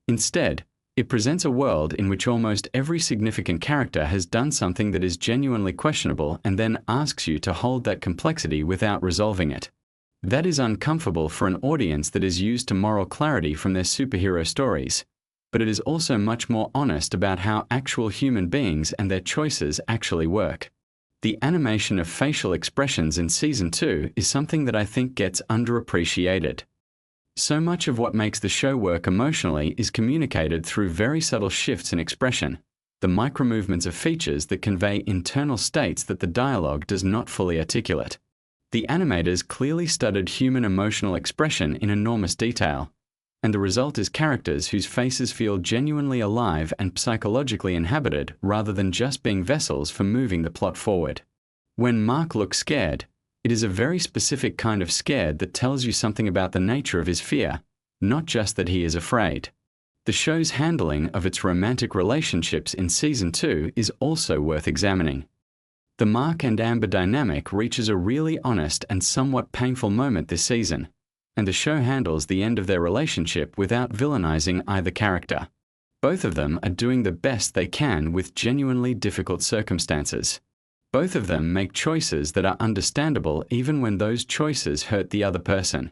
Instead, it presents a world in which almost every significant character has done something that is genuinely questionable and then asks you to hold that complexity without resolving it. That is uncomfortable for an audience that is used to moral clarity from their superhero stories, but it is also much more honest about how actual human beings and their choices actually work. The animation of facial expressions in Season 2 is something that I think gets underappreciated. So much of what makes the show work emotionally is communicated through very subtle shifts in expression, the micromovements of features that convey internal states that the dialogue does not fully articulate. The animators clearly studied human emotional expression in enormous detail, and the result is characters whose faces feel genuinely alive and psychologically inhabited rather than just being vessels for moving the plot forward. When Mark looks scared, it is a very specific kind of scared that tells you something about the nature of his fear, not just that he is afraid. The show's handling of its romantic relationships in Season 2 is also worth examining. The Mark and Amber dynamic reaches a really honest and somewhat painful moment this season, and the show handles the end of their relationship without villainizing either character. Both of them are doing the best they can with genuinely difficult circumstances. Both of them make choices that are understandable even when those choices hurt the other person.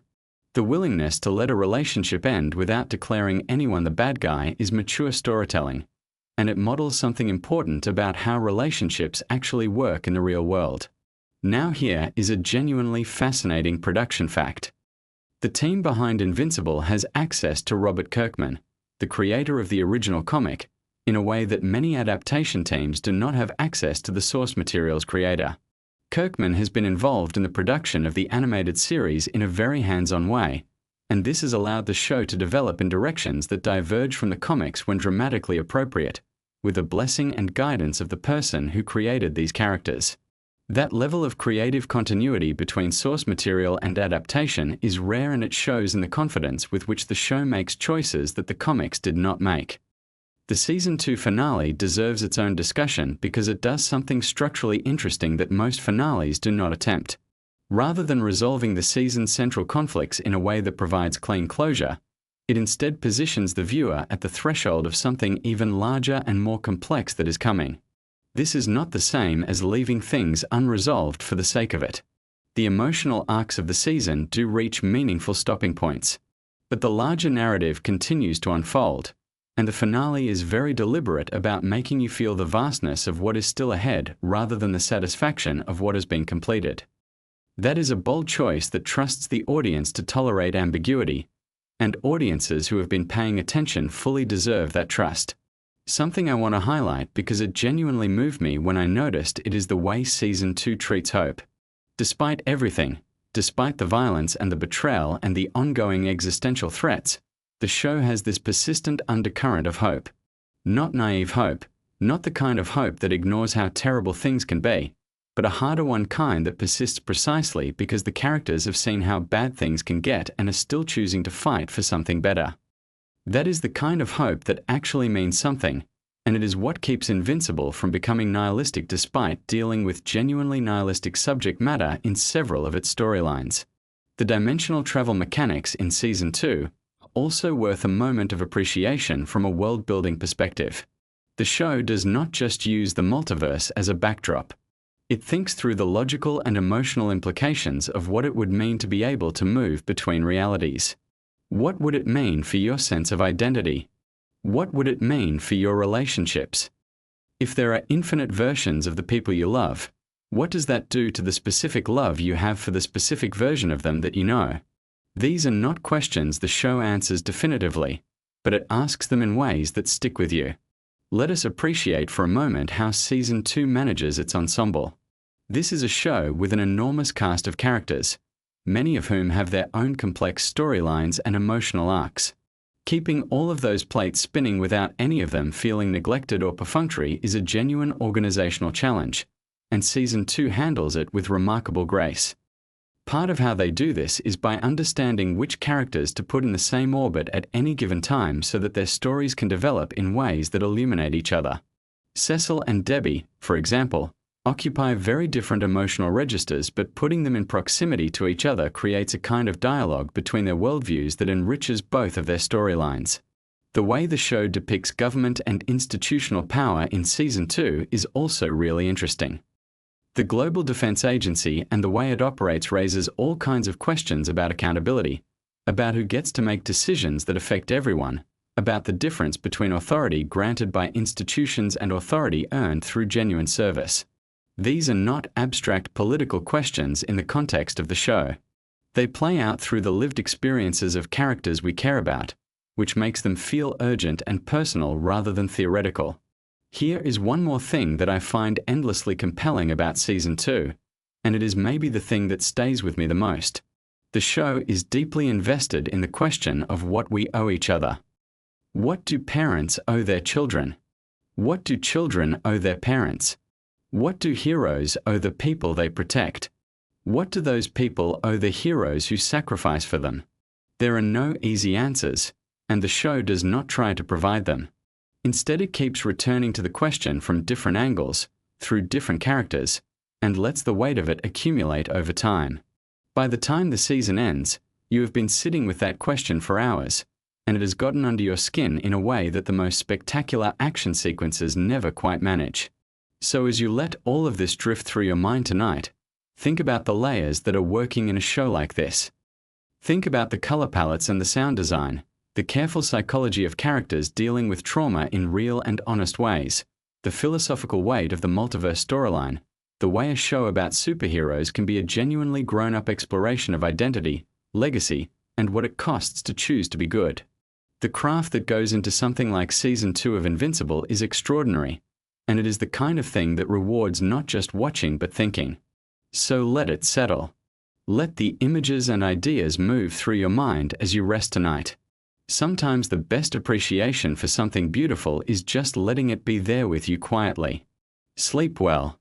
The willingness to let a relationship end without declaring anyone the bad guy is mature storytelling, and it models something important about how relationships actually work in the real world. Now here is a genuinely fascinating production fact. The team behind Invincible has access to Robert Kirkman, the creator of the original comic, in a way that many adaptation teams do not have access to the source material's creator. Kirkman has been involved in the production of the animated series in a very hands-on way, and this has allowed the show to develop in directions that diverge from the comics when dramatically appropriate, with the blessing and guidance of the person who created these characters. That level of creative continuity between source material and adaptation is rare, and it shows in the confidence with which the show makes choices that the comics did not make. The Season 2 finale deserves its own discussion because it does something structurally interesting that most finales do not attempt. Rather than resolving the season's central conflicts in a way that provides clean closure, it instead positions the viewer at the threshold of something even larger and more complex that is coming. This is not the same as leaving things unresolved for the sake of it. The emotional arcs of the season do reach meaningful stopping points, but the larger narrative continues to unfold, and the finale is very deliberate about making you feel the vastness of what is still ahead rather than the satisfaction of what has been completed. That is a bold choice that trusts the audience to tolerate ambiguity, and audiences who have been paying attention fully deserve that trust. Something I want to highlight because it genuinely moved me when I noticed it is the way Season 2 treats hope. Despite everything, despite the violence and the betrayal and the ongoing existential threats, the show has this persistent undercurrent of hope. Not naive hope, not the kind of hope that ignores how terrible things can be, but a harder one kind that persists precisely because the characters have seen how bad things can get and are still choosing to fight for something better. That is the kind of hope that actually means something, and it is what keeps Invincible from becoming nihilistic despite dealing with genuinely nihilistic subject matter in several of its storylines. The dimensional travel mechanics in Season 2 are also worth a moment of appreciation from a world-building perspective. The show does not just use the multiverse as a backdrop. It thinks through the logical and emotional implications of what it would mean to be able to move between realities. What would it mean for your sense of identity? What would it mean for your relationships? If there are infinite versions of the people you love, what does that do to the specific love you have for the specific version of them that you know? These are not questions the show answers definitively, but it asks them in ways that stick with you. Let us appreciate for a moment how Season 2 manages its ensemble. This is a show with an enormous cast of characters, many of whom have their own complex storylines and emotional arcs. Keeping all of those plates spinning without any of them feeling neglected or perfunctory is a genuine organizational challenge, and Season 2 handles it with remarkable grace. Part of how they do this is by understanding which characters to put in the same orbit at any given time so that their stories can develop in ways that illuminate each other. Cecil and Debbie, for example, occupy very different emotional registers, but putting them in proximity to each other creates a kind of dialogue between their worldviews that enriches both of their storylines. The way the show depicts government and institutional power in Season 2 is also really interesting. The Global Defense Agency and the way it operates raises all kinds of questions about accountability, about who gets to make decisions that affect everyone, about the difference between authority granted by institutions and authority earned through genuine service. These are not abstract political questions in the context of the show. They play out through the lived experiences of characters we care about, which makes them feel urgent and personal rather than theoretical. Here is one more thing that I find endlessly compelling about Season 2, and it is maybe the thing that stays with me the most. The show is deeply invested in the question of what we owe each other. What do parents owe their children? What do children owe their parents? What do heroes owe the people they protect? What do those people owe the heroes who sacrifice for them? There are no easy answers, and the show does not try to provide them. Instead, it keeps returning to the question from different angles, through different characters, and lets the weight of it accumulate over time. By the time the season ends, you have been sitting with that question for hours, and it has gotten under your skin in a way that the most spectacular action sequences never quite manage. So as you let all of this drift through your mind tonight, think about the layers that are working in a show like this. Think about the color palettes and the sound design, the careful psychology of characters dealing with trauma in real and honest ways, the philosophical weight of the multiverse storyline, the way a show about superheroes can be a genuinely grown-up exploration of identity, legacy, and what it costs to choose to be good. The craft that goes into something like Season 2 of Invincible is extraordinary, and it is the kind of thing that rewards not just watching but thinking. So let it settle. Let the images and ideas move through your mind as you rest tonight. Sometimes the best appreciation for something beautiful is just letting it be there with you quietly. Sleep well.